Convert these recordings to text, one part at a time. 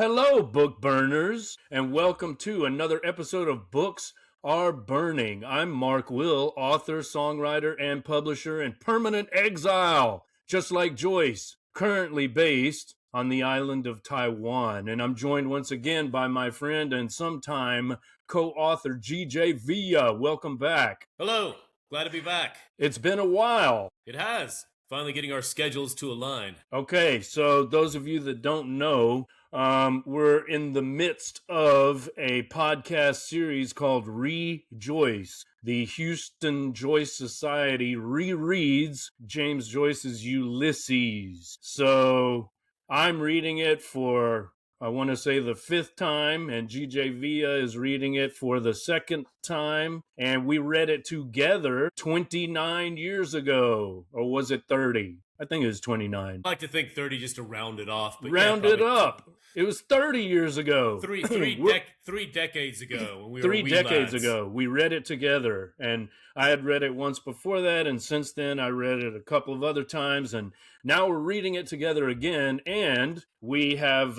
Hello, book burners, and welcome to another episode of Books Are Burning. I'm Mark Will, author, songwriter, and publisher in permanent exile, just like Joyce, currently based on the island of Taiwan. And I'm joined once again by my friend and sometime co-author G.J. Villa. Welcome back. Hello, glad to be back. It's been a while. It has. Finally getting our schedules to align. Okay, so those of you that don't know, we're in the midst of a podcast series called Rejoyce. The Houston Joyce Society rereads James Joyce's Ulysses. So I'm reading it for, I want to say, the fifth time, and G.J. Villa is reading it for the second time, and we read it together 29 years ago, or was it 30? I think it was 29. I like to think 30 just to round it off. But round it up. It was 30 years ago. Three decades ago. When we were 3 decades ago. We read it together. And I had read it once before that. And since then, I read it a couple of other times. And now we're reading it together again. And we have,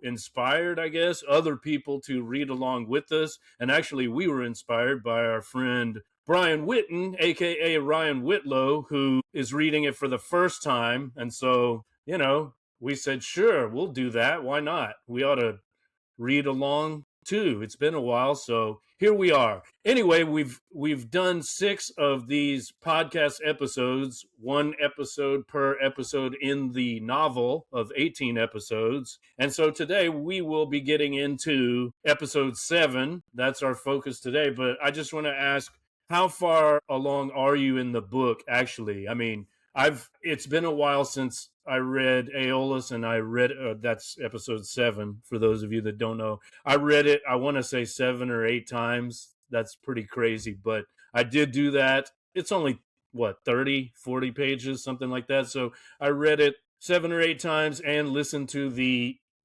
inspired, I guess, other people to read along with us. And actually, we were inspired by our friend Brian Whitten, a.k.a. Ryan Whitlow, who is reading it for the first time. And so, we said, sure, we'll do that. Why not? We ought to read along too. It's been a while, so here we are. Anyway, we've done 6 of these podcast episodes, 1 episode per episode in the novel of 18 episodes. And so today we will be getting into episode 7. That's our focus today. But I just want to ask, how far along are you in the book, actually? I mean, it's been a while since I read Aeolus, and I read, that's episode 7, for those of you that don't know. I read it, I want to say 7 or 8 times. That's pretty crazy, but I did do that. It's only, 30, 40 pages, something like that. So I read it 7 or 8 times and listened to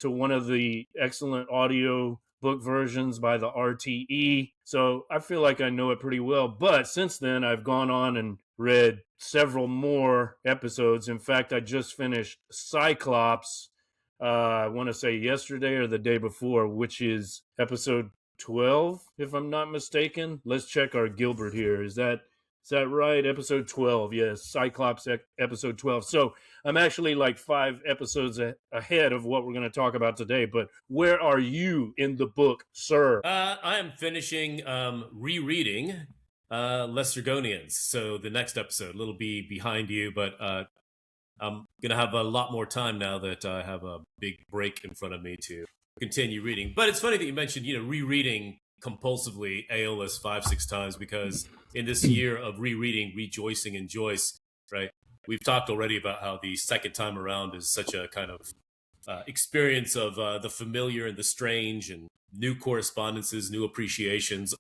one of the excellent audio book versions by the RTE. So I feel like I know it pretty well. But since then, I've gone on and read several more episodes. In fact, I just finished Cyclops, I want to say yesterday or the day before, which is episode 12, if I'm not mistaken. Let's check our Gilbert here. Is that right? Episode 12. Yes, Cyclops episode 12. So I'm actually like 5 episodes ahead of what we're going to talk about today. But where are you in the book, sir? I am finishing rereading Lestrygonians. So the next episode, a little be behind you, but I'm going to have a lot more time now that I have a big break in front of me to continue reading. But it's funny that you mentioned, rereading compulsively Aeolus 5-6 times, because in this year of rereading Rejoicing in Joyce, right, we've talked already about how the second time around is such a kind of experience of the familiar and the strange, and new correspondences, new appreciations,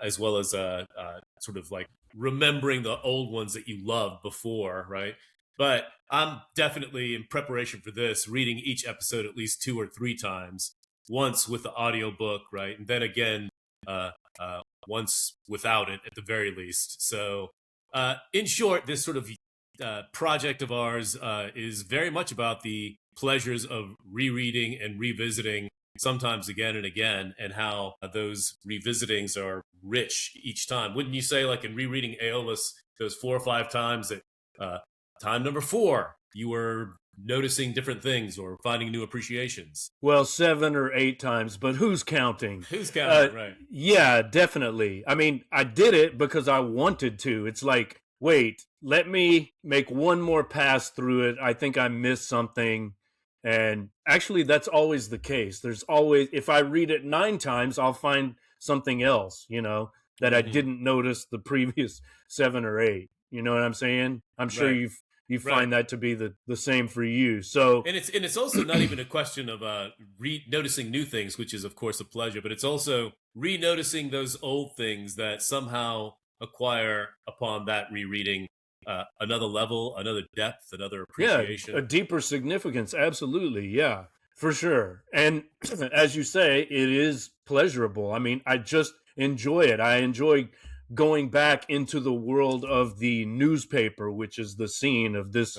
as well as sort of like remembering the old ones that you loved before, right? But I'm definitely, in preparation for this, reading each episode at least 2 or 3 times, once with the audiobook, right? And then again, once without it at the very least. So in short, this sort of project of ours is very much about the pleasures of rereading and revisiting, sometimes again and again, and how those revisitings are rich each time. Wouldn't you say, like in rereading Aeolus those 4 or 5 times, that time number 4, you were noticing different things or finding new appreciations? Well, 7 or 8 times, but who's counting? Who's counting, right? Yeah, definitely. I mean, I did it because I wanted to. It's like, wait, let me make one more pass through it. I think I missed something. And actually, that's always the case. There's always, if I read it 9 times, I'll find something else, that I didn't notice the previous 7 or 8. You know what I'm saying? I'm sure you find that to be the same for you. So, and it's also not even a question of noticing new things, which is of course a pleasure, but it's also re-noticing those old things that somehow acquire upon that rereading another level, another depth, another appreciation. Yeah, a deeper significance. Absolutely. Yeah, for sure. And as you say, it is pleasurable. I mean, I just enjoy it. I enjoy going back into the world of the newspaper, which is the scene of this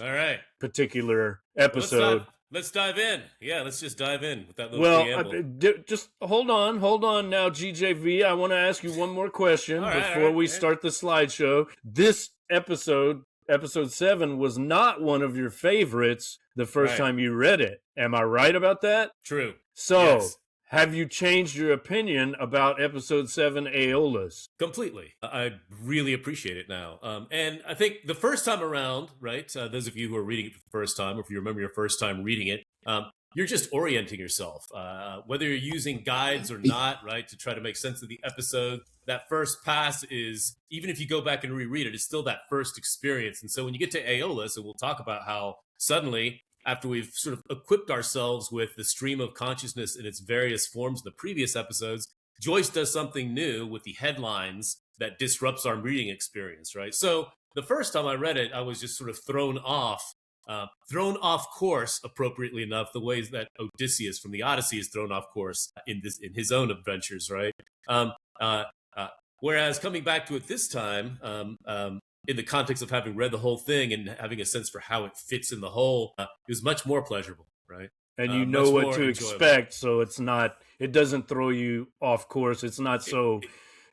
particular episode. Let's dive in. Yeah, let's just dive in with that little Well, preamble. just hold on now, GJV. I want to ask you one more question All before right. we Yeah. start the slideshow. This episode 7, was not one of your favorites the first Right. time you read it. Am I right about that? True. So, Yes. have you changed your opinion about episode 7, Aeolus? Completely. I really appreciate it now. And I think the first time around, right, those of you who are reading it for the first time, or if you remember your first time reading it, you're just orienting yourself. Whether you're using guides or not, right, to try to make sense of the episode, that first pass is, even if you go back and reread it, it's still that first experience. And so when you get to Aeolus, and we'll talk about how suddenly, after we've sort of equipped ourselves with the stream of consciousness in its various forms in the previous episodes, Joyce does something new with the headlines that disrupts our reading experience, right? So the first time I read it, I was just sort of thrown off course, appropriately enough, the ways that Odysseus from the Odyssey is thrown off course in his own adventures, right? Um, uh, Whereas coming back to it this time, in the context of having read the whole thing and having a sense for how it fits in the whole, it was much more pleasurable, right? And you know Much what more to enjoyable. expect, so it doesn't throw you off course. It's not so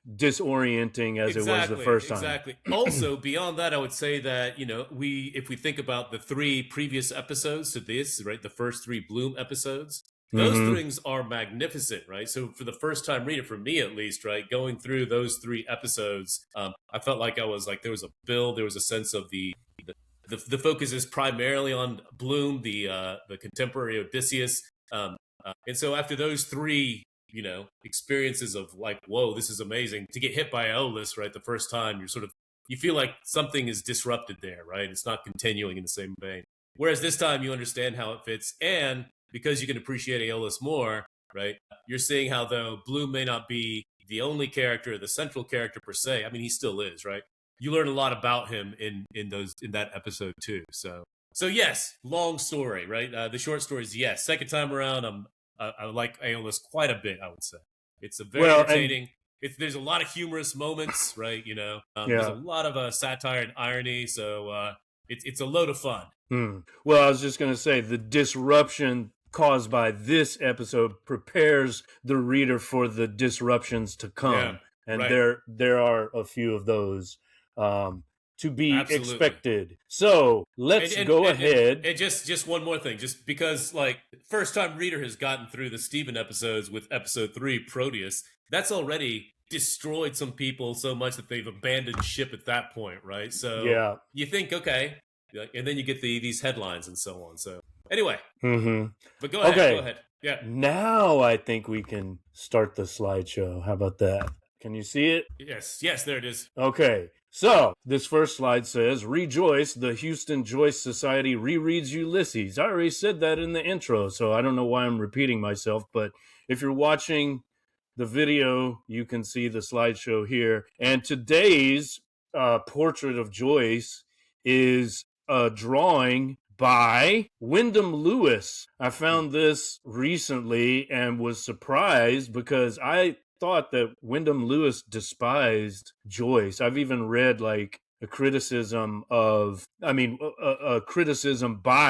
disorienting as it was the first time. Exactly. Also, beyond that, I would say that, if we think about the 3 previous episodes to this, right, the first 3 Bloom episodes, those things are magnificent, right? So for the first time reading, for me at least, right, going through those 3 episodes, I felt like there was a build, there was a sense of the focus is primarily on Bloom, the contemporary Odysseus, and so after those 3 experiences of like, whoa, this is amazing, to get hit by Aeolus, right, the first time, you feel like something is disrupted there, right? It's not continuing in the same vein. Whereas this time you understand how it fits, and because you can appreciate Aeolus more, right, you're seeing how, though Bloom may not be the only character, the central character per se, I mean, he still is, right? You learn a lot about him in that episode too. So yes, long story, right? The short stories, yes. Second time around, I like Aeolus quite a bit, I would say. It's a very entertaining. There's a lot of humorous moments, right? There's a lot of satire and irony, so it's a load of fun. Well, I was just going to say, the disruption caused by this episode prepares the reader for the disruptions to come, and right. there are a few of those to be expected. So let's go ahead. And just one more thing, just because, like, first time reader has gotten through the Stephen episodes with episode 3, Proteus, that's already destroyed some people so much that they've abandoned ship at that point, right? So you think, okay, and then you get these headlines and so on. So anyway, but go ahead. Yeah. Now I think we can start the slideshow. How about that? Can you see it? Yes, there it is. Okay, so this first slide says, Rejoice, the Houston Joyce Society rereads Ulysses. I already said that in the intro, so I don't know why I'm repeating myself, but if you're watching the video, you can see the slideshow here. And today's portrait of Joyce is a drawing by Wyndham Lewis. I found this recently and was surprised because I thought that Wyndham Lewis despised Joyce. I've even read like a criticism by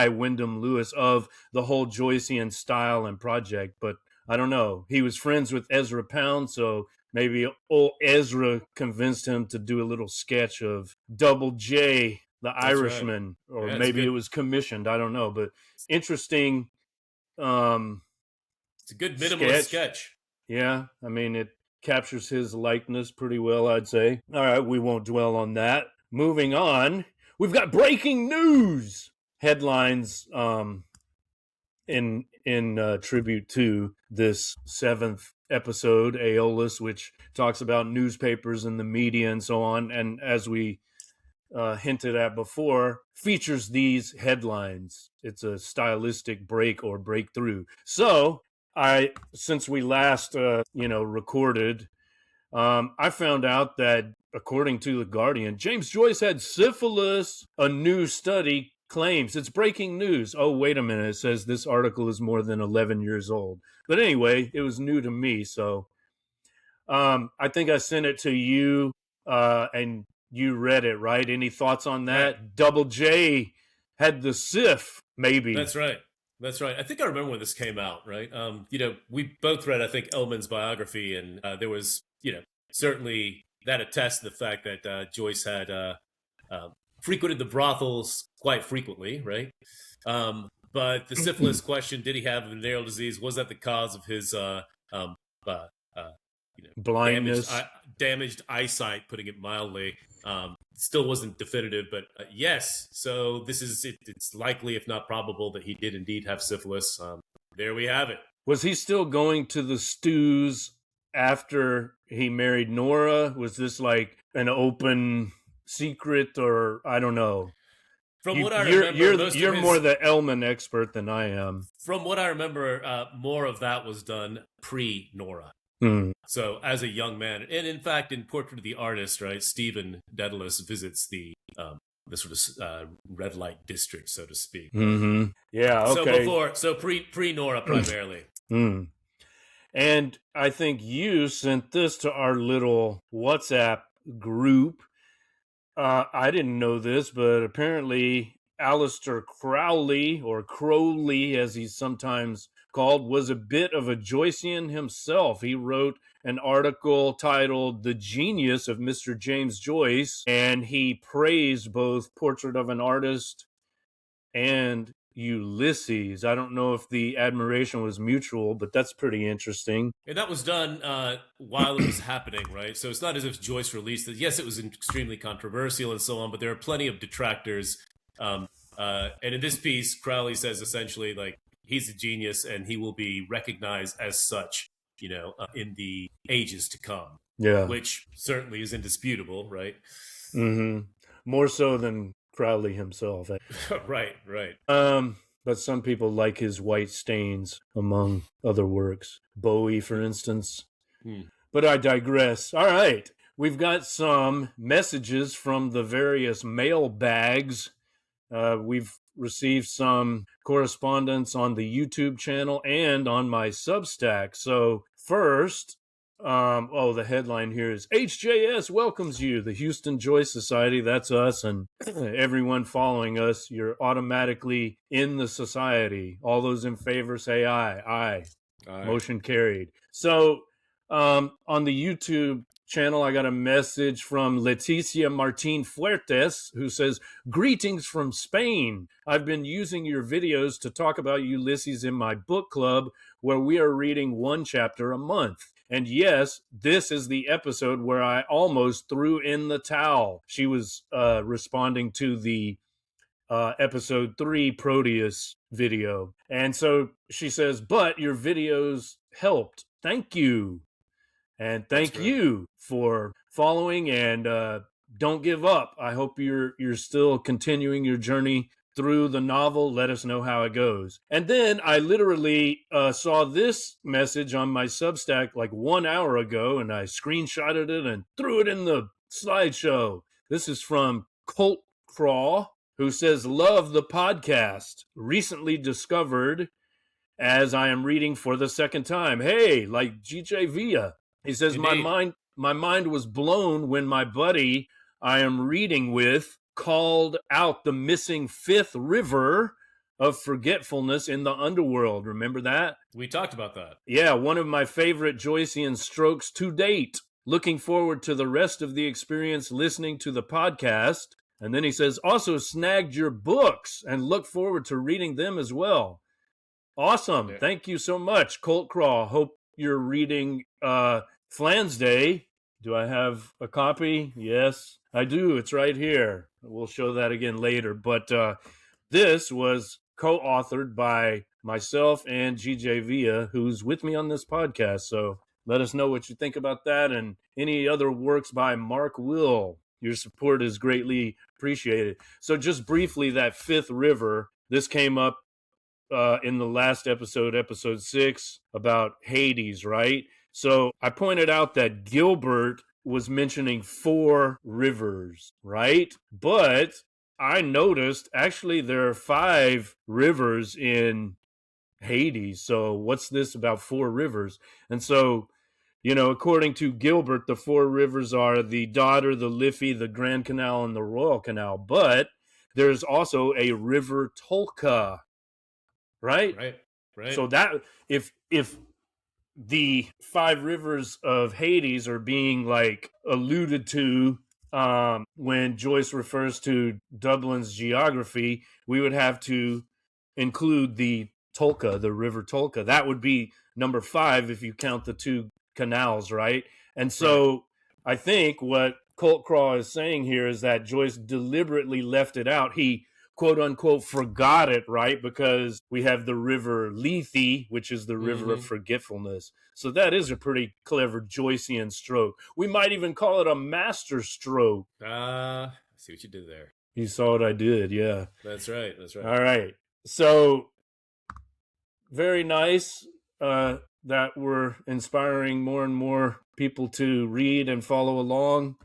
Wyndham Lewis of the whole Joycean style and project, but I don't know. He was friends with Ezra Pound, so maybe old Ezra convinced him to do a little sketch of Double J, the Irishman, right. Or maybe it was commissioned. I don't know, but interesting. It's a good minimalist sketch. Yeah, I mean, it captures his likeness pretty well, I'd say. All right, we won't dwell on that. Moving on, we've got breaking news headlines in tribute to this 7th episode, Aeolus, which talks about newspapers and the media and so on. And as we hinted at before, features these headlines. It's a stylistic break or breakthrough. So since we last, recorded, I found out that according to The Guardian, James Joyce had syphilis. A new study claims. It's breaking news. Oh, wait a minute. It says this article is more than 11 years old. But anyway, it was new to me. So I think I sent it to you and you read it, right? Any thoughts on that? Right. Double J had the SIF, maybe. That's right. That's right. I think I remember when this came out, right? We both read, I think, Ellman's biography, and there was, certainly that attests to the fact that Joyce had uh, frequented the brothels quite frequently, right? But the syphilis question, did he have venereal disease? Was that the cause of his, um, uh, uh, Blindness. damaged eyesight, putting it mildly? Still wasn't definitive, but yes. So this is it. It's likely, if not probable, that he did indeed have syphilis. There we have it. Was he still going to the stews after he married Nora? Was this like an open secret, or I don't know? From what I remember, you're more the Ellman expert than I am. From what I remember, more of that was done pre Nora. So as a young man, and in fact, in Portrait of the Artist, right, Stephen Dedalus visits the sort of red light district, so to speak. Mm-hmm. Yeah. Okay. So pre Nora primarily. And I think you sent this to our little WhatsApp group. I didn't know this, but apparently Aleister Crowley, or Crowley as he's sometimes called, was a bit of a Joycean himself. He wrote an article titled The Genius of Mr. James Joyce, and he praised both Portrait of an Artist and Ulysses. I don't know if the admiration was mutual, but that's pretty interesting. And that was done while it was happening, right? So it's not as if Joyce released it. Yes, it was extremely controversial and so on, but there are plenty of detractors. And in this piece, Crowley says essentially, like, he's a genius and he will be recognized as such, in the ages to come. Yeah. Which certainly is indisputable, right? Mm-hmm. More so than Crowley himself. Right. But some people like his white stains, among other works. Bowie, for instance. But I digress. All right. We've got some messages from the various mail bags. We've received some correspondence on the YouTube channel and on my Substack. So first, the headline here is HJS welcomes you, the Houston Joyce Society. That's us, and everyone following us, you're automatically in the society. All those in favor say aye. Aye. Motion carried. So on the YouTube channel, I got a message from Leticia Martin Fuertes, who says, greetings from Spain. I've been using your videos to talk about Ulysses in my book club, where we are reading one chapter a month. And yes, this is the episode where I almost threw in the towel. She was responding to the episode 3 Proteus video. And so she says, but your videos helped. Thank you. And thank you for following, and don't give up. I hope you're still continuing your journey through the novel. Let us know how it goes. And then I literally saw this message on my Substack like 1 hour ago, and I screenshotted it and threw it in the slideshow. This is from Colt Craw, who says, love the podcast. Recently discovered as I am reading for the second time. Hey, like G.J. Villa. He says, Indeed. my mind was blown when my buddy I am reading with called out the missing fifth river of forgetfulness in the underworld. Remember that? We talked about that. Yeah, one of my favorite Joycean strokes to date. Looking forward to the rest of the experience listening to the podcast. And then he says, also snagged your books and look forward to reading them as well. Awesome. Yeah. Thank you so much, Colt Craw. Hope you're reading Flansday. Do I have a copy? Yes, I do. It's right here. We'll show that again later. But this was co-authored by myself and G.J. Villa, who's with me on this podcast. So let us know what you think about that and any other works by Mark Will. Your support is greatly appreciated. So just briefly, that fifth river, this came up in the last episode 6, about Hades, right? So I pointed out that Gilbert was mentioning 4 rivers, right? But I noticed actually there are 5 rivers in Hades. So what's this about 4 rivers? And so, according to Gilbert, the 4 rivers are the Dodder, the Liffey, the Grand Canal, and the Royal Canal. But there's also a river Tolka. right? Right. So that if the five rivers of Hades are being like alluded to when Joyce refers to Dublin's geography, we would have to include the Tolka, the River Tolka. That would be number 5 if you count the two canals, right? And Right. so I think what Colt Craw is saying here is that Joyce deliberately left it out. He quote unquote forgot it, right? Because we have the river Lethe, which is the river of forgetfulness. So that is a pretty clever Joycean stroke. We might even call it a master stroke. I see what you did there. You saw what I did, yeah. That's right. All right. So very nice that we're inspiring more and more people to read and follow along.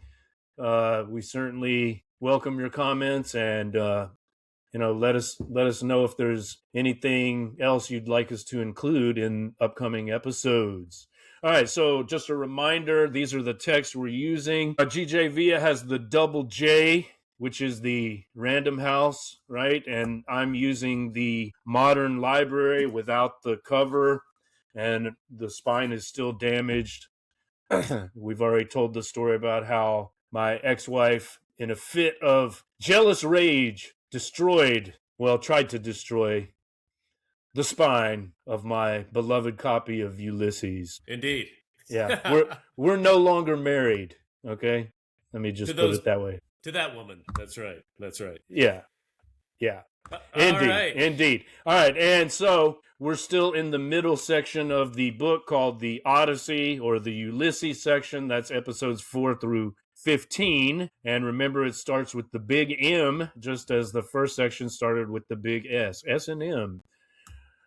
We certainly welcome your comments, and let us know if there's anything else you'd like us to include in upcoming episodes. All right, so just a reminder, these are the texts we're using. GJ Villa has the double J, which is the Random House, right? And I'm using the Modern Library without the cover, and the spine is still damaged. We've already told the story about how my ex-wife, in a fit of jealous rage, tried to destroy the spine of my beloved copy of Ulysses. Indeed. Yeah, we're no longer married. Okay, let me just put it that way. To that woman. That's right. Yeah. Indeed. All right, and so we're still in the middle section of the book called the Odyssey, or the Ulysses section. That's episodes 4 through 15. And remember, it starts with the big M, just as the first section started with the big S. S and M.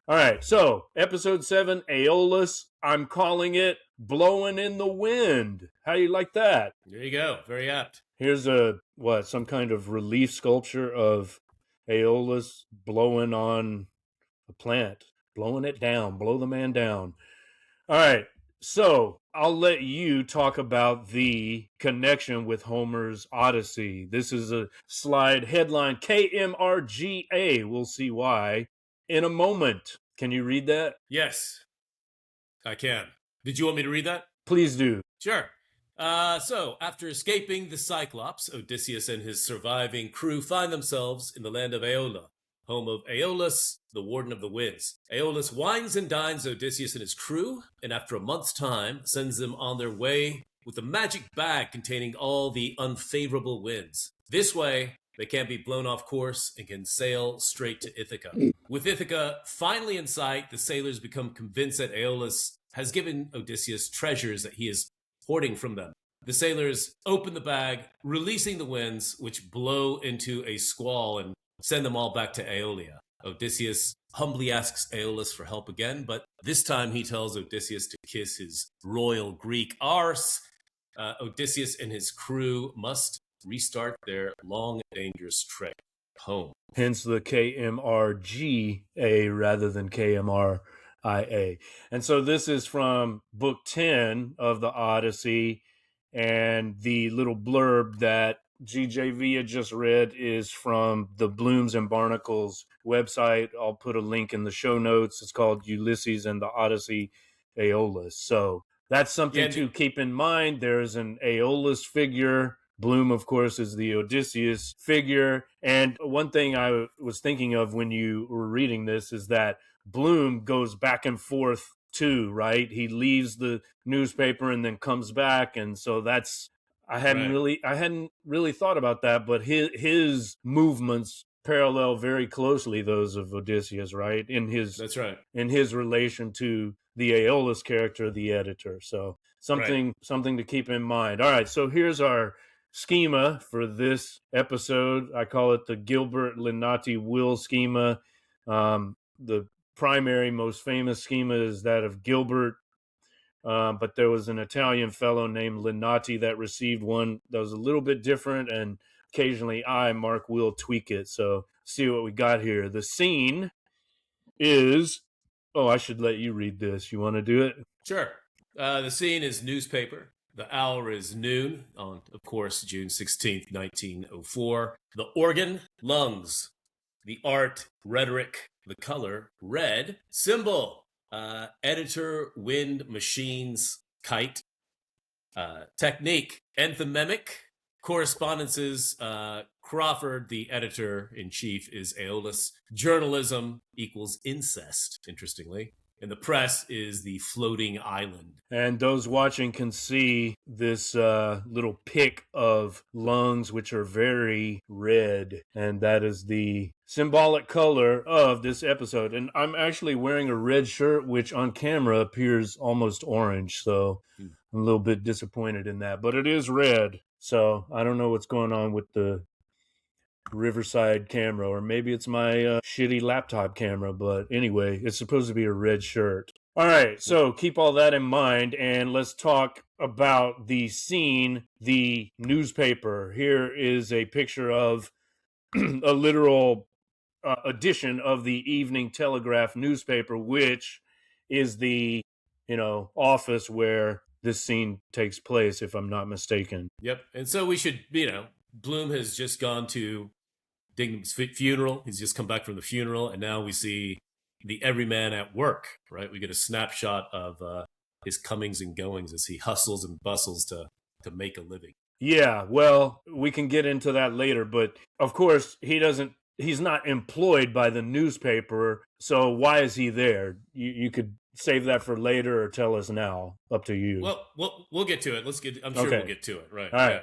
All right, so episode 7, Aeolus. I'm calling it Blowin' in the Wind. How do you like that? There you go. Very apt. Here's some kind of relief sculpture of Aeolus blowing on a plant, blowing it down, blow the man down. All right, so I'll let you talk about the connection with Homer's Odyssey. This is a slide headline KMRGA. We'll see why in a moment. Can you read that? Yes, I can. Did you want me to read that? Please do. Sure. So, after escaping the Cyclops, Odysseus and his surviving crew find themselves in the land of Aeola, home of Aeolus, the Warden of the Winds. Aeolus wines and dines Odysseus and his crew, and after a month's time, sends them on their way with a magic bag containing all the unfavorable winds. This way, they can't be blown off course and can sail straight to Ithaca. With Ithaca finally in sight, the sailors become convinced that Aeolus has given Odysseus treasures that he is hoarding from them. The sailors open the bag, releasing the winds, which blow into a squall and send them all back to Aeolia. Odysseus humbly asks Aeolus for help again, but this time he tells Odysseus to kiss his royal Greek arse. Odysseus and his crew must restart their long, dangerous trek home. Hence the KMRGA rather than KMRIA. And so this is from book 10 of the Odyssey, and the little blurb that GJ Villa just read is from the Blooms and Barnacles website. I'll put a link in the show notes. It's called Ulysses and the Odyssey, Aeolus. So that's something to keep in mind. There's an Aeolus figure. Bloom, of course, is the Odysseus figure. And one thing I was thinking of when you were reading this is that Bloom goes back and forth too, right? He leaves the newspaper and then comes back. And so that's, I hadn't really thought about that, but his movements parallel very closely those of Odysseus, right? That's right. In his relation to the Aeolus character, the editor. So something to keep in mind. All right, so here's our schema for this episode. I call it the Gilbert Linati Will schema. The primary, most famous schema is that of Gilbert, but there was an Italian fellow named Linati that received one that was a little bit different, and occasionally Mark, will tweak it. So see what we got here. The scene is, I should let you read this. You want to do it? Sure. The scene is newspaper. The hour is noon on, of course, June 16th, 1904. The organ, lungs. The art, rhetoric. the color red. Symbol, editor, wind, machines, kite. Technique, anthememic. Correspondences, Crawford, the editor-in-chief, is Aeolus. Journalism equals incest, interestingly. And the press is the floating island. And those watching can see this little pic of lungs, which are very red. And that is the symbolic color of this episode. And I'm actually wearing a red shirt, which on camera appears almost orange. So I'm a little bit disappointed in that. But it is red. So I don't know what's going on with the Riverside camera, or maybe it's my shitty laptop camera, but anyway, it's supposed to be a red shirt. All right, so keep all that in mind, and let's talk about the scene, the newspaper. Here is a picture of a literal edition of the Evening Telegraph newspaper, which is the, office where this scene takes place, if I'm not mistaken. Yep, and so we should, Bloom has just gone to Dignam's funeral. He's just come back from the funeral, and now we see the everyman at work, right? We get a snapshot of his comings and goings as he hustles and bustles to make a living. Yeah, well, we can get into that later, but of course he's not employed by the newspaper, so why is he there? You could save that for later or tell us now. Up to you. Well, we'll get to it. I'm sure we'll get to it, right? All right. Yeah.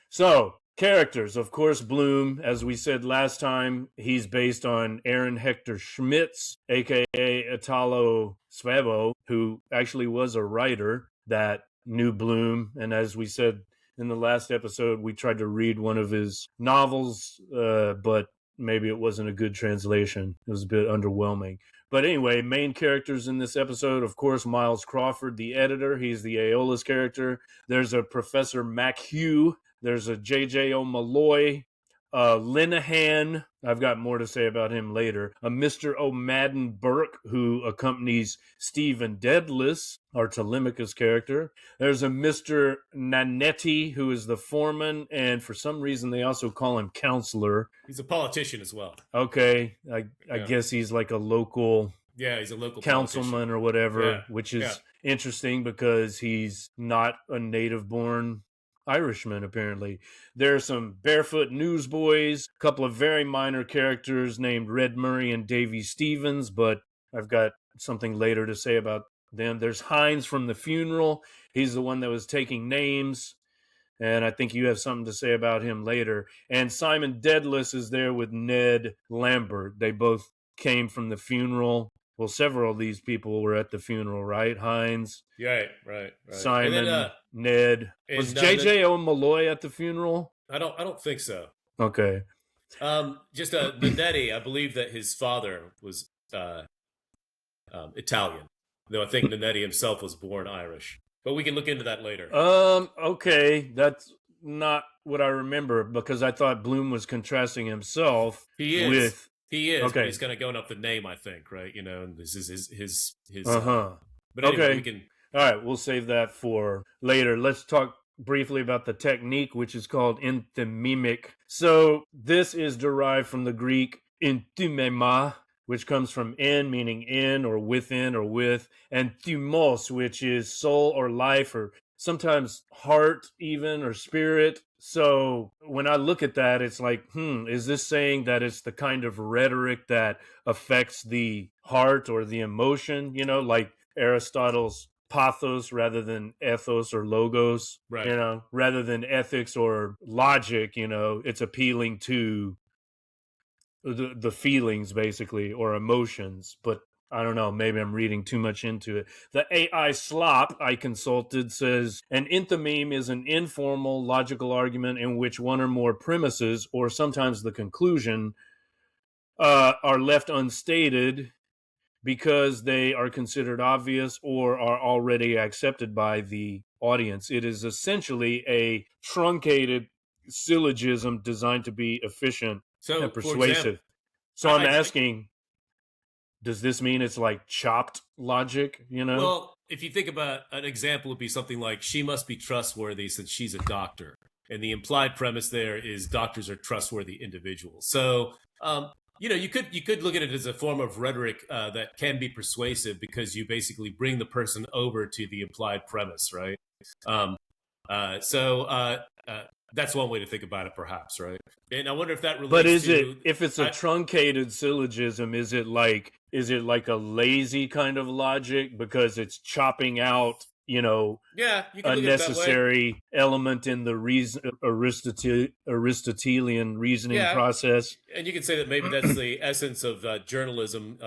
So, characters, of course, Bloom, as we said last time, he's based on Aaron Hector Schmitz, a.k.a. Italo Svevo, who actually was a writer that knew Bloom. And as we said in the last episode, we tried to read one of his novels, but maybe it wasn't a good translation. It was a bit underwhelming. But anyway, main characters in this episode, of course, Miles Crawford, the editor. He's the Aeolus character. There's a Professor McHugh. There's a J.J. O'Malloy, Linehan. I've got more to say about him later. A Mr. O'Madden Burke, who accompanies Stephen Dedalus, our Telemachus character. There's a Mr. Nanetti, who is the foreman, and for some reason they also call him counselor. He's a politician as well. Okay, I guess he's like a local... Yeah, he's a local councilman or whatever, which is interesting because he's not a native-born Irishman, apparently. There are some barefoot newsboys, a couple of very minor characters named Red Murray and Davy Stevens, but I've got something later to say about them. There's Hines from the funeral. He's the one that was taking names, and I think you have something to say about him later. And Simon Dedalus is there with Ned Lambert. They both came from the funeral. Well, several of these people were at the funeral, right? Hines. Right. Simon, then, Ned. Was J.J. O'Malloy at the funeral? I don't think so. Okay. Just Nanetti, I believe that his father was Italian, though I think Nanetti himself was born Irish. But we can look into that later. Okay. That's not what I remember because I thought Bloom was contrasting himself with... He is, okay. But he's kind of going up the name, I think, right? And this is his But anyway, we can... All right, we'll save that for later. Let's talk briefly about the technique, which is called enthymemic. So this is derived from the Greek enthymema, which comes from en, meaning in or within or with, and thymos, which is soul or life or sometimes heart even or spirit. So when I look at that, it's like, is this saying that it's the kind of rhetoric that affects the heart or the emotion, like Aristotle's pathos rather than ethos or logos, right. Rather than ethics or logic, it's appealing to the feelings basically or emotions. But I don't know, maybe I'm reading too much into it. The AI slop I consulted says an enthymeme is an informal logical argument in which one or more premises, or sometimes the conclusion, are left unstated because they are considered obvious or are already accepted by the audience. It is essentially a truncated syllogism designed to be efficient and persuasive. So I'm asking... Does this mean it's like chopped logic, Well, if you think about an example would be something like, she must be trustworthy since she's a doctor. And the implied premise there is doctors are trustworthy individuals. So, you could look at it as a form of rhetoric that can be persuasive because you basically bring the person over to the implied premise, right? Um, so that's one way to think about it, perhaps, right? And I wonder if that But relates is it, to. if it's a truncated syllogism, is it like a lazy kind of logic because it's chopping out, Yeah, you could a look at it that way. necessary element in the Aristotelian reasoning Yeah, process? and you could say that maybe that's the essence of journalism.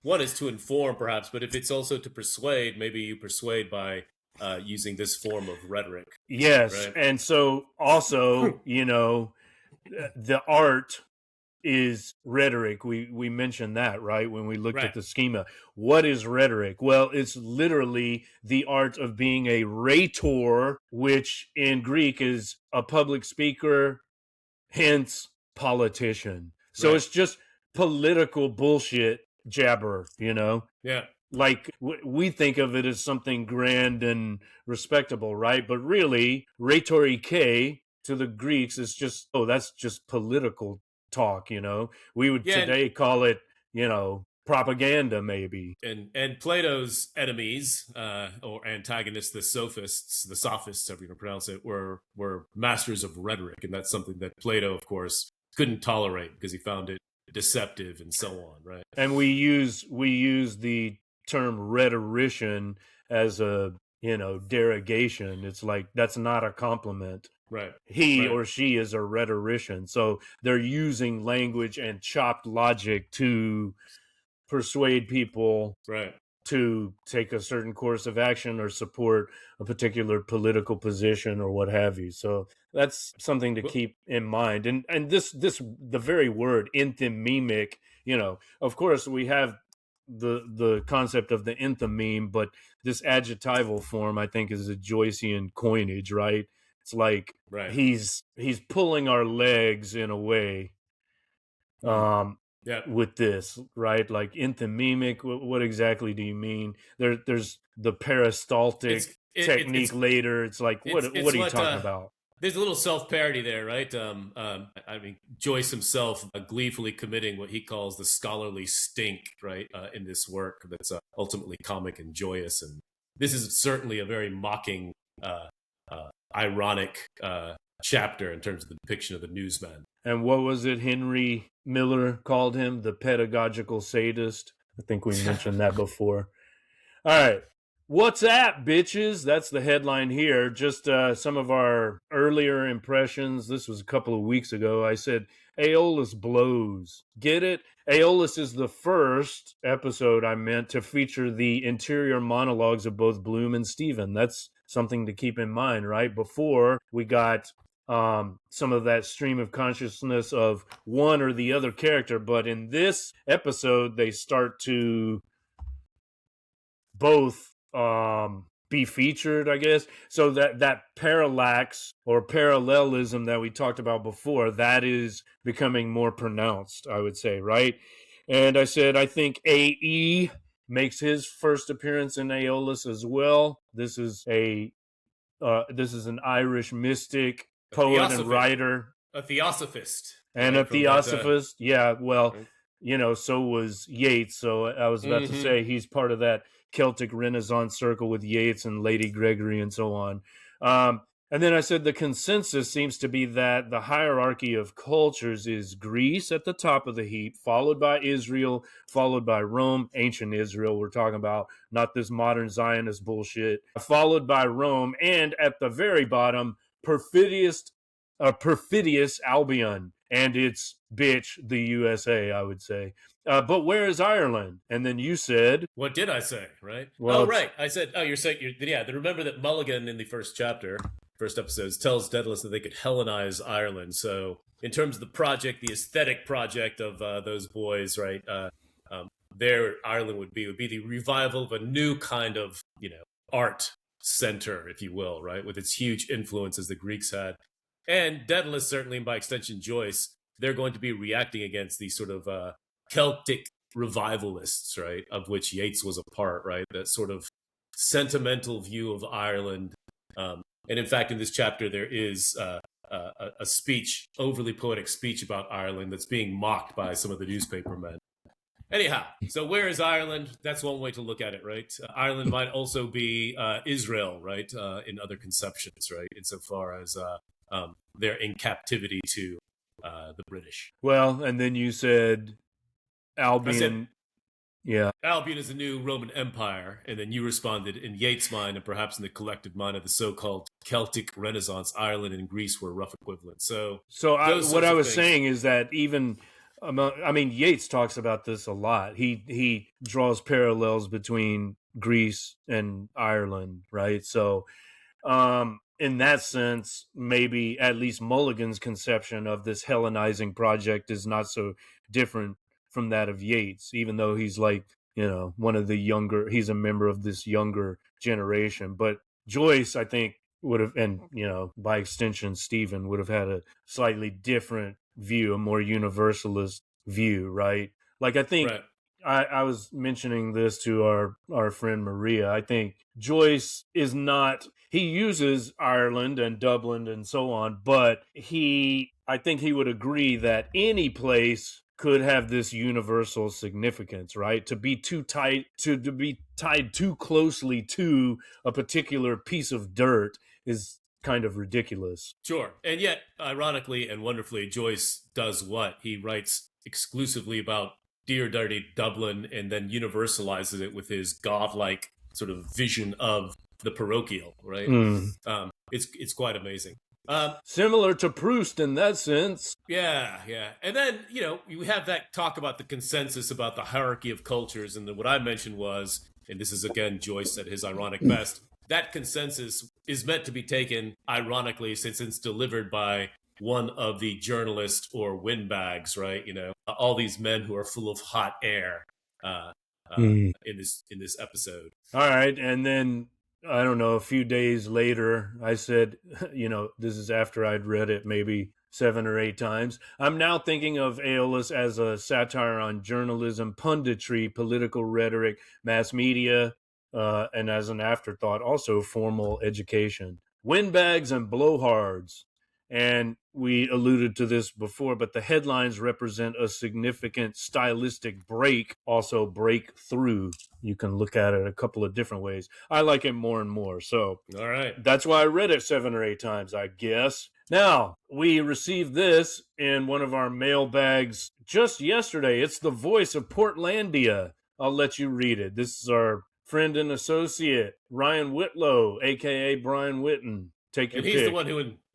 One is to inform, perhaps, but if it's also to persuade, maybe you persuade by using this form of rhetoric, Yes, right? and so also, the art is rhetoric. We mentioned that, right, when we looked at Right, the schema. What is rhetoric? Well, it's literally the art of being a rhetor, which in Greek is a public speaker, hence politician. So right. it's just political bullshit jabber. Yeah, Like we think of it as something grand and respectable, right? But really, rhetorike to the Greeks is just, oh, that's just political talk. We would yeah, today call it, propaganda, maybe. and Plato's enemies or antagonists, the sophists, however you can pronounce it, were masters of rhetoric, and that's something that Plato, of course, couldn't tolerate because he found it deceptive and so on, right? And we use the term rhetorician as a, derogation. It's like that's not a compliment. Right, He right, or she is a rhetorician. So they're using language and chopped logic to persuade people right. to take a certain course of action or support a particular political position or what have you. So that's something to Well, keep in mind. And this the very word enthymemic, of course we have the concept of the enthymeme, but this adjectival form I think is a Joycean coinage, right? It's like right. he's pulling our legs in a way, Hmm. um, Yeah, with this, right? Like enthymemic. What exactly do you mean? There's the peristaltic technique later. It's like what it's are you what talking about? there's a little self-parody there, right? I mean, Joyce himself gleefully committing what he calls the scholarly stink, right, in this work that's ultimately comic and joyous. And this is certainly a very mocking, uh, ironic chapter in terms of the depiction of the newsman. And what was it Henry Miller called him? The pedagogical sadist. I think we mentioned that before. All right. What's up, bitches? That's the headline here. Just some of our earlier impressions. This was a couple of weeks ago. I said, Aeolus blows. Get it? Aeolus is the first episode I meant to feature the interior monologues of both Bloom and Steven. That's something to keep in mind, right? Before we got some of that stream of consciousness of one or the other character. But in this episode, they start to both be featured, I guess. So that parallax or parallelism that we talked about before, that is becoming more pronounced, I would say, right? And I said I think A.E. makes his first appearance in Aeolus as well. This is an Irish mystic, A poet, and theosophist, writer, a theosophist, and a right? From that, theosophist. Yeah, well, right? so was Yeats. So I was about to Mm-hmm. say he's part of that Celtic Renaissance circle with Yeats and Lady Gregory and so on. And then I said the consensus seems to be that the hierarchy of cultures is Greece at the top of the heap, followed by Israel, followed by Rome, ancient Israel we're talking about, not this modern Zionist bullshit, followed by Rome, and at the very bottom, perfidious Albion and its bitch, the USA, I would say. But where is Ireland? And then you said, What did I say? Right? well, Oh, it's right. I said, oh, you're saying, yeah. Remember that Mulligan in the first chapter, first episodes, tells Daedalus that they could Hellenize Ireland. So, in terms of the project, the aesthetic project of those boys, right? Their Ireland would be the revival of a new kind of, art center, if you will, right, with its huge influences the Greeks had, and Daedalus certainly, and by extension Joyce, they're going to be reacting against these sort of Celtic revivalists, right, of which Yeats was a part, right? That sort of sentimental view of Ireland. And in fact, in this chapter, there is a speech, overly poetic speech about Ireland that's being mocked by some of the newspaper men. Anyhow, so where is Ireland? That's one way to look at it, right? Ireland might also be Israel, right? In other conceptions, right? Insofar as they're in captivity to the British. Well, and then you said I said Albion. Yeah. Albion is the new Roman Empire, and then you responded in Yeats' mind and perhaps in the collective mind of the so-called Celtic Renaissance, Ireland and Greece were rough equivalents. So What I was saying is that even, I mean, Yeats talks about this a lot. He draws parallels between Greece and Ireland, right? So, in that sense, maybe at least Mulligan's conception of this Hellenizing project is not so different from that of Yeats, even though he's like, one of the younger, he's a member of this younger generation. But Joyce, I think, would have, and, by extension, Stephen would have had a slightly different view, a more universalist view, right? Like, I think, right. I was mentioning this to our friend Maria. I think Joyce is not, he uses Ireland and Dublin and so on, but I think he would agree that any place could have this universal significance, right? To be too tight, to be tied too closely to a particular piece of dirt is kind of ridiculous. Sure. And yet, ironically and wonderfully, Joyce does what? He writes exclusively about dear dirty Dublin and then universalizes it with his godlike sort of vision of the parochial, right? It's quite amazing. Similar to Proust in that sense. Yeah. And then, you have that talk about the consensus about the hierarchy of cultures. And then what I mentioned was, and this is again Joyce at his ironic best, that consensus is meant to be taken ironically since it's delivered by one of the journalists or windbags, right? All these men who are full of hot air in this episode. All right. And then, I don't know, a few days later, I said, this is after I'd read it maybe 7 or 8 times. I'm now thinking of Aeolus as a satire on journalism, punditry, political rhetoric, mass media, and as an afterthought, also formal education. Windbags and blowhards. And we alluded to this before, but the headlines represent a significant stylistic break, also breakthrough. You can look at it a couple of different ways. I like it more and more. So all right, that's why I read it 7 or 8 times, I guess. Now, we received this in one of our mailbags just yesterday. It's the voice of Portlandia. I'll let you read it. This is our friend and associate, Ryan Whitlow, a.k.a. Brian Whitten. Take your pick.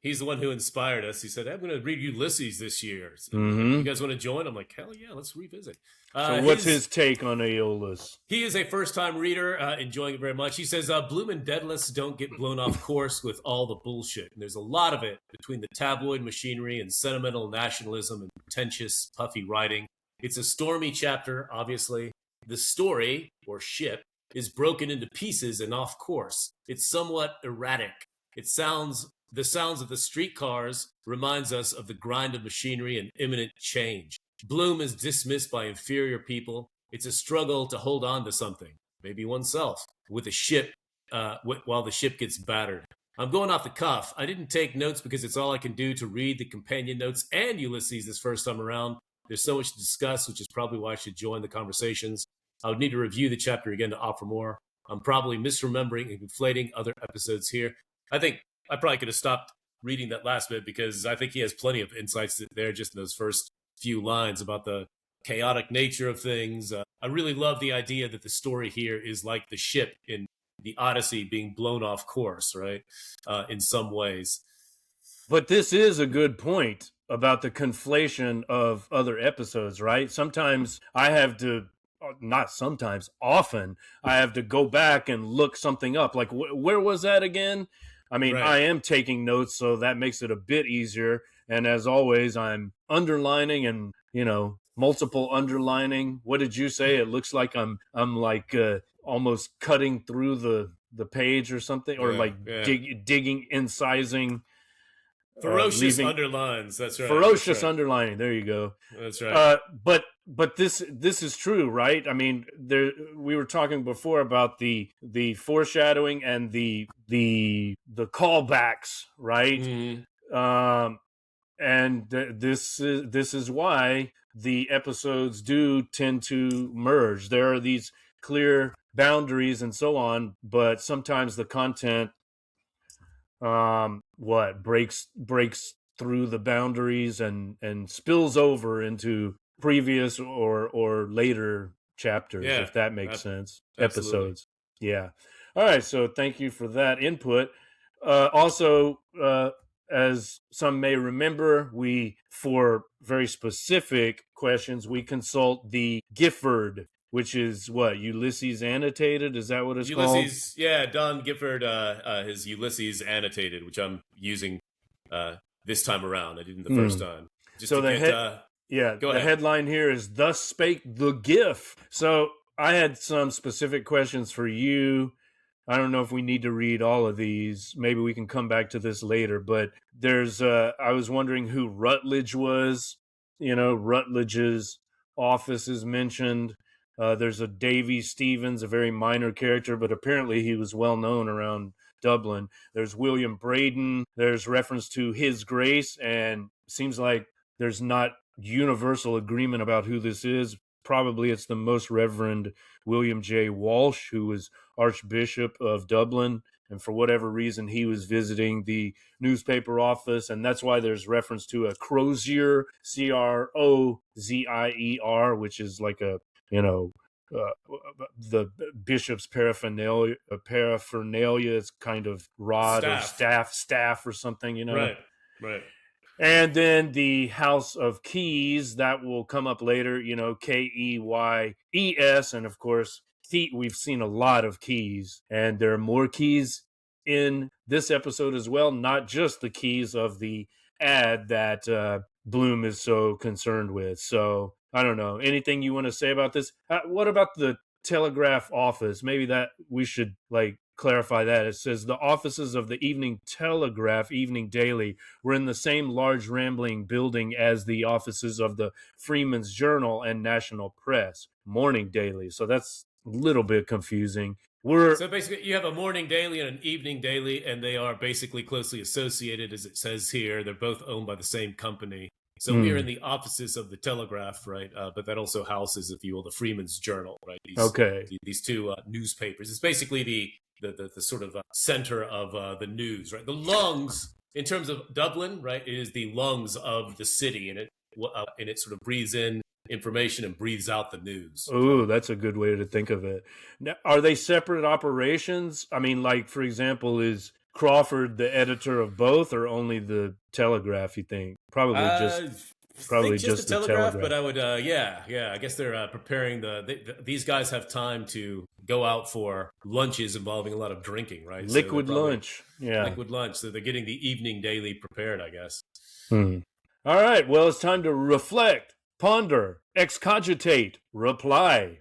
He's the one who inspired us. He said, I'm going to read Ulysses this year. You guys want to join? I'm like, hell yeah, let's revisit. So what's his take on Aeolus? He is a first-time reader, enjoying it very much. He says, Blowin Deadless don't get blown off course with all the bullshit. And there's a lot of it between the tabloid machinery and sentimental nationalism and pretentious, puffy writing. It's a stormy chapter, obviously. The story, or ship, is broken into pieces and off course. It's somewhat erratic. The sounds of the streetcars reminds us of the grind of machinery and imminent change. Bloom is dismissed by inferior people. It's a struggle to hold on to something, maybe oneself, with a ship, while the ship gets battered. I'm going off the cuff. I didn't take notes because it's all I can do to read the companion notes and Ulysses this first time around. There's so much to discuss, which is probably why I should join the conversations. I would need to review the chapter again to offer more. I'm probably misremembering and conflating other episodes here. I think I probably could have stopped reading that last bit because I think he has plenty of insights there just in those first few lines about the chaotic nature of things. I really love the idea that the story here is like the ship in the Odyssey being blown off course, right? In some ways. But this is a good point about the conflation of other episodes, right? Sometimes I have to, not sometimes, often, I have to go back and look something up. Like, where was that again? I mean, right. I am taking notes, so that makes it a bit easier. And as always, I'm underlining and, multiple underlining. What did you say? It looks like I'm like almost cutting through the page or something, or digging, incising. Ferocious underlines. That's right. Ferocious underlining. There you go. That's right. But this is true, right? I mean, we were talking before about the foreshadowing and the callbacks, right? Mm-hmm. And this is why the episodes do tend to merge. There are these clear boundaries and so on, but sometimes the content breaks through the boundaries and spills over into previous or later chapters, Yeah, if that makes sense. absolutely. Episodes. Yeah. All right, so thank you for that input. Also, as some may remember, we, for very specific questions, we consult the Gifford, which is what, Ulysses annotated? Is that what it's called? Ulysses, yeah, Don Gifford, his Ulysses annotated, which I'm using this time around. I didn't the first time. Just So to get, go the ahead. headline here is "Thus Spake the Gif." So I had some specific questions for you. I don't know if we need to read all of these. Maybe we can come back to this later. But there's, I was wondering who Rutledge was. Rutledge's office is mentioned. There's a Davy Stevens, a very minor character, but apparently he was well known around Dublin. There's William Braden. There's reference to His Grace, and seems like there's not universal agreement about who this is. Probably it's the Most Reverend William J. Walsh, who was Archbishop of Dublin, and for whatever reason he was visiting the newspaper office, and that's why there's reference to a crozier, Crozier, which is like a, the bishop's paraphernalia is kind of rod or Staff. staff or something. Right. And then the House of Keys, that will come up later, Keyes. And of course, we've seen a lot of keys, and there are more keys in this episode as well, not just the keys of the ad that Bloom is so concerned with. So I don't know. Anything you want to say about this? What about the Telegraph office? Maybe that we should clarify that. It says the offices of the Evening Telegraph, Evening Daily, were in the same large rambling building as the offices of the Freeman's Journal and National Press, Morning Daily. So that's a little bit confusing. So basically, you have a morning daily and an evening daily, and they are basically closely associated, as it says here. They're both owned by the same company. So we are in the offices of the Telegraph, right? But that also houses, if you will, the Freeman's Journal, right? These two newspapers. It's basically the sort of center of the news, right? The lungs, in terms of Dublin, right? It is the lungs of the city, and it sort of breathes in information and breathes out the news. Oh, that's a good way to think of it. Now, are they separate operations? I mean, for example, is Crawford the editor of both, or only the Telegraph, you think? Probably just the Telegraph. But I would, I guess they're preparing these guys have time to go out for lunches involving a lot of drinking, right? Liquid lunch. So they're getting the evening daily prepared, I guess. All right. Well, it's time to reflect, ponder, excogitate, reply.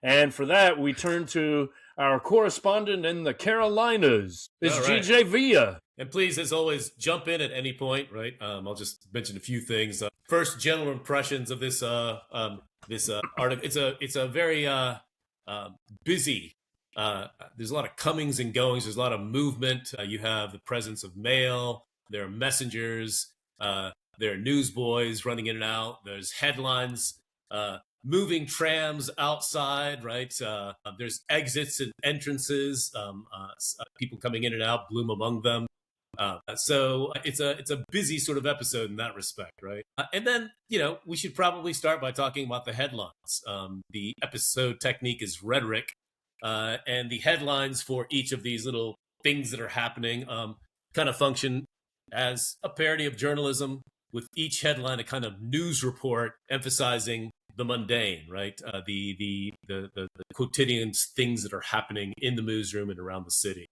And for that, we turn to our correspondent in the Carolinas. It's G.J. Villa. And please, as always, jump in at any point, right? I'll just mention a few things. First, general impressions of this article. It's a very busy. There's a lot of comings and goings. There's a lot of movement. You have the presence of mail. There are messengers. There are newsboys running in and out. There's headlines. Moving trams outside, right? There's exits and entrances. People coming in and out. Bloom among them. So it's a busy sort of episode in that respect, right? And then we should probably start by talking about the headlines. The episode technique is rhetoric, and the headlines for each of these little things that are happening kind of function as a parody of journalism, with each headline a kind of news report emphasizing the mundane, right? The quotidian things that are happening in the newsroom and around the city.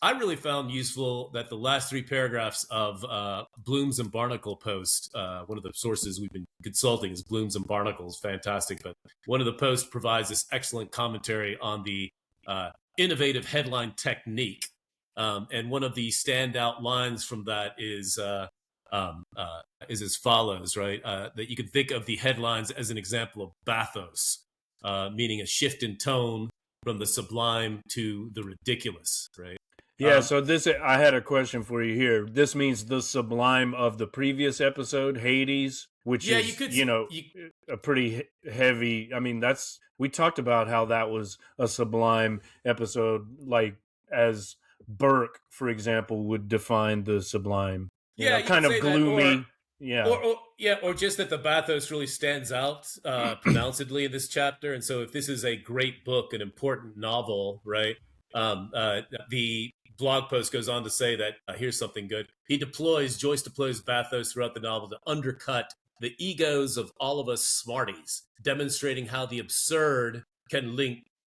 I really found useful that the last three paragraphs of Bloom's and Barnacle post, one of the sources we've been consulting is Bloom's and Barnacle's, fantastic, but one of the posts provides this excellent commentary on the innovative headline technique. And one of the standout lines from that is as follows, right? That you can think of the headlines as an example of bathos, meaning a shift in tone from the sublime to the ridiculous, right? Yeah, so this I had a question for you here. This means the sublime of the previous episode, Hades, which Yeah, you is, could. You, a pretty heavy. I mean, that's we talked about how that was a sublime episode, like as Burke, for example, would define the sublime. yeah, you could Kind of say that, gloomy. Yeah. or just that the bathos really stands out pronouncedly in this chapter. And so, if this is a great book, an important novel, right? The blog post goes on to say that here's something good. Joyce deploys bathos throughout the novel to undercut the egos of all of us smarties, demonstrating how the absurd can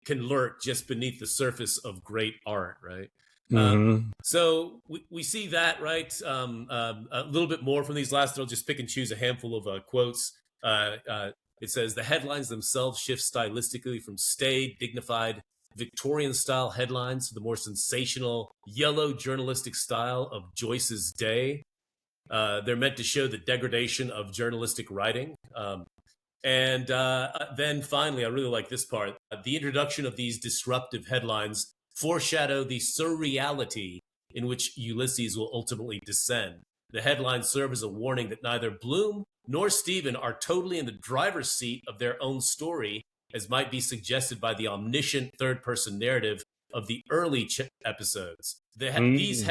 lurk just beneath the surface of great art, right? Mm-hmm. So we see that, right? A little bit more from these last. I'll just pick and choose a handful of quotes. It says the headlines themselves shift stylistically from staid, dignified, Victorian-style headlines to the more sensational, yellow journalistic style of Joyce's day. They're meant to show the degradation of journalistic writing. And then finally, I really like this part. The introduction of these disruptive headlines foreshadow the surreality in which Ulysses will ultimately descend. The headlines serve as a warning that neither Bloom nor Stephen are totally in the driver's seat of their own story, as might be suggested by the omniscient third-person narrative of the early episodes. This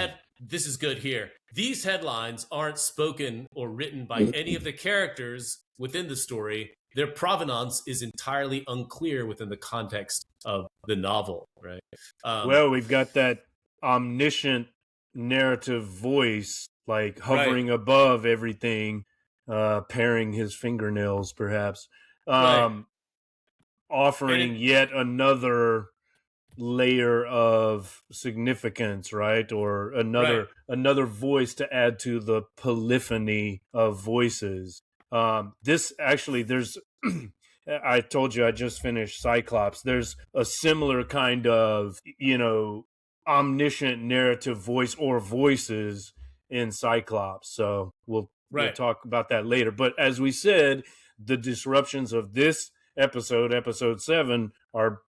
is good here. These headlines aren't spoken or written by any of the characters within the story. Their provenance is entirely unclear within the context of the novel, right? Well, we've got that omniscient narrative voice, like hovering above everything, paring his fingernails, perhaps, offering yet another layer of significance, right? Or another voice to add to the polyphony of voices. This actually, there's I told you I just finished Cyclops. There's a similar kind of, omniscient narrative voice or voices in Cyclops. So we'll talk about that later. But as we said, the disruptions of this episode 7, are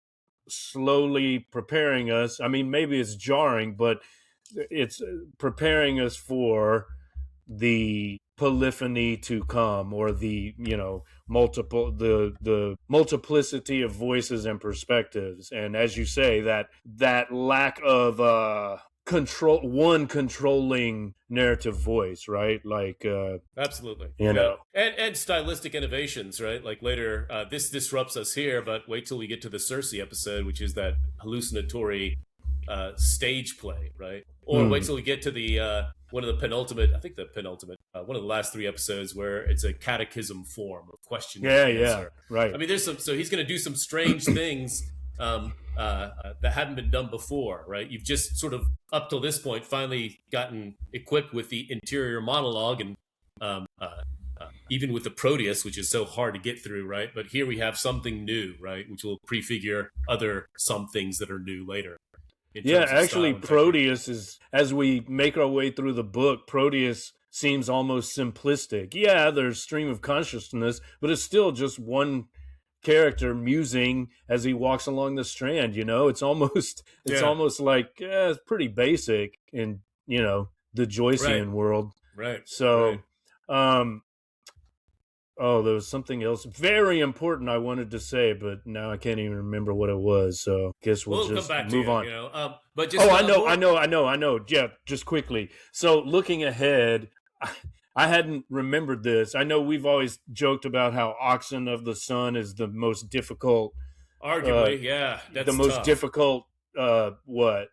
slowly preparing us. I mean, maybe it's jarring, but it's preparing us for the polyphony to come, or the multiplicity of voices and perspectives. And as you say, that lack of controlling narrative voice, right? Like absolutely, and stylistic innovations, right? Like later, this disrupts us here, but wait till we get to the Circe episode, which is that hallucinatory stage play, right? Or wait till we get to the one of the last 3 episodes where it's a catechism form of question and answer. Right. I mean, so he's going to do some strange things that hadn't been done before, right? You've just sort of up till this point finally gotten equipped with the interior monologue and even with the Proteus, which is so hard to get through, right? But here we have something new, right, which will prefigure some things that are new later. Yeah, actually, Proteus is, as we make our way through the book, Proteus seems almost simplistic. Yeah, there's stream of consciousness, but it's still just one character musing as he walks along the strand. It's almost like it's pretty basic in the Joycean world. Right. So, there was something else very important I wanted to say, but now I can't even remember what it was. So I guess we'll just come back move to on. But just I know. Yeah, just quickly. So looking ahead, I hadn't remembered this. I know we've always joked about how Oxen of the Sun is the most difficult. Arguably, that's the most tough. difficult. Drag.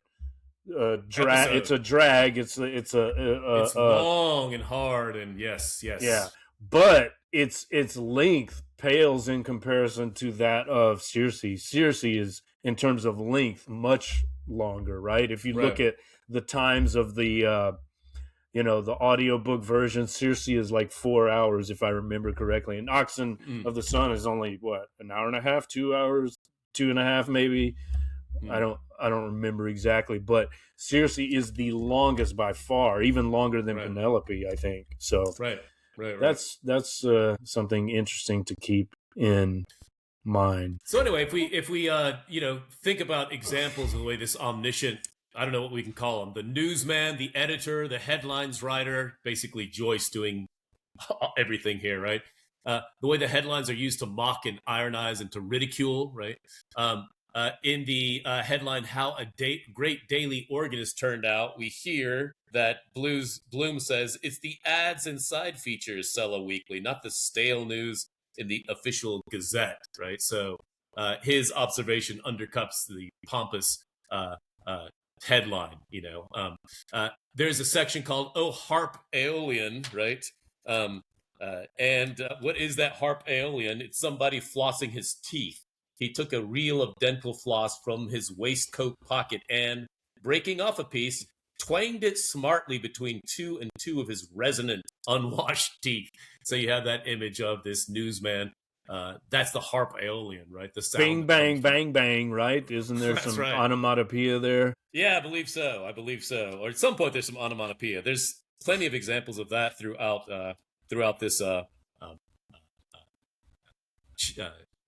It's a drag. It's long and hard, and yes. Yeah, but its length pales in comparison to that of Circe. Circe is, in terms of length, much longer, right? If you look at the times of the the audiobook version, Circe is like 4 hours, if I remember correctly, and Oxen of the Sun is only an hour and a half, 2 hours, 2.5 maybe. I don't remember exactly, but Circe is the longest by far, even longer than Penelope, I think. So right. That's something interesting to keep in mind. So anyway, if we think about examples of the way this omniscient I don't know what we can call him, the newsman, the editor, the headlines writer, basically Joyce doing everything here, right? The way the headlines are used to mock and ironize and to ridicule, right? In the headline, "How a Great Daily Organist Turned Out," we hear that Bloom says, "It's the ads and side features sell a weekly, not the stale news in the official Gazette," right? So his observation undercuts the pompous uh, headline, there's a section called "Oh Harp Aeolian," right? What is that harp Aeolian? It's somebody flossing his teeth. He took a reel of dental floss from his waistcoat pocket and, breaking off a piece, twanged it smartly between two of his resonant, unwashed teeth. So you have that image of this newsman. That's the harp Aeolian, right? The sound. Bing, bang, bang, bang, right? Isn't there some right. onomatopoeia there? Yeah, I believe so. Or at some point, there's some onomatopoeia. There's plenty of examples of that throughout this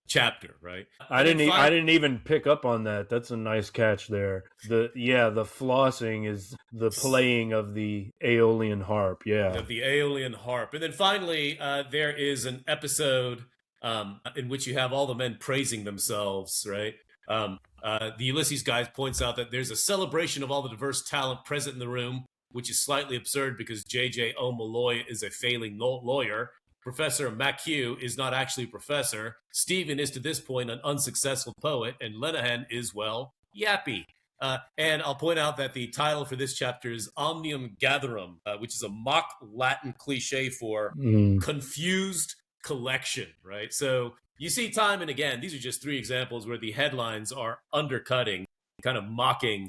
chapter, right? I didn't even pick up on that. That's a nice catch there. The flossing is the playing of the Aeolian harp. Yeah, of the Aeolian harp. And then finally, there is an episode in which you have all the men praising themselves, right? The Ulysses guy points out that there's a celebration of all the diverse talent present in the room, which is slightly absurd because J.J. O'Malloy is a failing lawyer. Professor McHugh is not actually a professor. Stephen is to this point an unsuccessful poet, and Lenehan is, well, yappy. And I'll point out that the title for this chapter is Omnium Gatherum, which is a mock Latin cliche for confused collection, right? So you see time and again, these are just three examples where the headlines are undercutting, kind of mocking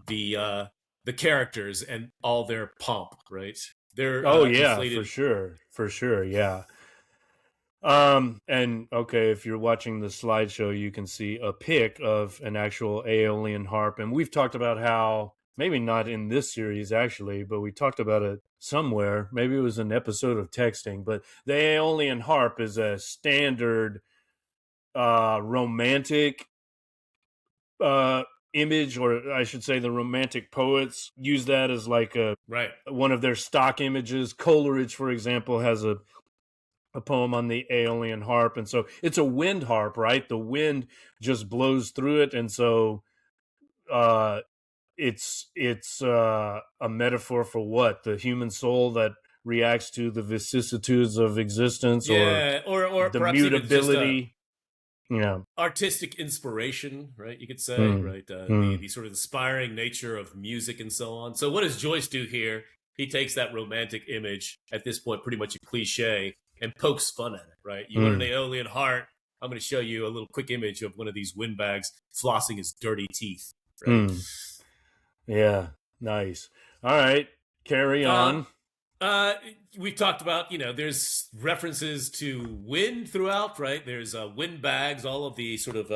the characters and all their pomp, right? They're inflated. for sure, yeah. And okay, if you're watching the slideshow, you can see a pic of an actual Aeolian harp, and we've talked about how, maybe not in this series actually, but we talked about it somewhere. Maybe it was an episode of Texting, but the Aeolian harp is a standard romantic image, or I should say the romantic poets use that as like one of their stock images. Coleridge, for example, has a poem on the Aeolian harp, and so it's a wind harp, right? The wind just blows through it, and so it's a metaphor for what? The human soul that reacts to the vicissitudes of existence, or the mutability. Artistic inspiration, right? You could say, right? The sort of inspiring nature of music and so on. So what does Joyce do here? He takes that romantic image, at this point pretty much a cliche, and pokes fun at it, right? You want an Aeolian harp? I'm going to show you a little quick image of one of these windbags flossing his dirty teeth, right? Yeah, nice. All right, carry on. We've talked about, there's references to wind throughout, right? There's windbags. All of the sort of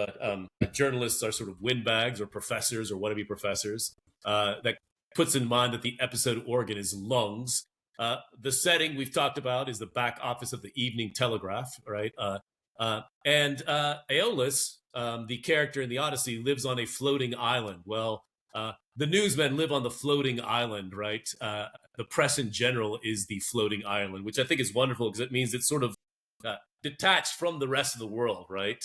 journalists are sort of windbags or professors or wannabe professors. That puts in mind that the episode organ is lungs. The setting we've talked about is the back office of the Evening Telegraph, right? And Aeolus, the character in the Odyssey, lives on a floating island. Well, the newsmen live on the floating island, right? The press in general is the floating island, which I think is wonderful because it means it's sort of detached from the rest of the world, right?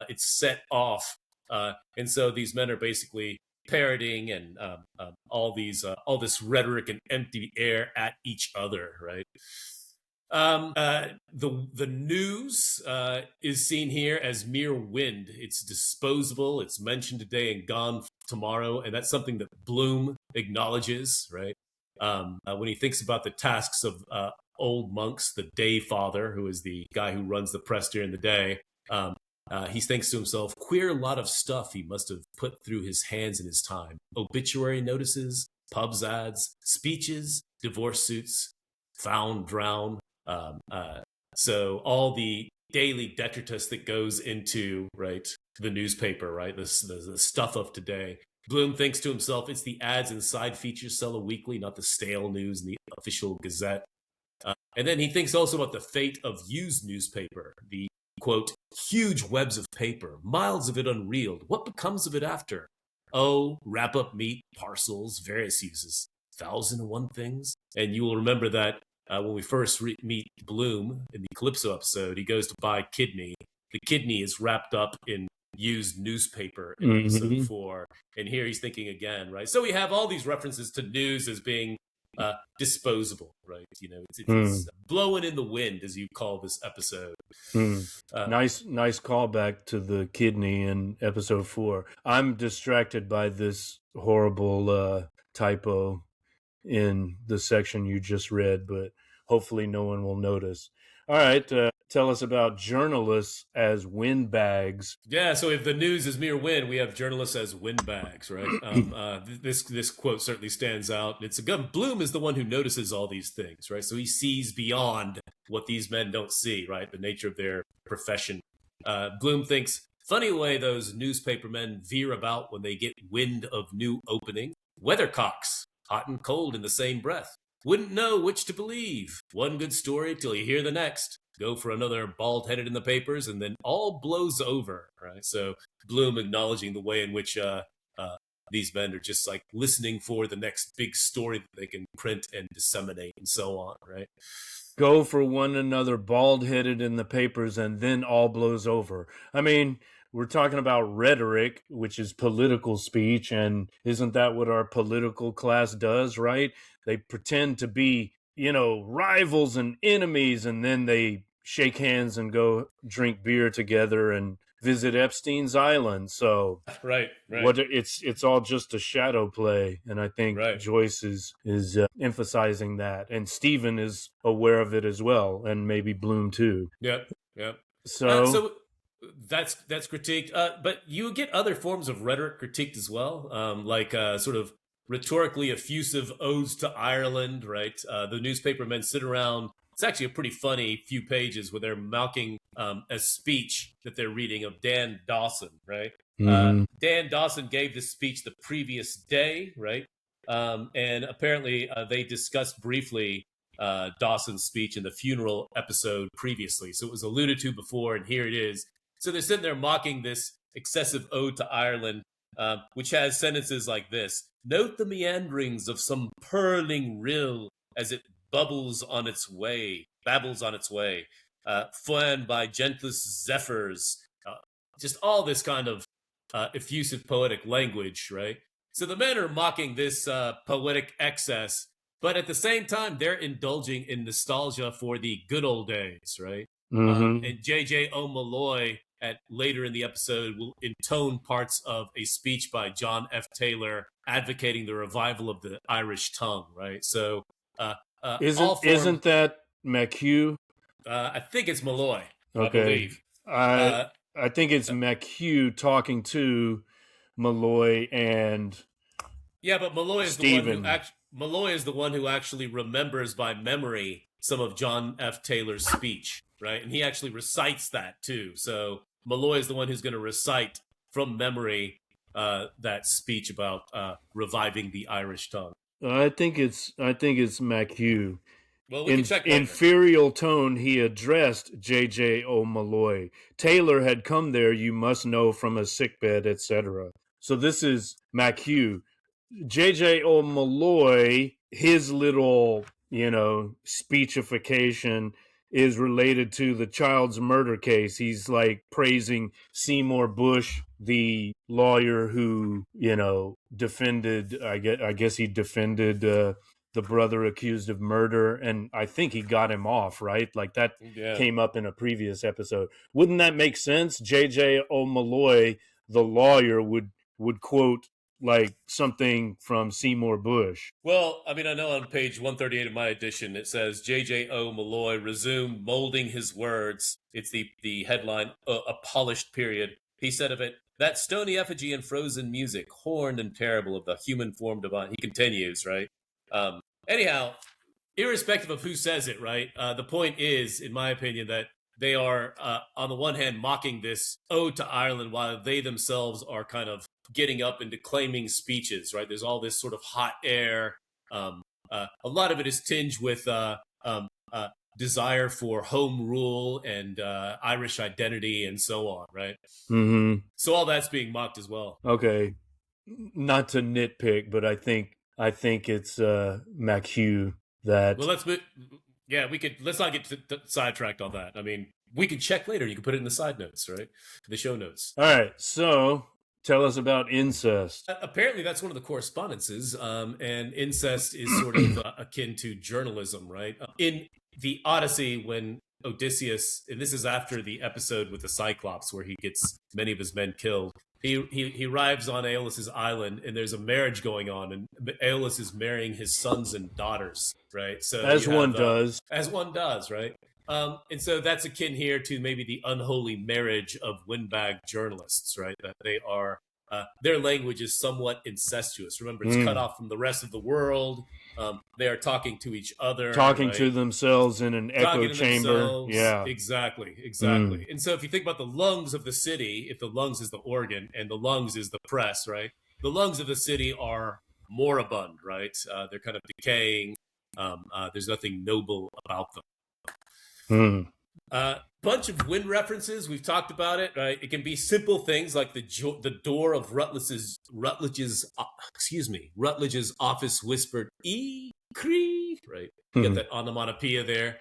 It's set off. And so these men are basically parroting and all this rhetoric and empty air at each other, right? The news is seen here as mere wind. It's disposable. It's mentioned today and gone tomorrow, and that's something that Bloom acknowledges, right? When he thinks about the tasks of old monks, the day father, who is the guy who runs the press during the day, he thinks to himself, queer lot of stuff he must have put through his hands in his time. Obituary notices, pubs ads, speeches, divorce suits, found, drown. So all the daily detritus that goes into, right, the newspaper, right, the stuff of today. Bloom thinks to himself, it's the ads and side features sell a weekly, not the stale news in the official Gazette. And then he thinks also about the fate of used newspaper, the, quote, huge webs of paper, miles of it unreeled. What becomes of it after? Oh, wrap up meat, parcels, various uses, 1,001 things. And you will remember that when we first meet Bloom in the Calypso episode, he goes to buy kidney. The kidney is wrapped up in used newspaper in episode 4. And here he's thinking again, right? So we have all these references to news as being disposable, right? You know, it's blowing in the wind, as you call this episode. Nice callback to the kidney in episode 4. I'm distracted by this horrible typo in the section you just read, but hopefully no one will notice. All right, tell us about journalists as windbags. Yeah, so if the news is mere wind, we have journalists as windbags, right? This quote certainly stands out. It's a gun. Bloom is the one who notices all these things, right? So he sees beyond what these men don't see, right? The nature of their profession. Bloom thinks, funny way those newspaper men veer about when they get wind of new opening. Weathercocks, hot and cold in the same breath. Wouldn't know which to believe. One good story till you hear the next. Go for another bald-headed in the papers, and then all blows over, right? So Bloom acknowledging the way in which these men are just like listening for the next big story that they can print and disseminate and so on, right? Go for one another bald-headed in the papers, and then all blows over. I mean, we're talking about rhetoric, which is political speech, and isn't that what our political class does, right? They pretend to be, rivals and enemies, and then they shake hands and go drink beer together and visit Epstein's Island. So right. It's all just a shadow play, and I think Joyce is emphasizing that, and Stephen is aware of it as well, and maybe Bloom too. Yep. So that's critiqued, but you get other forms of rhetoric critiqued as well, like sort of rhetorically effusive odes to Ireland, right? The newspaper men sit around. It's actually a pretty funny few pages where they're mocking a speech that they're reading of Dan Dawson, right? Dan Dawson gave this speech the previous day, right? And apparently they discussed briefly Dawson's speech in the funeral episode previously. So it was alluded to before, and here it is. So they're sitting there mocking this excessive ode to Ireland, which has sentences like this. Note the meanderings of some purling rill as it babbles on its way, fanned by gentlest zephyrs. Just all this kind of effusive poetic language, right? So the men are mocking this poetic excess, but at the same time, they're indulging in nostalgia for the good old days, right? And J.J. O'Malloy, later in the episode, will intone parts of a speech by John F. Taylor advocating the revival of the Irish tongue, right? So isn't that McHugh? I think it's Malloy. Okay. I believe. I think it's McHugh talking to Malloy and but Malloy is Stephen. Malloy is the one who actually remembers by memory some of John F. Taylor's speech, right? And he actually recites that too. So Malloy is the one who's going to recite from memory that speech about reviving the Irish tongue. I think it's McHugh. Well, we can check that. In ferial tone, he addressed J.J. O'Malloy. Taylor had come there, you must know, from a sickbed, etc. So this is McHugh. J.J. O'Malloy, his little, speechification is related to the child's murder case. He's like praising Seymour Bush, the lawyer who, defended, I guess he defended the brother accused of murder, and I think he got him off, right? Like that came up in a previous episode. Wouldn't that make sense? J.J. O'Malloy, the lawyer, would quote like something from Seymour Bush. Well, I mean, I know on page 138 of my edition, it says J.J. O'Malloy resumed molding his words. It's the headline, a polished period. He said of it, that stony effigy and frozen music, horned and terrible of the human form divine. He continues, right? Anyhow, irrespective of who says it, right? The point is, in my opinion, that they are, on the one hand, mocking this ode to Ireland while they themselves are kind of getting up and declaiming speeches, right? There's all this sort of hot air. A lot of it is tinged with desire for home rule and Irish identity and so on, right? Mm-hmm. So all that's being mocked as well. Okay. not to nitpick, but I think it's McHugh Well, that. yeah, we could. Let's not get sidetracked on that. I mean, we can check later. You can put it in the side notes, right? The show notes. All right, so tell us about incest. Apparently, that's one of the correspondences, and incest is sort of akin to journalism, right? In the Odyssey, when Odysseus, and this is after the episode with the Cyclops, where he gets many of his men killed. He arrives on Aeolus' island, and there's a marriage going on, and Aeolus is marrying his sons and daughters, right? So As one does. as one does, right? And so that's akin here to maybe the unholy marriage of windbag journalists, right? That they are their language is somewhat incestuous. Remember, it's cut off from the rest of the world. They are talking to each other, talking right? to themselves in an echo chamber. Yeah, exactly. And so if you think about the lungs of the city, if the lungs is the organ and the lungs is the press, right? The lungs of the city are moribund, right? They're kind of decaying. There's nothing noble about them. Bunch of wind references. We've talked about it, right? It can be simple things like the door of Rutledge's office whispered "Cree," right? You get that onomatopoeia there.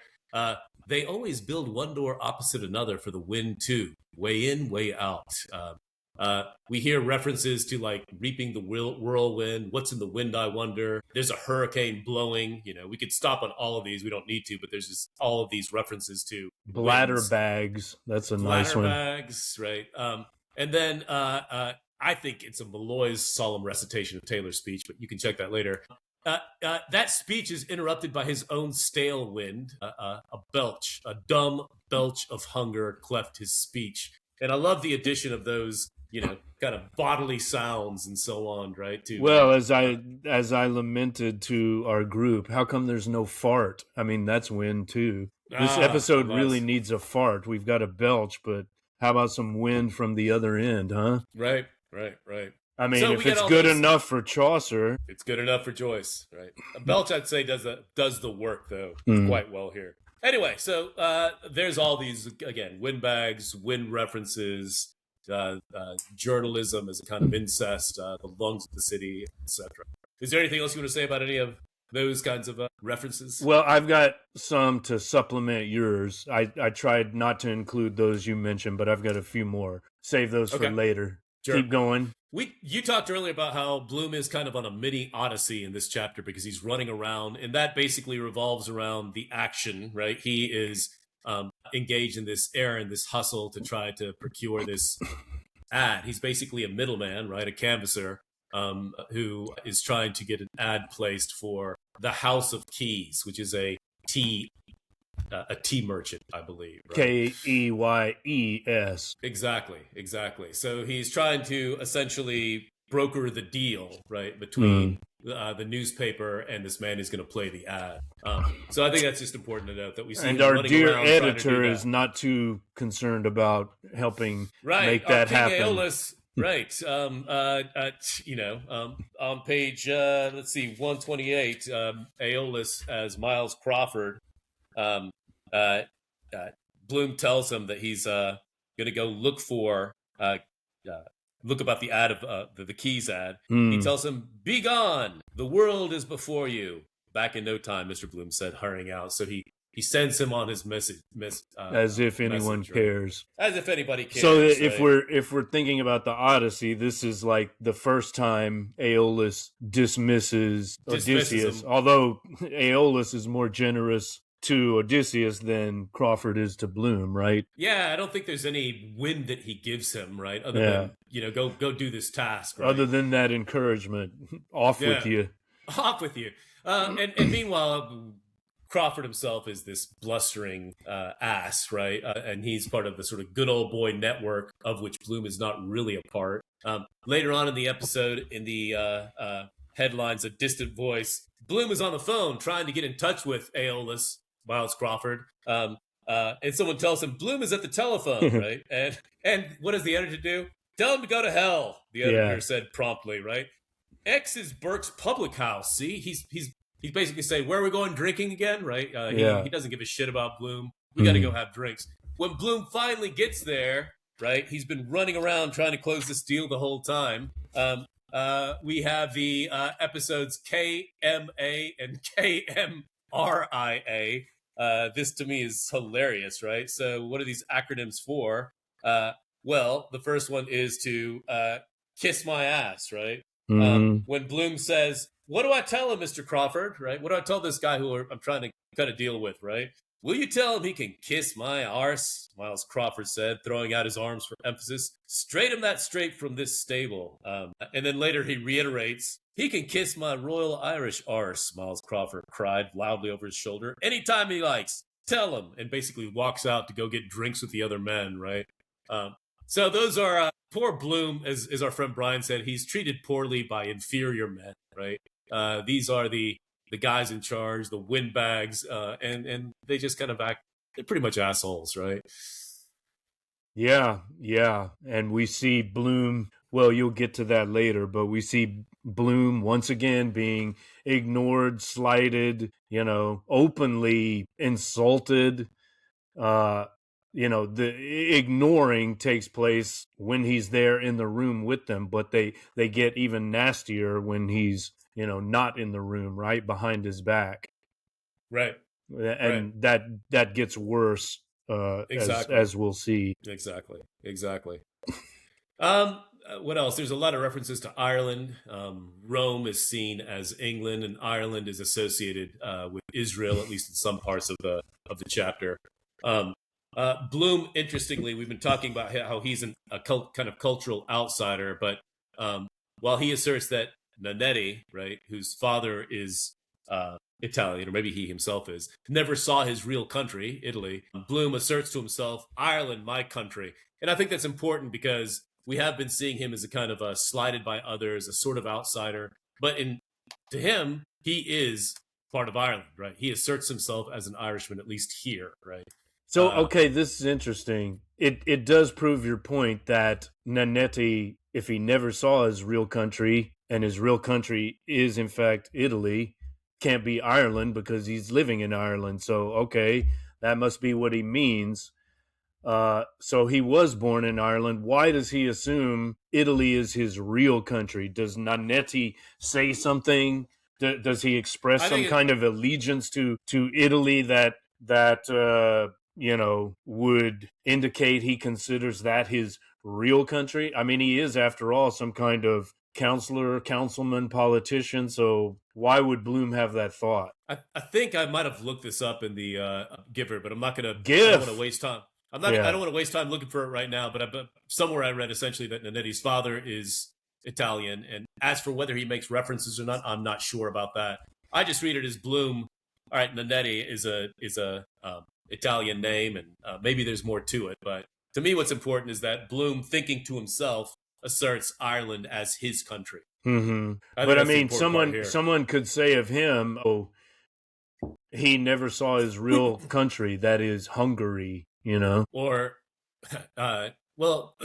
They always build one door opposite another for the wind too. Way in, way out. We hear references to like reaping the whirlwind. What's in the wind, I wonder? There's a hurricane blowing. You know, we could stop on all of these. We don't need to, but there's just all of these references to bladder winds. bags. That's a Bladder nice one. bags, right? And then I think it's a Malloy's solemn recitation of Taylor's speech, but you can check that later. That speech is interrupted by his own stale wind. A belch, a dumb belch of hunger cleft his speech. And I love the addition of those, you know, kind of bodily sounds and so on, right? Well, as I lamented to our group, how come there's no fart? I mean, that's wind too. This episode really needs a fart. We've got a belch, but how about some wind from the other end, huh? Right. I mean, so if it's good enough for Chaucer, it's good enough for Joyce, right? A belch, I'd say, does the work though quite well here. Anyway, so there's all these again windbags, wind references, journalism as a kind of incest, the lungs of the city, etc. Is there anything else you want to say about any of those kinds of references? Well, I've got some to supplement yours. I tried not to include those you mentioned, but I've got a few more. Save those for later. Sure. Keep going. You talked earlier about how Bloom is kind of on a mini odyssey in this chapter because he's running around, and that basically revolves around the action, right? He is engaged in this errand, this hustle to try to procure this ad. He's basically a middleman, right? A canvasser who is trying to get an ad placed for the House of Keys, which is a tea merchant, I believe. Right? Keyes. Exactly. So he's trying to essentially broker the deal, right, between the newspaper and this man who's going to play the ad. So I think that's just important to note that we see. And our dear editor is not too concerned about helping make that happen. Aeolus, right. On page, let's see, 128, Aeolus as Miles Crawford. Bloom tells him that he's going to go look about the ad of the Keys ad. He tells him, "Be gone! The world is before you." Back in no time, Mr. Bloom said, hurrying out. So he sends him on his message. As if anyone cares. As if anybody cares. So if we're thinking about the Odyssey, this is like the first time Aeolus dismisses Odysseus. Although Aeolus is more generous to Odysseus than Crawford is to Bloom, right? Yeah, I don't think there's any wind that he gives him, right? Other than, go do this task. Right? Other than that encouragement, off with you. Off with you. And meanwhile, Crawford himself is this blustering ass, right? And he's part of the sort of good old boy network of which Bloom is not really a part. Later on in the episode, in the headlines, a distant voice, Bloom is on the phone trying to get in touch with Aeolus, Miles Crawford, and someone tells him Bloom is at the telephone, right? And what does the editor do? Tell him to go to hell. The editor said promptly, right? X is Burke's public house. See, he's basically saying, where are we going drinking again, right? He doesn't give a shit about Bloom. We got to go have drinks. When Bloom finally gets there, right? He's been running around trying to close this deal the whole time. we have the episodes KMA and KMRIA. This to me is hilarious, right? So, what are these acronyms for? Well, the first one is to kiss my ass, right? When Bloom says, "What do I tell him, Mr. Crawford?" Right? What do I tell this guy who I'm trying to cut a deal with? Right? Will you tell him he can kiss my arse? Miles Crawford said, throwing out his arms for emphasis. Straight him that straight from this stable. And then later he reiterates, he can kiss my Royal Irish arse, Miles Crawford cried loudly over his shoulder. Anytime he likes, tell him. And basically walks out to go get drinks with the other men, right? So those are, poor Bloom, as our friend Brian said, he's treated poorly by inferior men, right? These are the guys in charge, the windbags, and they just kind of act, they're pretty much assholes, right? Yeah. And we see Bloom, well, you'll get to that later, but we see Bloom once again being ignored, slighted, openly insulted. The ignoring takes place when he's there in the room with them, but they get even nastier when he's not in the room, right behind his back, right? And that gets worse exactly. as we'll see. Exactly. What else? There's a lot of references to Ireland. Rome is seen as England, and Ireland is associated with Israel, at least in some parts of the chapter. Bloom, interestingly, we've been talking about how he's a kind of cultural outsider, but while he asserts that Nannetti, right, whose father is Italian, or maybe he himself is, never saw his real country, Italy, Bloom asserts to himself, Ireland, my country. And I think that's important because we have been seeing him as a kind of slighted by others, a sort of outsider. But to him, he is part of Ireland, right? He asserts himself as an Irishman, at least here, right? So, okay, this is interesting. It does prove your point that Nannetti, if he never saw his real country, and his real country is, in fact, Italy, can't be Ireland because he's living in Ireland. So, okay, that must be what he means. So he was born in Ireland. Why does he assume Italy is his real country? Does Nannetti say something? Does he express some kind of allegiance to Italy that would indicate he considers that his real country? I mean, he is, after all, some kind of councilman, politician. So why would Bloom have that thought? I think I might have looked this up in the Giver, but I'm not going to. I don't want to waste time. I don't want to waste time looking for it right now. But somewhere I read essentially that Nannetti's father is Italian, and as for whether he makes references or not, I'm not sure about that. I just read it as Bloom. All right, Nannetti is a Italian name, and maybe there's more to it. But to me, what's important is that Bloom, thinking to himself, asserts Ireland as his country. Mm-hmm. But I mean, someone could say of him, "Oh, he never saw his real country, that is Hungary." Or, well,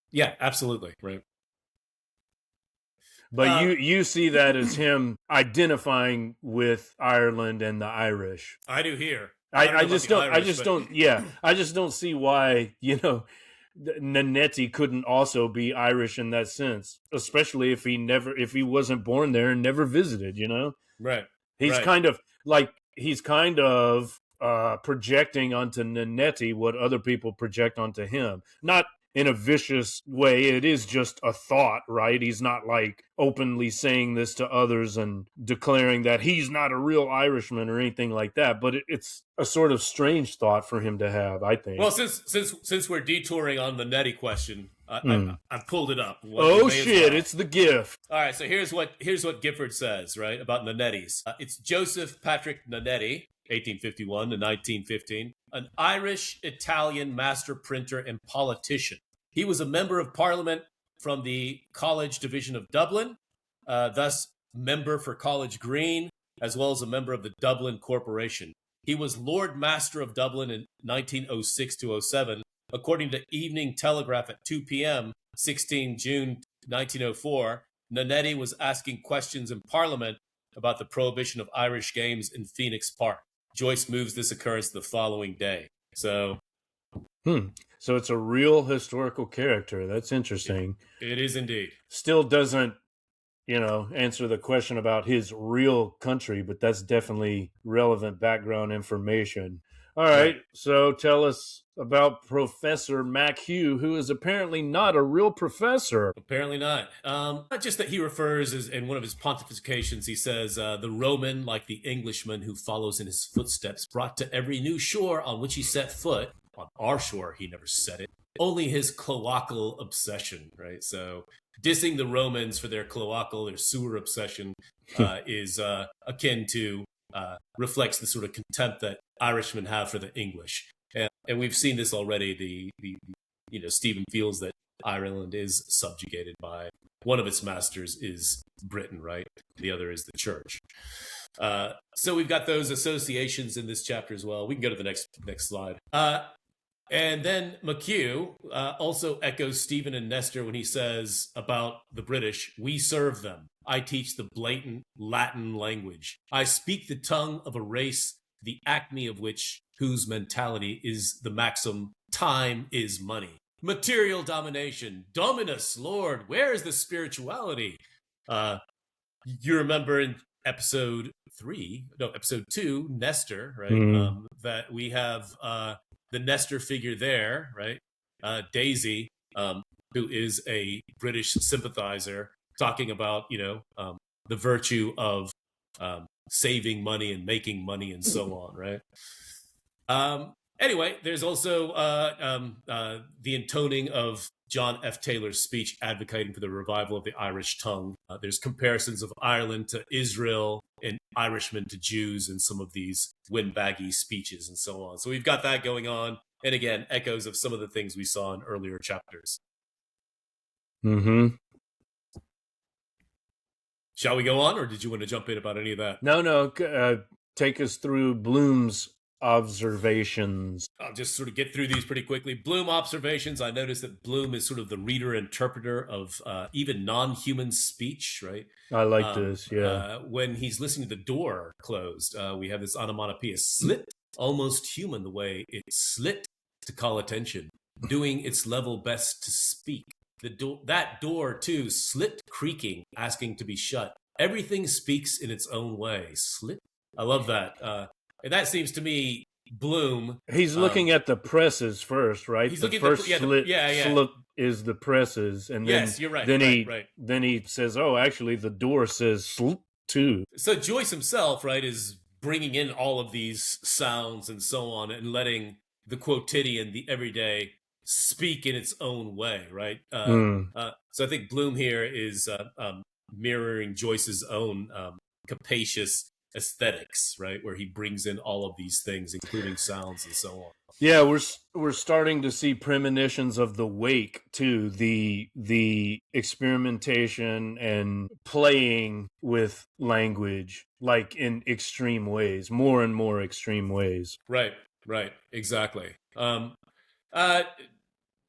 yeah, absolutely, right. But you see that as him identifying with Ireland and the Irish. I do here. I just don't see why, Nannetti couldn't also be Irish in that sense, especially if he wasn't born there and never visited, Right. He's kind of projecting onto Nannetti what other people project onto him. Not in a vicious way. It is just a thought, right? He's not like openly saying this to others and declaring that he's not a real Irishman or anything like that. But it's a sort of strange thought for him to have, I think. Well, since we're detouring on the Nettie question, I've pulled it up. Oh shit! It's the gift. All right, so here's what Gifford says, right, about Nannettis. It's Joseph Patrick Nannetti, 1851 to 1915, an Irish-Italian master printer and politician. He was a member of Parliament from the College Division of Dublin, thus member for College Green, as well as a member of the Dublin Corporation. He was Lord Master of Dublin in 1906 to 07. According to Evening Telegraph at 2 p.m., 16 June 1904, Nannetti was asking questions in Parliament about the prohibition of Irish games in Phoenix Park. Joyce moves this occurrence the following day. So So it's a real historical character. That's interesting. It is indeed. Still doesn't, answer the question about his real country, but that's definitely relevant background information. All right, so tell us about Professor MacHugh, who is apparently not a real professor. Apparently not. Not just that he refers, as in one of his pontifications, he says, the Roman, like the Englishman who follows in his footsteps, brought to every new shore on which he set foot. On our shore, he never set it. Only his cloacal obsession, right? So dissing the Romans for their cloacal, their sewer obsession is akin to, reflects the sort of contempt that Irishmen have for the English. And we've seen this already. Stephen feels that Ireland is subjugated by one of its masters is Britain, right? The other is the church. So we've got those associations in this chapter as well. We can go to the next slide. And then McHugh also echoes Stephen and Nestor when he says about the British, we serve them. I teach the blatant Latin language. I speak the tongue of a race, the acme of whose mentality is the maxim, time is money. Material domination. Dominus, Lord, where is the spirituality? You remember in episode 2, Nestor, right? That we have the Nestor figure there, right? Daisy, who is a British sympathizer, talking about, the virtue of saving money and making money and so on, right? Anyway, there's also the intoning of John F. Taylor's speech advocating for the revival of the Irish tongue. There's comparisons of Ireland to Israel and Irishmen to Jews in some of these windbaggy speeches and so on. So we've got that going on. And again, echoes of some of the things we saw in earlier chapters. Mm-hmm. Shall we go on, or did you want to jump in about any of that? No. Take us through Bloom's observations. I'll just sort of get through these pretty quickly. Bloom observations. I noticed that Bloom is sort of the reader-interpreter of even non-human speech, right? I like this, yeah. When he's listening to the door closed, we have this onomatopoeia, slit, almost human, the way it slit to call attention, doing its level best to speak. That door, too, slit creaking, asking to be shut. Everything speaks in its own way. Slit. I love that. And that seems to me Bloom. He's looking at the presses first, right? He's the looking first at slit is the presses, and then yes, you're right. Then he says, "Oh, actually, the door says slit too." So Joyce himself, right, is bringing in all of these sounds and so on, and letting the quotidian, the everyday, speak in its own way, right? So I think Bloom here is mirroring Joyce's own capacious aesthetics, right, where he brings in all of these things, including sounds and so on. Yeah, we're starting to see premonitions of the wake too, the experimentation and playing with language, like in extreme ways, more and more extreme ways. Right, exactly.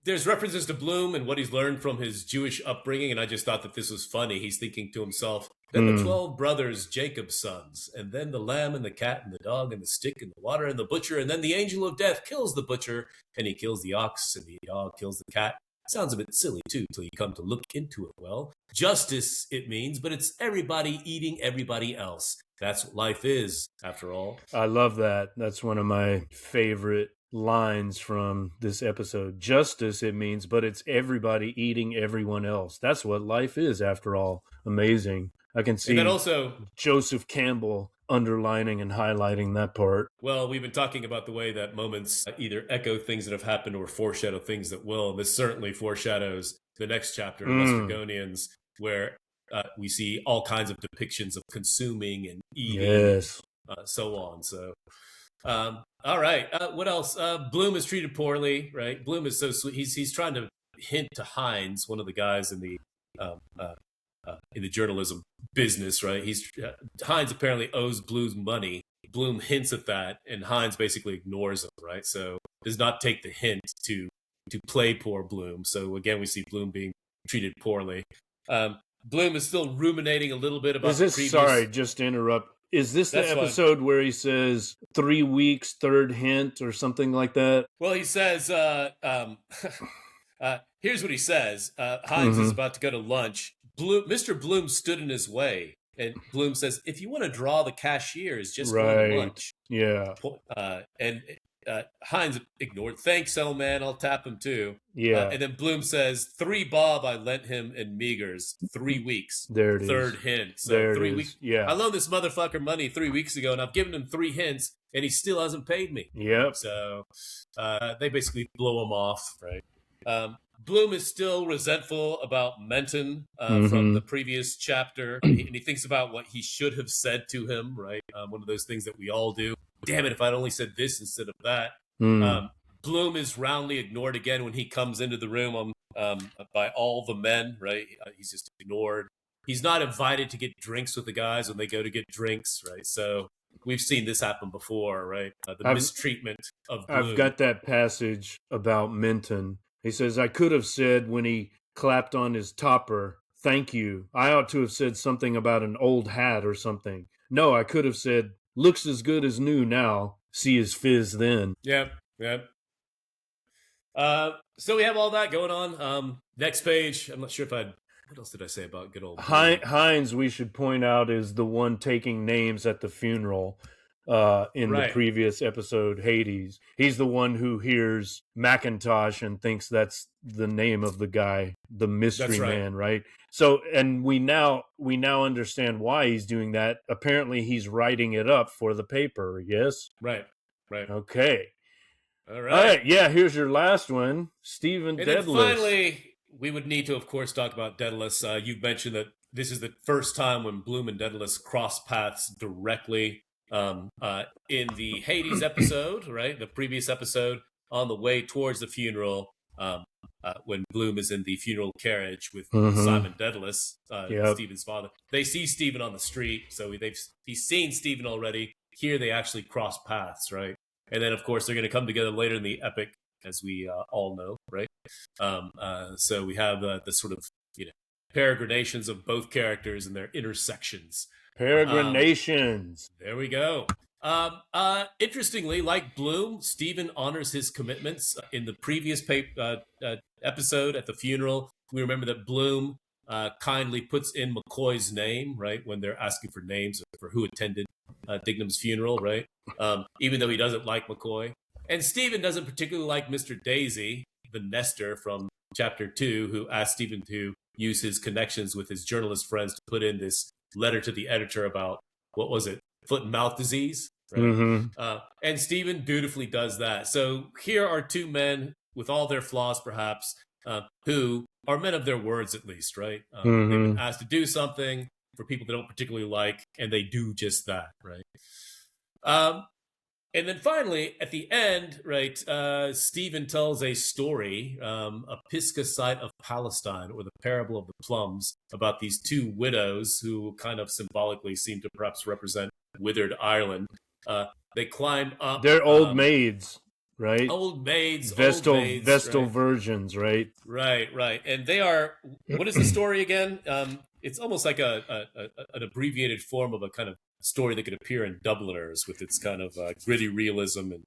There's references to Bloom and what he's learned from his Jewish upbringing, and I just thought that this was funny. He's thinking to himself, then the 12 brothers, Jacob's sons, and then the lamb and the cat and the dog and the stick and the water and the butcher, and then the angel of death kills the butcher, and he kills the ox, and the dog kills the cat. Sounds a bit silly, too, till you come to look into it well. Justice, it means, but it's everybody eating everybody else. That's what life is, after all. I love that. That's one of my favorite lines from this episode. Justice, it means, but it's everybody eating everyone else. That's what life is, after all. Amazing. I can see also Joseph Campbell underlining and highlighting that part. Well, we've been talking about the way that moments either echo things that have happened or foreshadow things that will. And this certainly foreshadows the next chapter, Laestrygonians, where we see all kinds of depictions of consuming and eating, so on. So, all right. What else? Bloom is treated poorly, right? Bloom is so sweet. He's trying to hint to Hines, one of the guys in the journalism business, right? Hines apparently owes Bloom money. Bloom hints at that, and Hines basically ignores him, right? So does not take the hint to play poor Bloom. So again, we see Bloom being treated poorly. Bloom is still ruminating a little bit about Sorry, just to interrupt. Is this the That's fun. episode where he says 3 weeks, third hint, or something like that? Well, he says, here's what he says. Hines is Mm-hmm. about to go to lunch. Mr. Bloom stood in his way. And Bloom says, if you want to draw the cashiers, just go to Right. lunch. Yeah. And Hines ignored. Thanks, old man. I'll tap him too. Yeah. And then Bloom says, 3 bob I lent him in meagers. 3 weeks. There it Third is. hint. So There it 3 is. weeks. Yeah. I loaned this motherfucker money 3 weeks ago, and I've given him 3 hints, and he still hasn't paid me. Yep. So they basically blow him off, right? Bloom is still resentful about Menton from the previous chapter, and he thinks about what he should have said to him, right? One of those things that we all do. Damn it, if I'd only said this instead of that. Bloom is roundly ignored again when he comes into the room by all the men, right? He's just ignored. He's not invited to get drinks with the guys when they go to get drinks, right? So we've seen this happen before, right? The mistreatment of Bloom. I've got that passage about Menton. He says, I could have said when he clapped on his topper, thank you. I ought to have said something about an old hat or something. No, I could have said, looks as good as new now. See his fizz then. Yep. So we have all that going on. Next page. I'm not sure if what else did I say about good old Hines, we should point out, is the one taking names at the funeral in the previous episode, Hades. He's the one who hears Macintosh and thinks that's the name of the guy, the mystery man, right? So, and we now understand why he's doing that. Apparently, he's writing it up for the paper. Yes. Right. Okay. All right. Yeah. Here's your last one, Stephen Daedalus. And then finally, we would need to, of course, talk about Daedalus. You've mentioned that this is the first time when Bloom and Daedalus cross paths directly in the Hades episode, right? The previous episode, on the way towards the funeral, when Bloom is in the funeral carriage with Simon Daedalus, Stephen's father. They see Stephen on the street, so he's seen Stephen already. Here they actually cross paths, right? And then, of course, they're going to come together later in the epic, as we all know, right? So we have the sort of peregrinations of both characters and their intersections. Peregrinations. There we go. Interestingly, like Bloom, Stephen honors his commitments. In the previous episode at the funeral, we remember that Bloom kindly puts in McCoy's name, right, when they're asking for names for who attended Dignam's funeral, right? Even though he doesn't like McCoy. And Stephen doesn't particularly like Mr. Daisy, the Nestor from Chapter 2, who asked Stephen to use his connections with his journalist friends to put in this letter to the editor about, what was it, foot and mouth disease? Right? And Stephen dutifully does that. So here are 2 men with all their flaws, perhaps, who are men of their words, at least, right? They've been asked to do something for people they don't particularly like, and they do just that, right? And then finally, at the end, right, Stephen tells a story, a Pisgah site of Palestine, or the parable of the plums, about these 2 widows who kind of symbolically seem to perhaps represent withered Ireland. They climb up. They're old maids, right? Old maids. Vestal virgins, right? Right. And they are, what is the story again? It's almost like an abbreviated form of a kind of story that could appear in Dubliners, with its kind of gritty realism and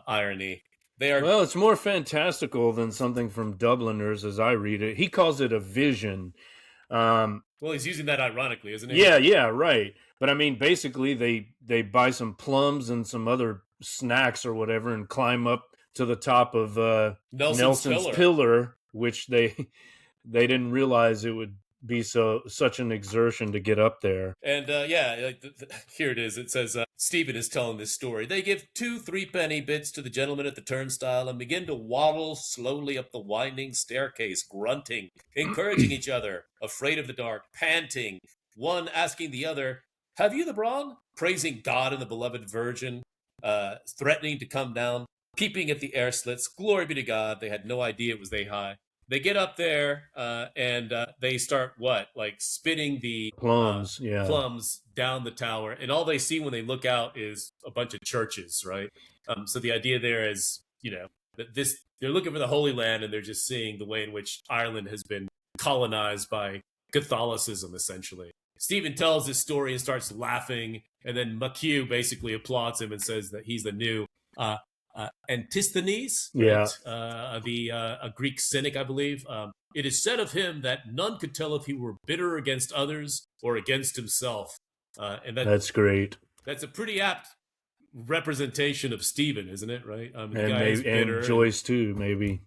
irony. Well, it's more fantastical than something from Dubliners, as I read it. He calls it a vision. Well, he's using that ironically, isn't he? Yeah, right. But I mean, basically, they buy some plums and some other snacks or whatever, and climb up to the top of Nelson's pillar, which they didn't realize it would be such an exertion to get up there. And here it is. It says, Stephen is telling this story. They give 2 3-penny bits to the gentleman at the turnstile and begin to waddle slowly up the winding staircase, grunting, encouraging each other, afraid of the dark, panting, one asking the other, have you the brawn? Praising God and the beloved Virgin, threatening to come down, peeping at the air slits. Glory be to God. They had no idea it was they high. They get up there and they start spitting the plums down the tower, and all they see when they look out is a bunch of churches, right? So the idea there is, that they're looking for the Holy Land, and they're just seeing the way in which Ireland has been colonized by Catholicism, essentially. Stephen tells his story and starts laughing, and then McHugh basically applauds him and says that he's the new Antisthenes, right? A Greek cynic, I believe. It is said of him that none could tell if he were bitter against others or against himself. And that's great. That's a pretty apt representation of Stephen, isn't it? Right? The And guy is bitter, and Joyce too, maybe.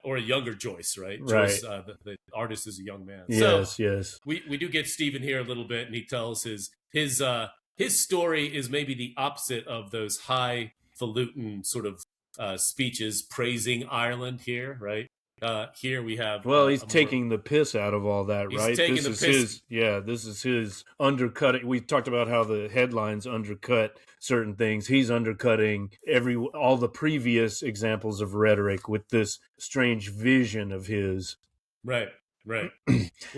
Or a younger Joyce, right? Right. Joyce, the artist, is a young man. Yes, so yes. We do get Stephen here a little bit, and he tells his story is maybe the opposite of those highfalutin sort of speeches praising Ireland here, right? Here we have. Well, he's taking the piss out of all that, right? This is his undercutting. We talked about how the headlines undercut certain things. He's undercutting all the previous examples of rhetoric with this strange vision of his. Right. Well,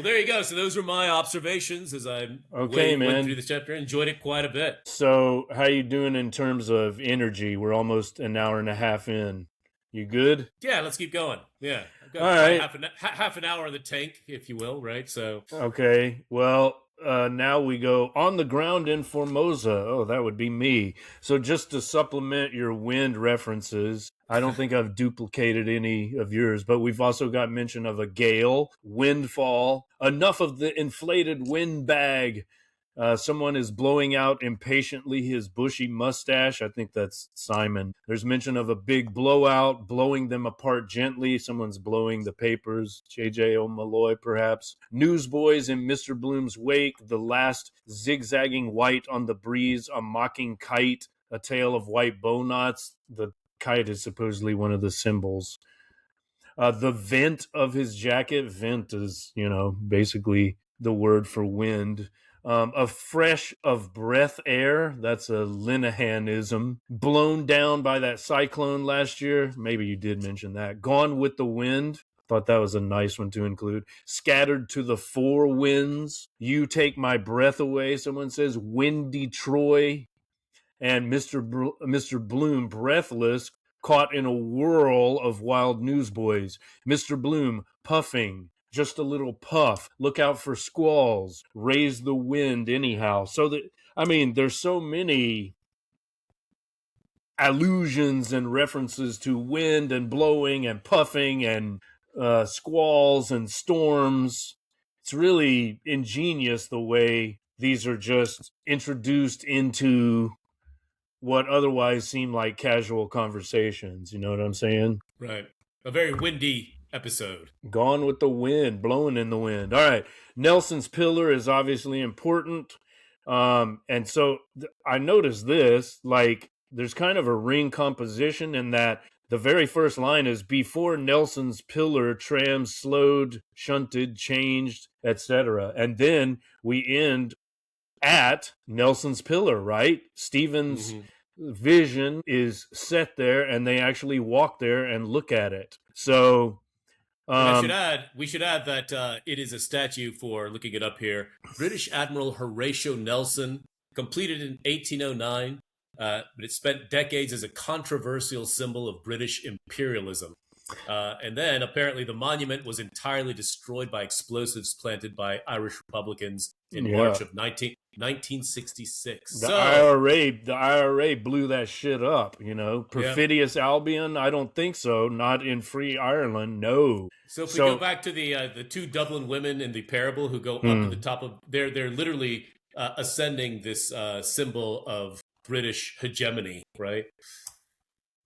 there you go. So those were my observations as I went through this chapter. Enjoyed it quite a bit. So how you doing in terms of energy? We're almost an hour and a half in. You good? Yeah, let's keep going. Yeah, I've got all right. half an hour in the tank, if you will, right? So okay. Well, now we go on the ground in Formosa. Oh, that would be me. So just to supplement your wind references, I don't think I've duplicated any of yours, but we've also got mention of a gale, windfall, enough of the inflated windbag. Someone is blowing out impatiently his bushy mustache. I think that's Simon. There's mention of a big blowout, blowing them apart gently. Someone's blowing the papers. J.J. O'Malloy, perhaps. Newsboys in Mr. Bloom's wake. The last zigzagging white on the breeze. A mocking kite. A tail of white bow knots. The kite is supposedly one of the symbols. The vent of his jacket. Vent is, basically the word for wind. A fresh of breath air, that's a Linehanism, blown down by that cyclone last year. Maybe you did mention that. Gone with the wind. Thought that was a nice one to include. Scattered to the four winds. You take my breath away, someone says. Windy Troy. And Mr. Bloom, breathless, caught in a whirl of wild newsboys. Mr. Bloom, puffing. Just a little puff. Look out for squalls. Raise the wind anyhow. So there's so many allusions and references to wind and blowing and puffing and squalls and storms. It's really ingenious the way these are just introduced into what otherwise seem like casual conversations. You know what I'm saying? Right. A very windy episode. Gone with the wind, blowing in the wind. All right. Nelson's pillar is obviously important. And so I noticed this, like there's kind of a ring composition in that the very first line is before Nelson's pillar, trams slowed, shunted, changed, etc. And then we end at Nelson's pillar, right? Stephen's vision is set there and they actually walk there and look at it. So we should add that it is a statue for, looking it up here, British Admiral Horatio Nelson, completed in 1809, but it spent decades as a controversial symbol of British imperialism. And then apparently the monument was entirely destroyed by explosives planted by Irish Republicans in March of 1966. The IRA blew that shit up, Perfidious Albion, I don't think so. Not in Free Ireland, no. So if we go back to the two Dublin women in the parable who go up to the top of, they're literally ascending this symbol of British hegemony, right?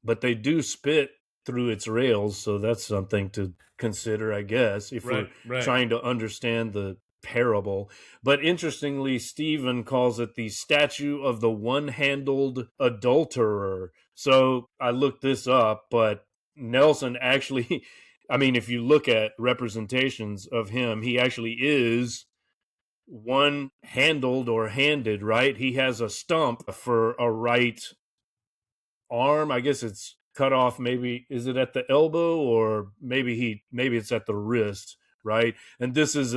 But they do spit through its rails, so that's something to consider, I guess, if we're trying to understand the parable. But interestingly, Stephen calls it the statue of the one-handled adulterer. So I looked this up, but Nelson actually, if you look at representations of him, he actually is one-handled or handed, right? He has a stump for a right arm. I guess it's cut off. Maybe is it at the elbow, or maybe it's at the wrist, right? And this is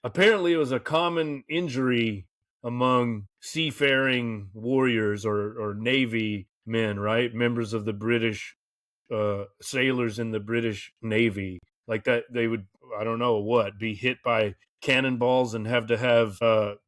apparently it was a common injury among seafaring warriors or Navy men, right? Members of the British sailors in the British Navy, like that they would, I don't know what, be hit by cannonballs and have to have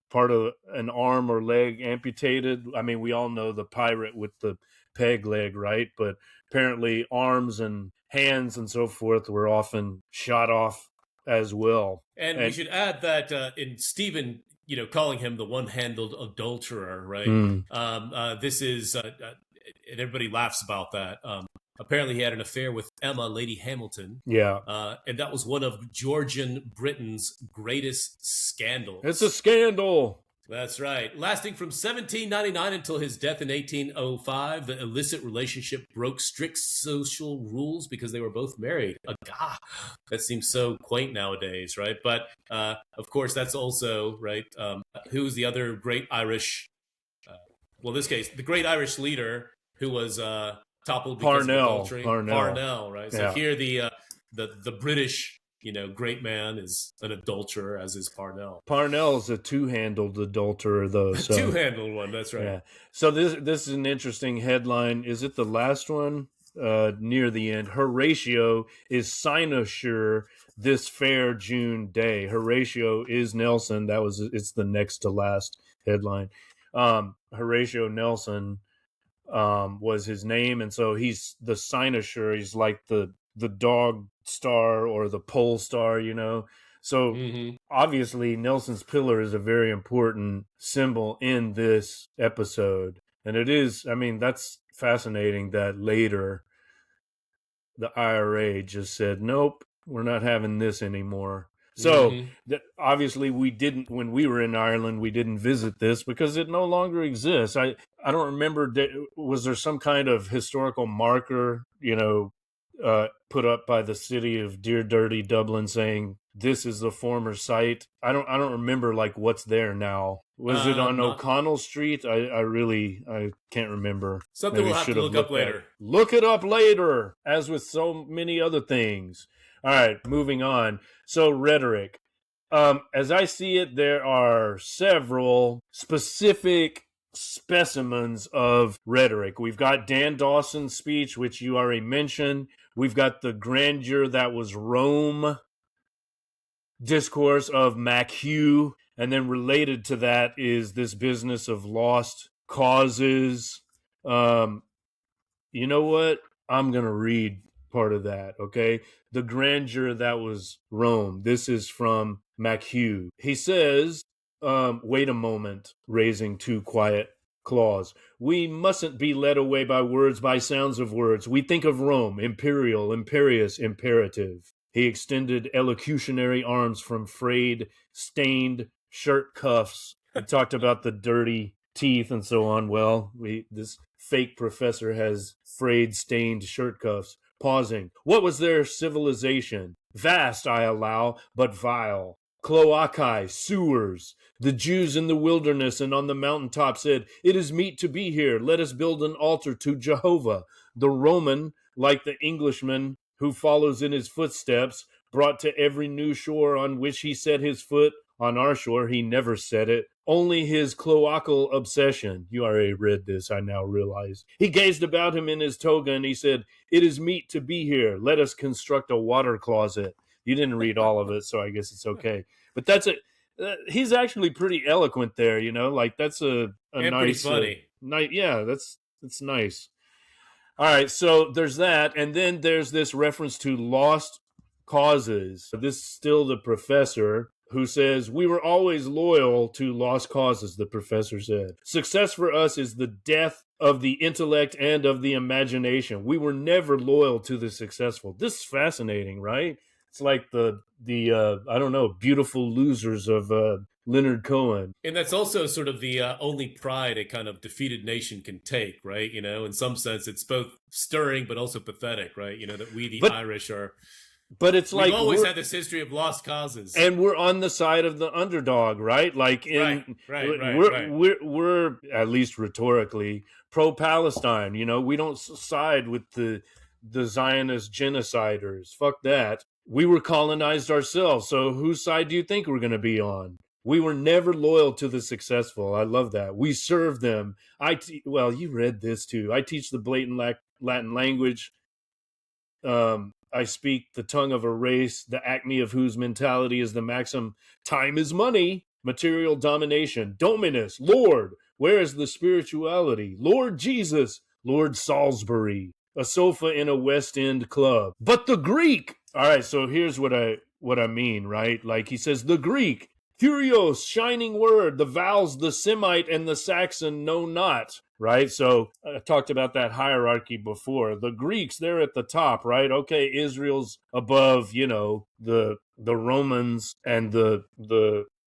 part of an arm or leg amputated. I mean, we all know the pirate with the peg leg, right? But apparently arms and hands and so forth were often shot off as well. And we should add that in Stephen, calling him the one-handled adulterer, right? This is, and everybody laughs about that. Apparently, he had an affair with Emma, Lady Hamilton. Yeah. And that was one of Georgian Britain's greatest scandals. It's a scandal. That's right. Lasting from 1799 until his death in 1805, the illicit relationship broke strict social rules because they were both married. That seems so quaint nowadays, right? But, of course, that's also, right, who's the other great Irish, in this case, the great Irish leader who was toppled because of adultery? Parnell, right? So here the British... great man is an adulterer, as is Parnell. Parnell's a two-handled adulterer, though. So. Two-handled one, that's right. Yeah. So this is an interesting headline. Is it the last one? Near the end. Horatio is cynosure this fair June day. Horatio is Nelson. It's the next to last headline. Horatio Nelson was his name, and so he's the cynosure. He's like the dog star or the pole star, So obviously Nelson's pillar is a very important symbol in this episode. And it is, that's fascinating that later the IRA just said, nope, we're not having this anymore. So obviously when we were in Ireland, we didn't visit this because it no longer exists. I don't remember, was there some kind of historical marker, put up by the city of Dear Dirty Dublin saying this is the former site? I don't remember what's there now. Was it on O'Connell Street? I can't remember. Something we'll have to look up later. Look it up later, as with so many other things. All right, moving on. So rhetoric. As I see it, there are several specific specimens of rhetoric. We've got Dan Dawson's speech, which you already mentioned. We've got the grandeur that was Rome discourse of MacHugh. And then related to that is this business of lost causes. You know what? I'm going to read part of that, okay? The grandeur that was Rome. This is from MacHugh. He says, wait a moment, raising two quiet claws. We mustn't be led away by words, by sounds of words. We think of Rome, imperial, imperious, imperative. He extended elocutionary arms from frayed, stained shirt cuffs. He talked about the dirty teeth and so on. Well, this fake professor has frayed, stained shirt cuffs. Pausing. What was their civilization? Vast, I allow, but vile. Cloacae, sewers. The Jews in the wilderness and on the mountaintop said, it is meet to be here. Let us build an altar to Jehovah. The Roman, like the Englishman who follows in his footsteps, brought to every new shore on which he set his foot. On our shore, he never set it. Only his cloacal obsession. You already read this, I now realize. He gazed about him in his toga and he said, it is meet to be here. Let us construct a water closet. You didn't read all of it, so I guess it's okay. But that's it. He's actually pretty eloquent there, that's a nice, pretty funny. That's nice. All right, so there's that, and then there's this reference to lost causes. This is still the professor who says, we were always loyal to lost causes, the professor said. Success for us is the death of the intellect and of the imagination. We were never loyal to the successful. This is fascinating, right? It's like the Beautiful Losers of Leonard Cohen. And that's also sort of the only pride a kind of defeated nation can take, right? In some sense, it's both stirring but also pathetic, right? That we, the Irish, are... But it's we've always had this history of lost causes, and we're on the side of the underdog, right? We're at least rhetorically pro-Palestine. We don't side with the Zionist genociders. Fuck that. We were colonized ourselves, so whose side do you think we're going to be on? We were never loyal to the successful. I love that. We serve them. You read this too. I teach the blatant Latin language. I speak the tongue of a race, the acme of whose mentality is the maxim, time is money, material domination, dominus, Lord. Where is the spirituality? Lord Jesus, Lord Salisbury, a sofa in a West End club. But the Greek. All right, so here's what I mean, right? Like he says, the Greek, Curios, shining word, the vowels, the Semite and the Saxon know not, right? So I talked about that hierarchy before. The Greeks, they're at the top, right? Okay, Israel's above, the Romans and the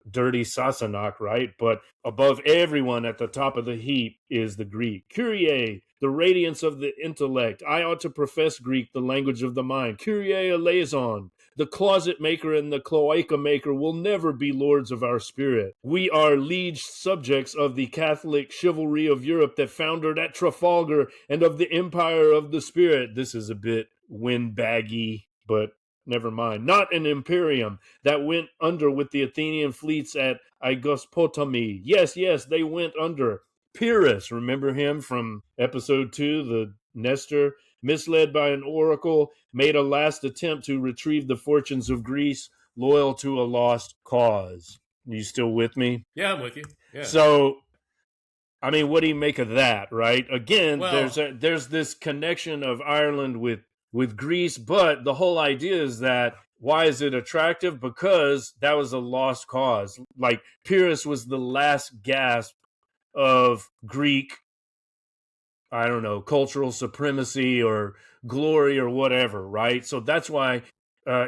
dirty Sassanach, right? But above everyone at the top of the heap is the Greek. Kyrie, the radiance of the intellect. I ought to profess Greek, the language of the mind. Kyrie eleison. The closet maker and the cloaca maker will never be lords of our spirit. We are liege subjects of the Catholic chivalry of Europe that foundered at Trafalgar and of the empire of the spirit. This is a bit windbaggy, but never mind. Not an imperium that went under with the Athenian fleets at Aegospotami. Yes, they went under. Pyrrhus, remember him from episode 2, the Nestor, misled by an oracle, made a last attempt to retrieve the fortunes of Greece, loyal to a lost cause. You still with me? Yeah, I'm with you. Yeah. So, I mean, what do you make of that, right? Again, Well, there's this connection of Ireland with Greece, but the whole idea is that why is it attractive? Because that was a lost cause. Like Pyrrhus was the last gasp of Greek, I don't know, cultural supremacy or glory or whatever, right? So that's why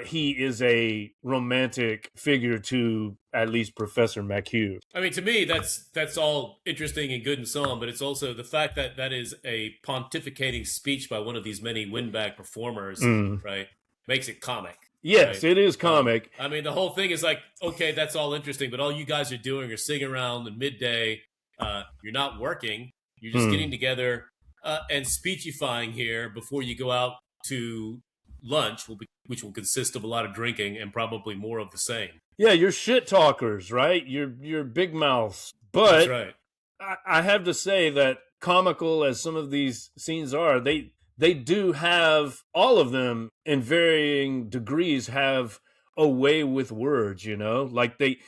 he is a romantic figure to at least Professor McHugh. I mean, to me, that's all interesting and good and so on, but it's also the fact that that is a pontificating speech by one of these many windbag performers, right? Makes it comic. Yes, right? It is comic. I mean, the whole thing is like, okay, that's all interesting, but all you guys are doing are sitting around at midday. You're not working. You're just getting together and speechifying here before you go out to lunch, which will consist of a lot of drinking and probably more of the same. Yeah, you're shit talkers, right? You're big mouths. But that's right. I have to say that comical as some of these scenes are, they do have, all of them in varying degrees have a way with words, like they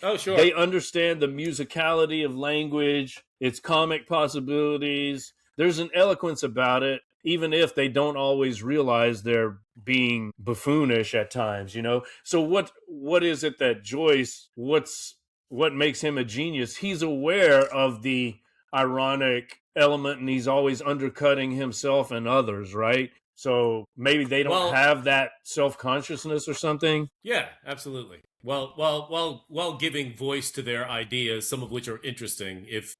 understand the musicality of language, its comic possibilities. There's an eloquence about it, even if they don't always realize they're being buffoonish at times, So what is it that Joyce, what makes him a genius? He's aware of the ironic element and he's always undercutting himself and others, right? So maybe they don't have that self-consciousness or something. Yeah, absolutely. While giving voice to their ideas, some of which are interesting, if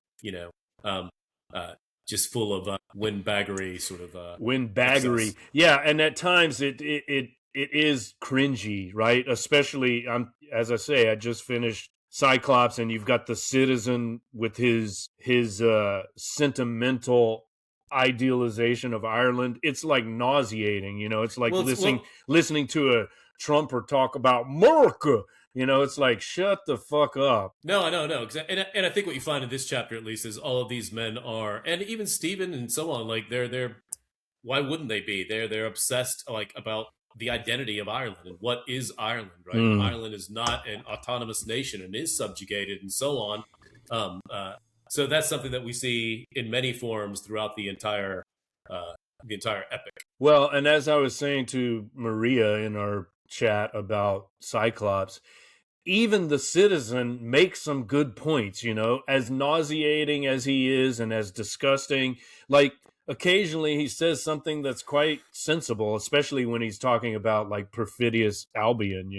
just full of windbaggery, sort of windbaggery. Yeah, and at times it is cringy, right? Especially, as I say, I just finished Cyclops, and you've got the citizen with his sentimental idealization of Ireland. It's like nauseating, it's like listening to a Trumper talk about America. It's like, shut the fuck up. No. And I think what you find in this chapter, at least, is all of these men are, and even Stephen and so on, like they're why wouldn't they be? They're obsessed like about the identity of Ireland and what is Ireland, right? Ireland is not an autonomous nation and is subjugated and so on. So that's something that we see in many forms throughout the entire epic. Well, and as I was saying to Maria in our chat about Cyclops, even the citizen makes some good points, as nauseating as he is and as disgusting. Like, occasionally he says something that's quite sensible, especially when he's talking about like perfidious Albion,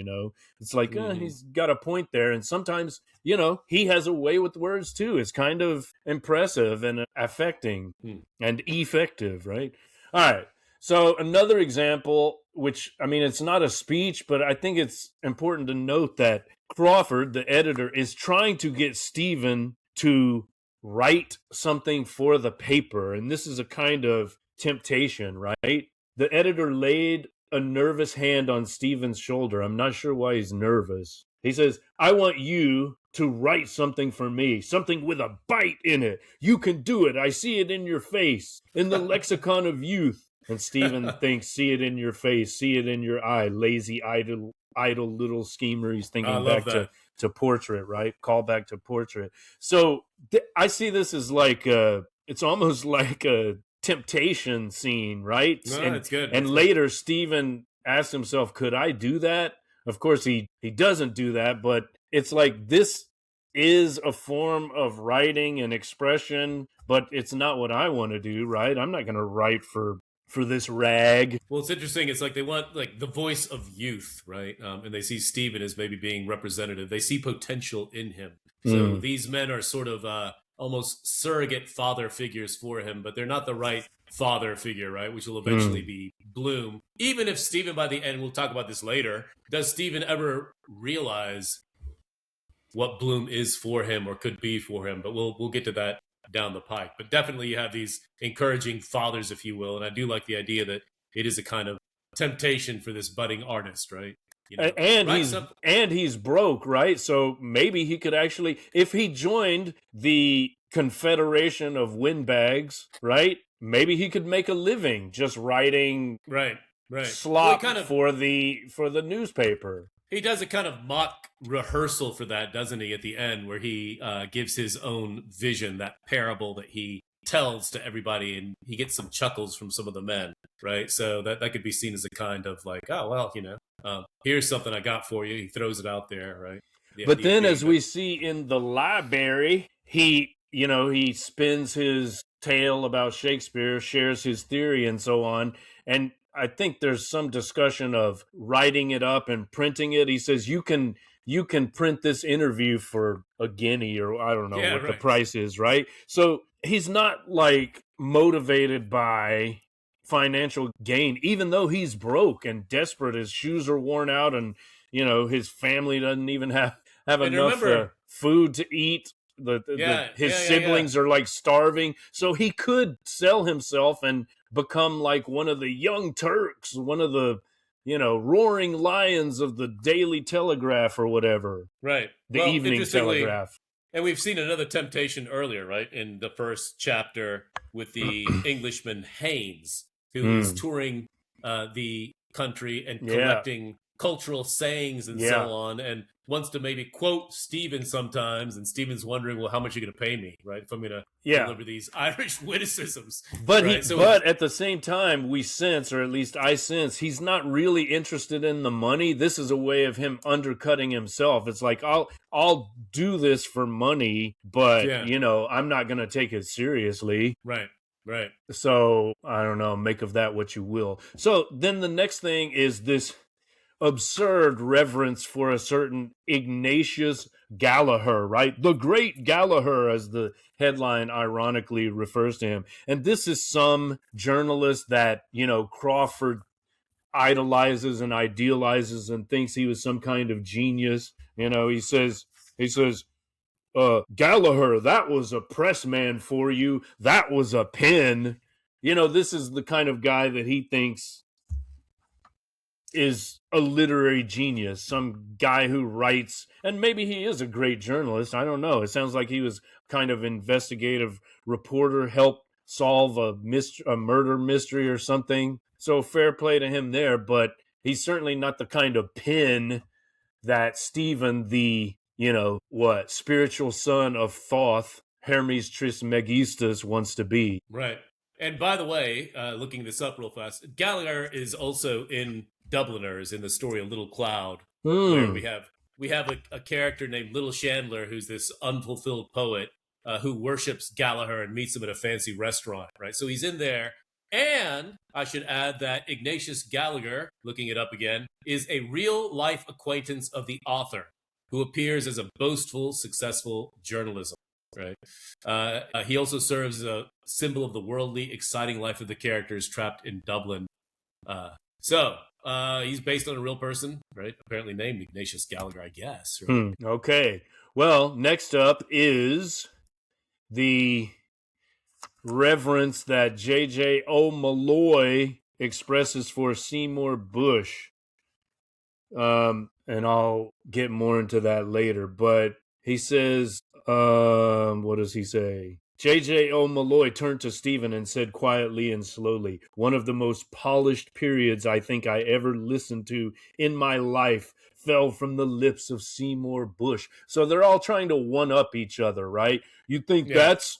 It's like, he's got a point there. And sometimes, he has a way with words too. It's kind of impressive and affecting and effective, right? All right. So another example, which, I mean, it's not a speech, but I think it's important to note that Crawford, the editor, is trying to get Stephen to write something for the paper. And this is a kind of temptation, right? The editor laid a nervous hand on Stephen's shoulder. I'm not sure why he's nervous. He says, I want you to write something for me, something with a bite in it. You can do it. I see it in your face, in the lexicon of youth. And Stephen thinks, see it in your face, see it in your eye, lazy, idle little schemer. He's I thinking love back that. to Portrait, right? Call back to Portrait. So I see this as like it's almost like a temptation scene, right? No, it's good. And It's good. later Stephen asks himself, could I do that? Of course he doesn't do that, but it's like this is a form of writing and expression, but it's not what I want to do, right? I'm not going to write for this rag. Well, it's interesting. It's like they want like the voice of youth, right? And they see Stephen as maybe being representative. They see potential in him. So these men are sort of almost surrogate father figures for him, but they're not the right father figure, right? Which will eventually be Bloom. Even if Stephen, by the end, we'll talk about this later, does Stephen ever realize what Bloom is for him or could be for him? But we'll get to that down the pike. But definitely you have these encouraging fathers, if you will. And I do like the idea that it is a kind of temptation for this budding artist, right? You know, and he's broke, right? So maybe he could actually, if he joined the Confederation of Windbags, right? Maybe he could make a living just writing right slop for the newspaper. He does a kind of mock rehearsal for that, doesn't he, at the end, where he gives his own vision, that parable that he tells to everybody, and he gets some chuckles from some of the men, right? So that could be seen as a kind of like, oh, well, you know, here's something I got for you. He throws it out there, right? But then as we see in the library, he spins his tale about Shakespeare, shares his theory and so on. And I think there's some discussion of writing it up and printing it. He says you can print this interview for a guinea, or I don't know what the price is, right? So he's not like motivated by financial gain, even though he's broke and desperate. His shoes are worn out, and his family doesn't even have enough food to eat. His siblings are like starving, so he could sell himself and become like one of the Young Turks, one of the roaring lions of the Daily Telegraph or whatever, right? The Evening Telegraph. And we've seen another temptation earlier, right, in the first chapter with the Englishman Haynes, who is touring the country and collecting cultural sayings and so on, and wants to maybe quote Stephen sometimes, and Stephen's wondering, well, how much are you going to pay me, right, if I'm going to deliver these Irish witticisms? But but at the same time, we sense, or at least I sense, he's not really interested in the money. This is a way of him undercutting himself. It's like, I'll do this for money, but I'm not going to take it seriously. Right. So I don't know, make of that what you will. So then the next thing is this absurd reverence for a certain Ignatius Gallagher, right? The great Gallagher, as the headline ironically refers to him. And this is some journalist that, Crawford idolizes and idealizes and thinks he was some kind of genius. He says, Gallagher, that was a press man for you. That was a pen. This is the kind of guy that he thinks is a literary genius, some guy who writes, and maybe he is a great journalist. I don't know. It sounds like he was kind of investigative reporter, helped solve a murder mystery or something. So fair play to him there, but he's certainly not the kind of pen that Stephen, the, spiritual son of Thoth, Hermes Trismegistus, wants to be. Right. And by the way, looking this up real fast, Gallagher is also in Dubliners in the story of Little Cloud, where we have a character named Little Chandler, who's this unfulfilled poet who worships Gallagher and meets him at a fancy restaurant, right? So he's in there. And I should add that Ignatius Gallagher, looking it up again, is a real-life acquaintance of the author, who appears as a boastful, successful journalism. Right. He also serves as a symbol of the worldly, exciting life of the characters trapped in Dublin. So he's based on a real person, right? Apparently named Ignatius Gallagher, I guess. Right? Okay. Well, next up is the reverence that J.J. O'Malloy expresses for Seymour Bush. And I'll get more into that later. But he says, what does he say? J.J.O. Malloy turned to Stephen and said quietly and slowly, one of the most polished periods I think I ever listened to in my life fell from the lips of Seymour Bush. So they're all trying to one-up each other, right? You think that's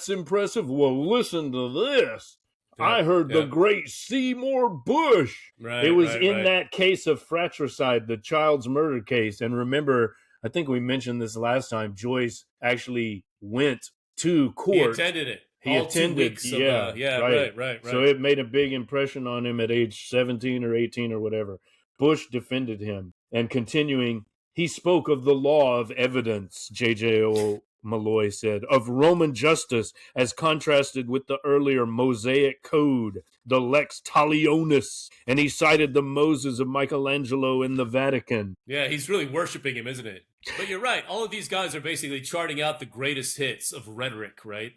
impressive? Well, listen to this. I heard the great Seymour Bush. Right, it was right. that case of fratricide, the child's murder case. And remember, I think we mentioned this last time, Joyce actually went to court. He attended it. All 2 weeks of, right. So it made a big impression on him at age 17 or 18 or whatever. Bush defended him. And continuing, he spoke of the law of evidence, J.J.O. Malloy said, of Roman justice as contrasted with the earlier Mosaic Code, the Lex Talionis, and he cited the Moses of Michelangelo in the Vatican. Yeah, he's really worshiping him, isn't it? But you're right. All of these guys are basically charting out the greatest hits of rhetoric, right?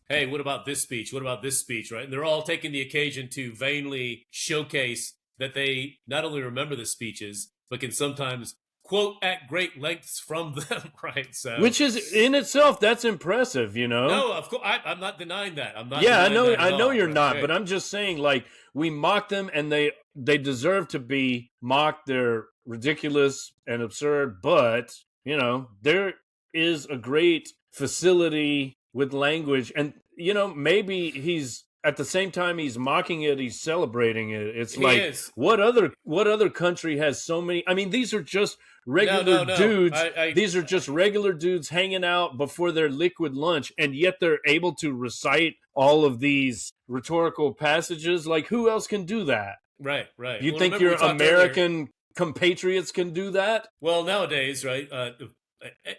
Hey, what about this speech? What about this speech, right? And they're all taking the occasion to vainly showcase that they not only remember the speeches, but can sometimes quote at great lengths from them, right? So, which is in itself, that's impressive, you know? No, of course, I'm not denying that. I'm not. Yeah, I know you're not, but I'm just saying, like, we mock them, and they deserve to be mocked. They're ridiculous and absurd, but you know, there is a great facility with language, and you know, maybe he's at the same time he's mocking it, he's celebrating it. It's like, what other country has so many? I mean, these are just regular dudes. These are just regular dudes hanging out before their liquid lunch, and yet they're able to recite all of these rhetorical passages. Like, who else can do that? Right. You think your American compatriots can do that? Well, nowadays, right,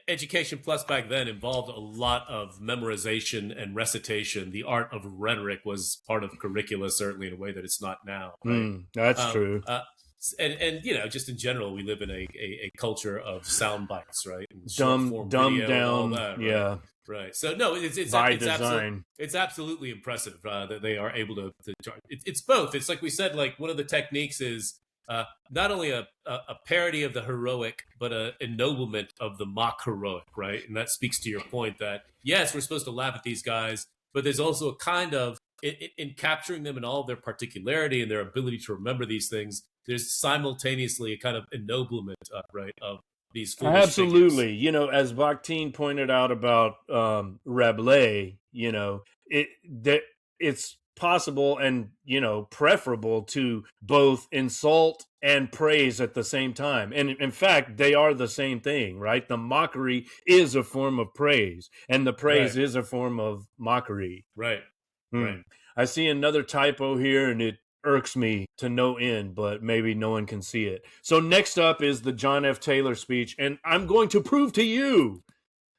Education Plus back then involved a lot of memorization and recitation. The art of rhetoric was part of curricula, certainly in a way that it's not now. Right? That's true. And you know, just in general, we live in a culture of sound bites, right? Dumb down, that, right? Yeah. Right. So no, it's absolutely impressive that they are able to it's both. It's like we said, like one of the techniques is not only a parody of the heroic, but an ennoblement of the mock heroic, right? And that speaks to your point that, yes, we're supposed to laugh at these guys, but there's also a kind of, in capturing them in all of their particularity and their ability to remember these things, there's simultaneously a kind of ennoblement, right, of these foolish Absolutely. figures. You know, as Bakhtin pointed out about Rabelais, you know, it's possible and, you know, preferable to both insult and praise at the same time. And in fact, they are the same thing, right? The mockery is a form of praise, and the praise is a form of mockery. Right. I see another typo here, and it irks me to no end, but maybe no one can see it. So next up is the John F. Taylor speech, and I'm going to prove to you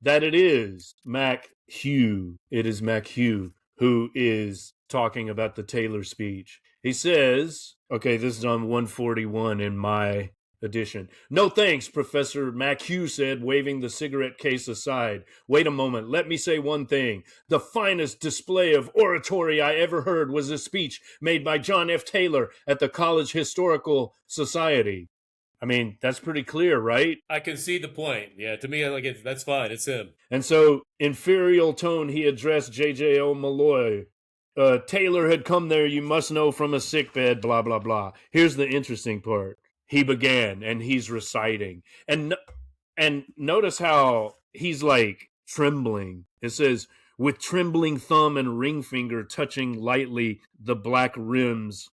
that it is Mac Hugh. It is Mac Hugh who is talking about the Taylor speech. He says, okay, this is on 141 in my edition. No thanks, Professor Mac Hugh said, waving the cigarette case aside. Wait a moment, let me say one thing. The finest display of oratory I ever heard was a speech made by John F. Taylor at the College Historical Society. I mean, that's pretty clear, right? I can see the point. Yeah, to me, like that's fine. It's him. And so, in furial tone, he addressed J.J.O. Malloy. Taylor had come there, you must know, from a sickbed, blah, blah, blah. Here's the interesting part. He began, and he's reciting. And notice how he's, like, trembling. It says, with trembling thumb and ring finger touching lightly the black rims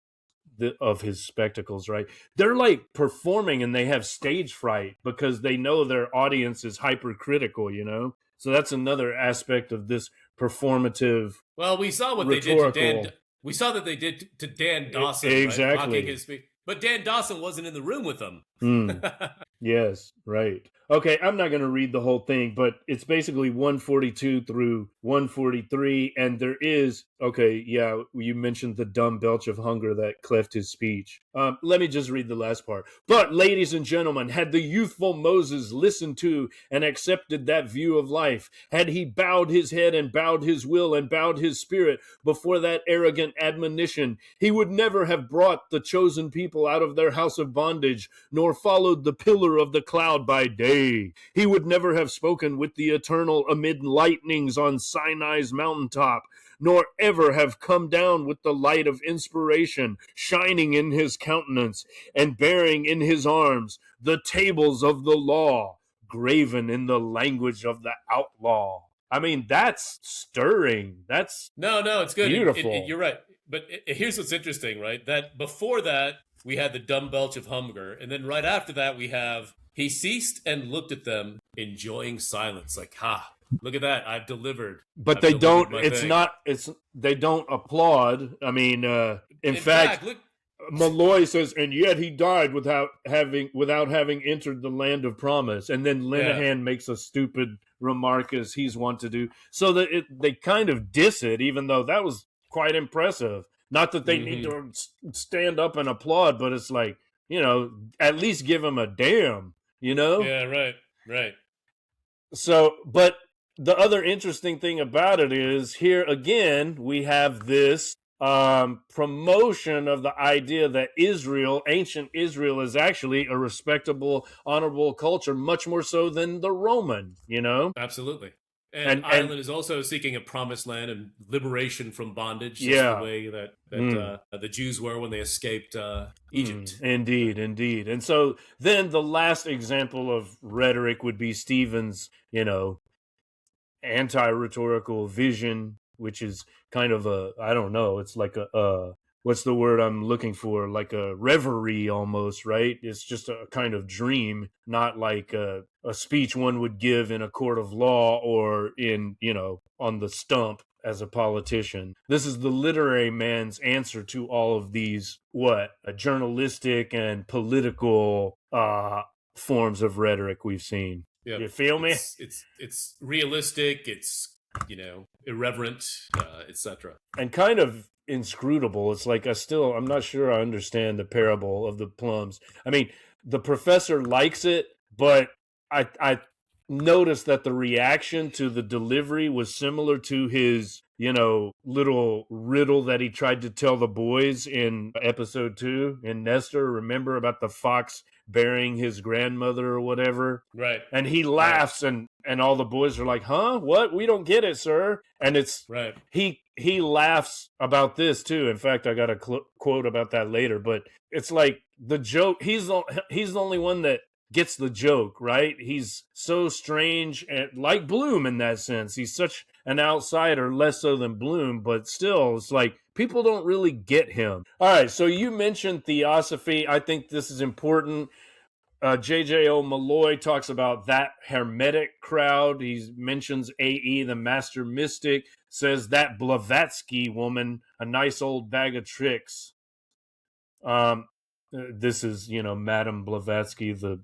of his spectacles, right? They're, like, performing, and they have stage fright because they know their audience is hypercritical, you know? So that's another aspect of this performative. Well, we saw what rhetorical. They did to Dan. We saw that they did to Dan Dawson, exactly. Right? Mocking his speech. But Dan Dawson wasn't in the room with them. Yes, right. Okay, I'm not going to read the whole thing, but it's basically 142 through 143, and there is, okay, yeah, you mentioned the dumb belch of hunger that cleft his speech. Let me just read the last part. But, ladies and gentlemen, had the youthful Moses listened to and accepted that view of life, had he bowed his head and bowed his will and bowed his spirit before that arrogant admonition, he would never have brought the chosen people out of their house of bondage, nor nor followed the pillar of the cloud by day. He would never have spoken with the eternal amid lightnings on Sinai's mountaintop, nor ever have come down with the light of inspiration shining in his countenance, and bearing in his arms the tables of the law, graven in the language of the outlaw. I mean, that's stirring. That's No, it's good. beautiful. You're right. But here's what's interesting, right? That before that, we had the dumb belch of hunger. And then right after that, we have, he ceased and looked at them, enjoying silence. Like, look at that. I've delivered. But I've they delivered don't, it's thing. Not, it's, they don't applaud. I mean, in fact look, Malloy says, and yet he died without having entered the land of promise. And then Linehan makes a stupid remark, as he's wont to do. So that they kind of diss it, even though that was quite impressive. Not that they need to stand up and applaud, but it's like, at least give him a damn, Yeah, right. So, but the other interesting thing about it is, here again, we have this promotion of the idea that ancient Israel, is actually a respectable, honorable culture, much more so than the Roman, Absolutely. And Ireland is also seeking a promised land and liberation from bondage, just the way that the Jews were when they escaped Egypt. Indeed. And so then the last example of rhetoric would be Stephen's, anti-rhetorical vision, which is kind of it's like what's the word I'm looking for? Like a reverie almost, right? It's just a kind of dream, not like a speech one would give in a court of law or in, on the stump as a politician. This is the literary man's answer to all of these, journalistic and political forms of rhetoric we've seen. Yep. You feel me? It's realistic. It's irreverent, etc. And kind of inscrutable. It's like I'm not sure I understand the parable of the plums. I mean, the professor likes it, but I noticed that the reaction to the delivery was similar to his, little riddle that he tried to tell the boys in episode 2 in Nestor. Remember about the fox burying his grandmother or whatever? Right. And he laughs and all the boys are like, huh? What? We don't get it, sir. And it's right. He laughs about this too. In fact, I got a quote about that later, but it's like the joke. He's the only one that gets the joke, right? He's so strange, and like Bloom in that sense. He's such an outsider, less so than Bloom, but still, it's like people don't really get him. All right, so you mentioned theosophy. I think this is important. J.J.O. Malloy talks about that Hermetic crowd. He mentions A.E., the master mystic, says that Blavatsky woman, a nice old bag of tricks. This is, Madame Blavatsky, the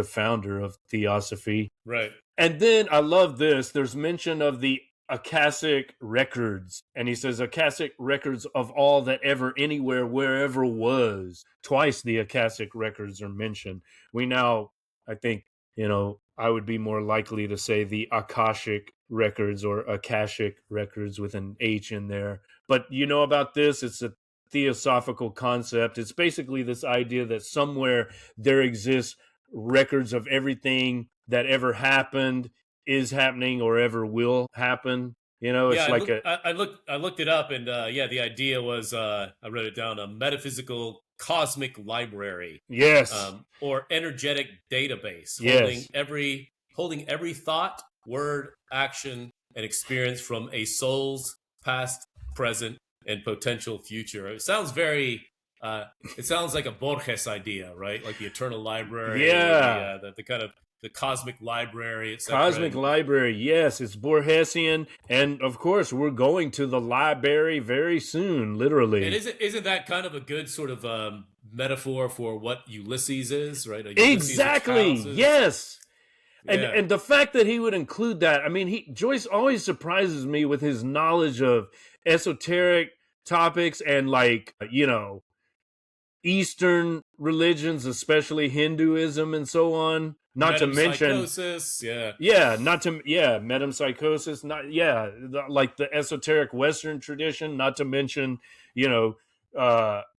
founder of theosophy. Right. And then I love this. There's mention of the Akashic records. And he says, Akashic records of all that ever, anywhere, wherever was. Twice the Akashic records are mentioned. We now, I think, I would be more likely to say the Akashic records or Akashic records with an H in there. But about this? It's a theosophical concept. It's basically this idea that somewhere there exists records of everything that ever happened, is happening, or ever will happen. I looked it up, and the idea was I wrote it down: a metaphysical cosmic library. Yes. Or energetic database, yes. holding every thought, word, action, and experience from a soul's past, present, and potential future. It sounds very. It sounds like a Borges idea, right? Like the eternal library. Yeah. The kind of the cosmic library, etc. Cosmic library, yes, it's Borgesian, and of course we're going to the library very soon, literally. And isn't that kind of a good sort of metaphor for what Ulysses is, right? Exactly, yes. Yeah. And the fact that he would include that, I mean, Joyce always surprises me with his knowledge of esoteric topics and Eastern religions, especially Hinduism and so on. Not to mention metempsychosis, like the esoteric Western tradition, not to mention,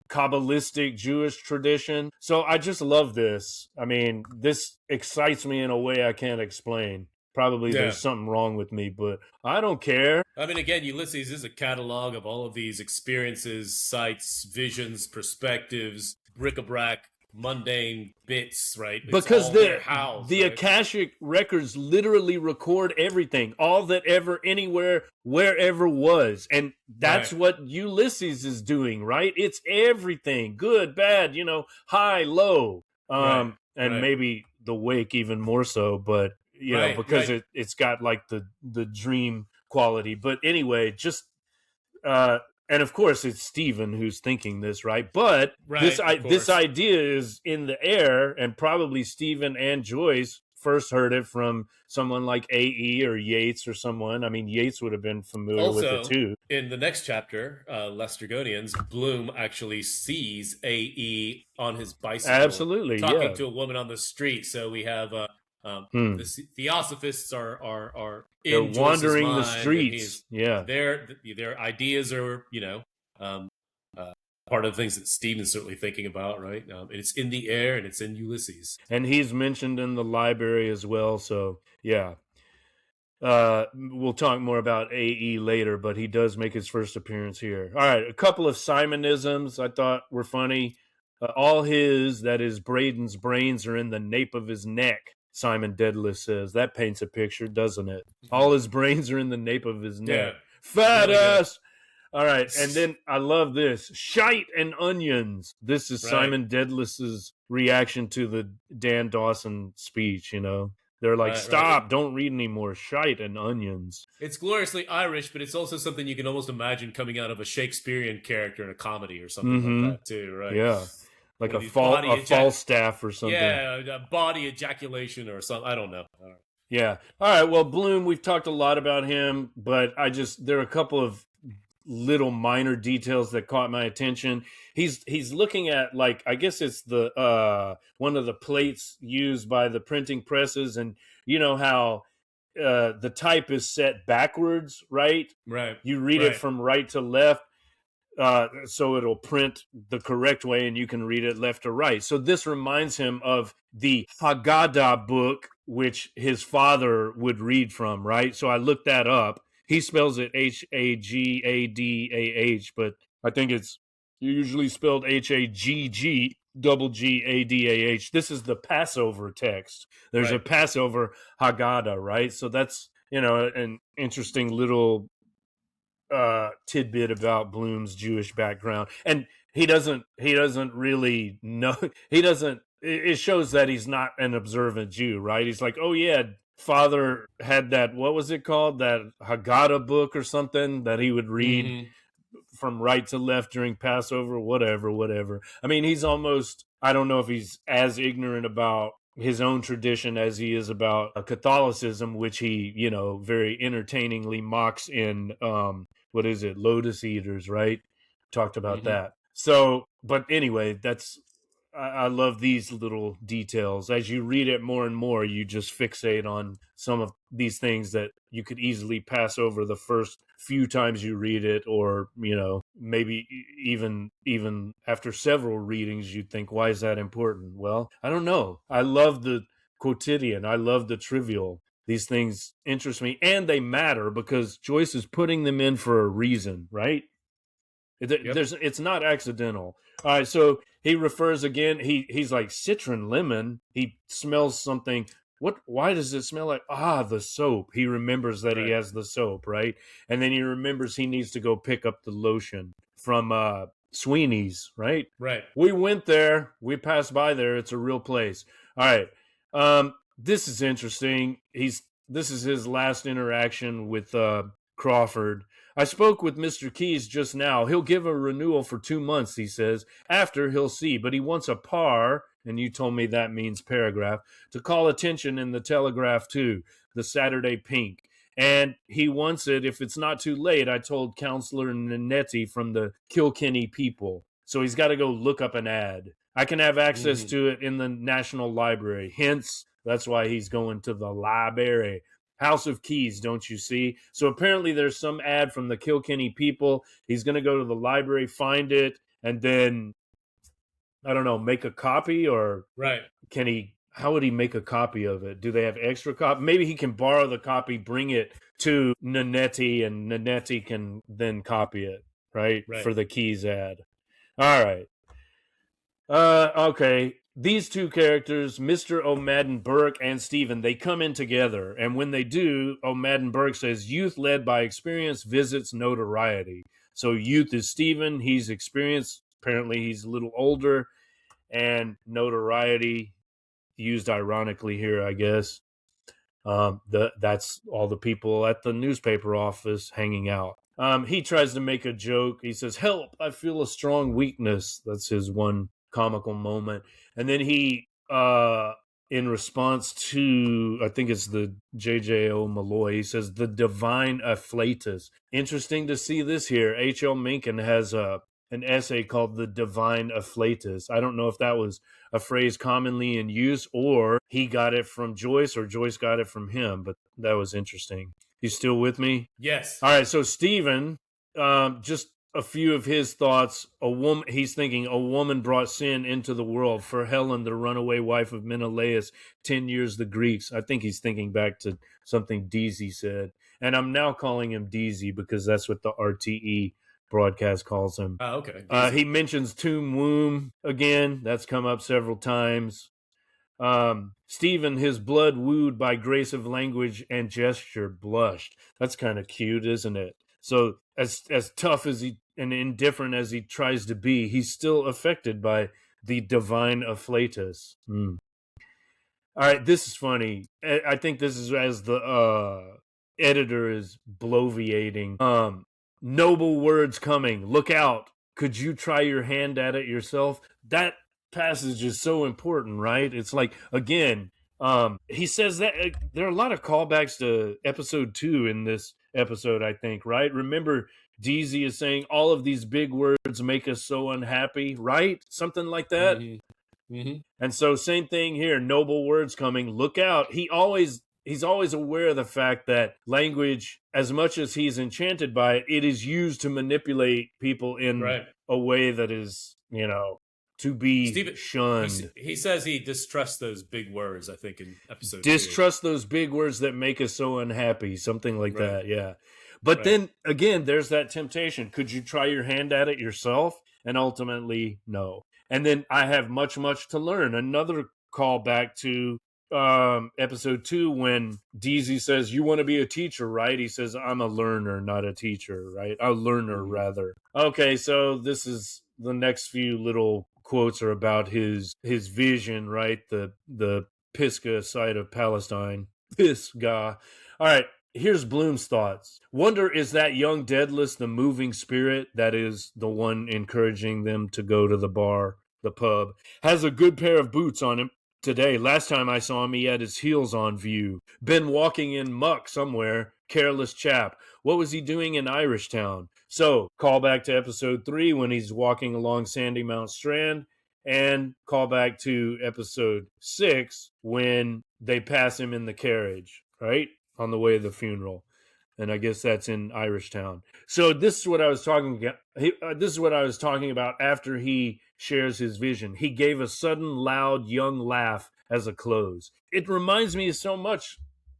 Kabbalistic Jewish tradition. So I just love this. I mean, this excites me in a way I can't explain. Probably there's something wrong with me, but I don't care. I mean, again, Ulysses is a catalog of all of these experiences, sights, visions, perspectives, bric-a-brac, mundane bits, right? It's Because all there housed. The right? Akashic records literally record everything, all that ever, anywhere, wherever was. And that's what Ulysses is doing, right? It's everything, good, bad, high, low. And maybe the wake even more so, but because it's got like the dream quality. But anyway, just and of course it's Stephen who's thinking this, right? But this idea is in the air, and probably Stephen and Joyce first heard it from someone like A.E. or Yeats or someone. I mean, Yeats would have been familiar with it too. In the next chapter, Lestrygonians, Bloom actually sees A.E. on his bicycle, absolutely, talking to a woman on the street. So we have the Theosophists are they're in wandering the streets. Yeah, their ideas are part of the things that Stephen's certainly thinking about, right? It's in the air and it's in Ulysses, and he's mentioned in the library as well. So yeah. We'll talk more about A.E. later, but he does make his first appearance here. All right, a couple of Simonisms I thought were funny. All his, that is Braden's, brains are in the nape of his neck, Simon Dedalus says. That paints a picture, doesn't it? All his brains are in the nape of his neck. Fat really ass! Good. All right, and then I love this. Shite and onions. This is Simon Dedalus's reaction to the Dan Dawson speech, They're like, stop, don't read anymore. Shite and onions. It's gloriously Irish, but it's also something you can almost imagine coming out of a Shakespearean character in a comedy or something like that too, right? Yeah. Like a Falstaff or something. Yeah, body ejaculation or something. I don't know. Yeah. All right, well, Bloom, we've talked a lot about him, but there are a couple of little minor details that caught my attention. He's looking at, like, I guess it's the one of the plates used by the printing presses, and you know how the type is set backwards, right? Right. You read it from right to left, so it'll print the correct way, and you can read it left to right. So this reminds him of the Haggadah book, which his father would read from, right? So I looked that up. He spells it Haggadah, but I think it's usually spelled Haggadah. This is the Passover text. There's a Passover Haggadah, right? So that's, an interesting little tidbit about Bloom's Jewish background. And he doesn't really know. It shows that he's not an observant Jew, right? He's like, oh yeah, father had that, what was it called? That Haggadah book or something that he would read from right to left during Passover, whatever. I mean, he's almost, I don't know if he's as ignorant about his own tradition as he is about Catholicism, which he, very entertainingly mocks in, Lotus Eaters, right? Talked about that. So, but anyway, I love these little details. As you read it more and more, you just fixate on some of these things that you could easily pass over the first few times you read it, or, maybe even after several readings, you'd think, why is that important? Well, I don't know. I love the quotidian. I love the trivial. These things interest me, and they matter because Joyce is putting them in for a reason, right? It's not accidental. All right, so he refers again. He's like citron lemon. He smells something. Why does it smell like the soap? He remembers that he has the soap, right? And then he remembers he needs to go pick up the lotion from Sweeney's, right? Right. We went there. We passed by there. It's a real place. All right. This is interesting. This is his last interaction with Crawford. I spoke with Mr. Keyes just now. He'll give a renewal for 2 months, he says. After, he'll see. But he wants a par, and you told me that means paragraph, to call attention in the Telegraph, too, the Saturday Pink. And he wants it, if it's not too late, I told Counselor Nanetti from the Kilkenny People. So he's got to go look up an ad. I can have access to it in the National Library. Hence, that's why he's going to the library. House of Keys, don't you see? So apparently there's some ad from the Kilkenny People. He's going to go to the library, find it, and then I don't know, make a copy, or Right. can he? How would he make a copy of it? Do they have extra copy? Maybe he can borrow the copy, bring it to Nanetti, and Nanetti can then copy it, right? Right. For the keys ad. All right. Okay. These two characters, Mr. O'Madden Burke and Stephen, they come in together. And when they do, O'Madden Burke says, youth led by experience visits notoriety. So youth is Stephen. He's experienced. Apparently, he's a little older. And notoriety, used ironically here, I guess. That's all the people at the newspaper office hanging out. He tries to make a joke. He says, help, I feel a strong weakness. That's his one comical moment. And then he, in response to, I think it's the J.J.O. Malloy, he says, the divine afflatus. Interesting to see this here. H.L. Mencken has an essay called the divine afflatus. I don't know if that was a phrase commonly in use, or he got it from Joyce, or Joyce got it from him, but that was interesting. You still with me? Yes. All right, so Stephen, just a few of his thoughts. He's thinking, a woman brought sin into the world. For Helen, the runaway wife of Menelaus, 10 years the Greeks. I think he's thinking back to something Deasy said. And I'm now calling him Deasy because that's what the RTE broadcast calls him. Oh, okay. He mentions Tomb Womb again. That's come up several times. Stephen, his blood wooed by grace of language and gesture, blushed. That's kind of cute, isn't it? So as tough as he and indifferent as he tries to be, he's still affected by the divine afflatus. All right, this is funny. I think this is as the editor is bloviating. Noble words coming. Look out. Could you try your hand at it yourself? That passage is so important, right? It's like, again, he says that there are a lot of callbacks to episode 2 in this episode, I think, right? Remember, Deasy is saying all of these big words make us so unhappy, right? Something like that. And so same thing here, noble words coming. Look out. He's always aware of the fact that language, as much as he's enchanted by it, it is used to manipulate people in a way that is, to be shunned. He says he distrusts those big words, I think, in episode 2. Those big words that make us so unhappy, something like that, yeah. But then, again, there's that temptation. Could you try your hand at it yourself? And ultimately, no. And then I have much, much to learn. Another callback to episode 2 when Deasy says, you want to be a teacher, right? He says, I'm a learner, not a teacher, right? A learner, rather. Okay, so this is the next few little quotes are about his vision, right? The Pisgah side of Palestine. Pisgah. All right, here's Bloom's thoughts. Wonder, is that young Daedalus the moving spirit that is the one encouraging them to go to the bar, the pub? Has a good pair of boots on him today. Last time I saw him, he had his heels on view. Been walking in muck somewhere. Careless chap. What was he doing in Irish Town? So, call back to episode 3 when he's walking along Sandy Mount Strand, and call back to episode 6 when they pass him in the carriage, right? On the way to the funeral. And I guess that's in Irish Town. So this is what I was talking about. This is what I was talking about after he shares his vision. He gave a sudden, loud, young laugh as a close. It reminds me so much.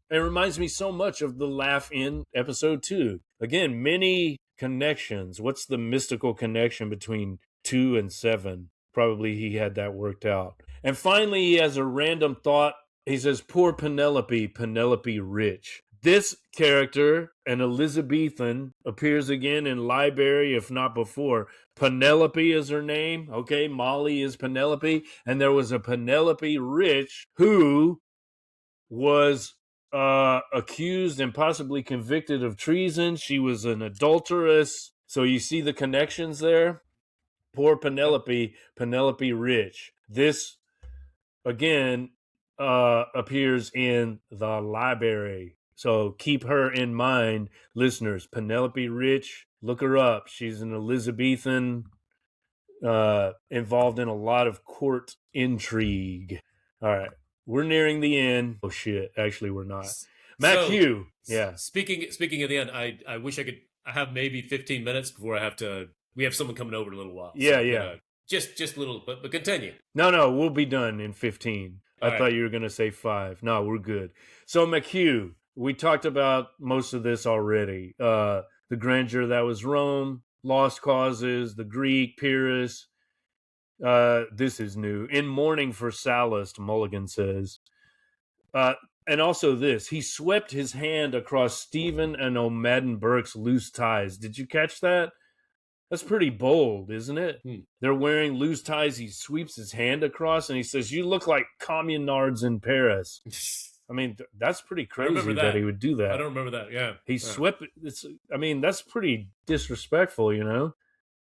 It reminds me so much of the laugh in episode 2. Again, many connections. What's the mystical connection between 2 and 7? Probably he had that worked out. And finally, he has a random thought. He says, poor Penelope, Penelope Rich. This character, an Elizabethan, appears again in Library, if not before. Penelope is her name. Okay, Molly is Penelope. And there was a Penelope Rich who was accused and possibly convicted of treason. She was an adulteress. So you see the connections there? Poor Penelope, Penelope Rich. This, again, appears in the library. So keep her in mind, listeners. Penelope Rich, look her up. She's an Elizabethan involved in a lot of court intrigue. All right. We're nearing the end. Oh, shit. Actually, we're not. Matt Q. Yeah. Speaking of the end, I wish I could. I have maybe 15 minutes before I have to. We have someone coming over in a little while. Yeah, yeah. Just a little, but continue. No, we'll be done in 15. All I right. thought you were going to say 5. No, we're good. So McHugh, we talked about most of this already. The grandeur that was Rome, lost causes, the Greek, Pyrrhus. This is new. In mourning for Sallust, Mulligan says. And also this, he swept his hand across Stephen and O'Madden Burke's loose ties. Did you catch that? That's pretty bold, isn't it? They're wearing loose ties. He sweeps his hand across and he says, "You look like communards in Paris." I mean, that's pretty crazy that he would do that. I don't remember that. Yeah. He swept. That's pretty disrespectful, you know?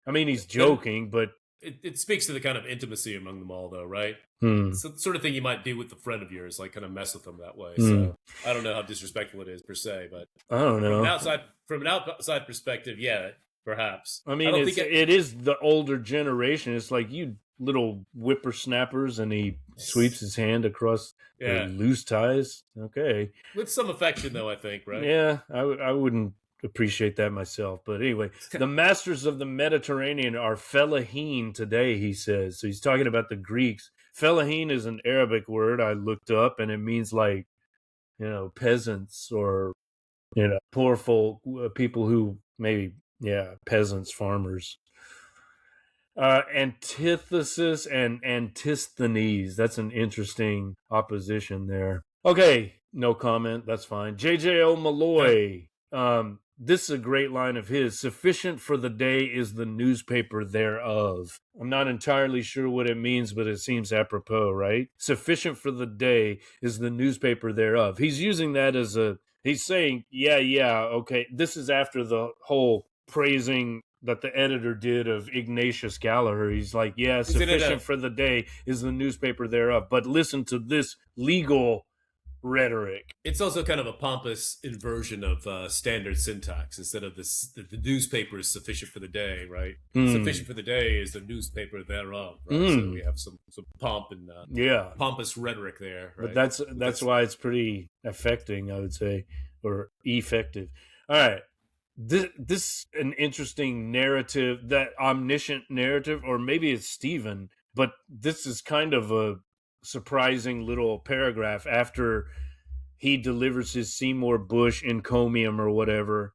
I mean, he's joking, but... It speaks to the kind of intimacy among them all, though, right? It's the sort of thing you might do with a friend of yours, like kind of mess with them that way. So I don't know how disrespectful it is per se, but I don't know. From an outside perspective, yeah, perhaps. I mean, it is the older generation. It's like, you little whippersnappers, and he sweeps his hand across the loose ties. Okay. With some affection, though, I think, right? Yeah, I wouldn't appreciate that myself. But anyway, the masters of the Mediterranean are fellahin today, he says. So he's talking about the Greeks. Fellahin is an Arabic word I looked up, and it means like, peasants or, poor folk, people who maybe, peasants, farmers. Antithesis and Antisthenes. That's an interesting opposition there. Okay, no comment. That's fine. J.J. O'Malloy. This is a great line of his. Sufficient for the day is the newspaper thereof. I'm not entirely sure what it means, but it seems apropos, right? Sufficient for the day is the newspaper thereof. He's using that as he's saying, okay. This is after the whole praising that the editor did of Ignatius Gallagher. He's like, sufficient for the day is the newspaper thereof. But listen to this legal rhetoric. It's also kind of a pompous inversion of standard syntax. Instead of this, the newspaper is sufficient for the day, right? Sufficient for the day is the newspaper thereof, right? So we have some pomp and pompous rhetoric there, right? But that's why it's pretty affecting, I would say, or effective. All right. This an interesting narrative, that omniscient narrative, or maybe it's Stephen, but this is kind of a surprising little paragraph after he delivers his Seymour Bush encomium or whatever.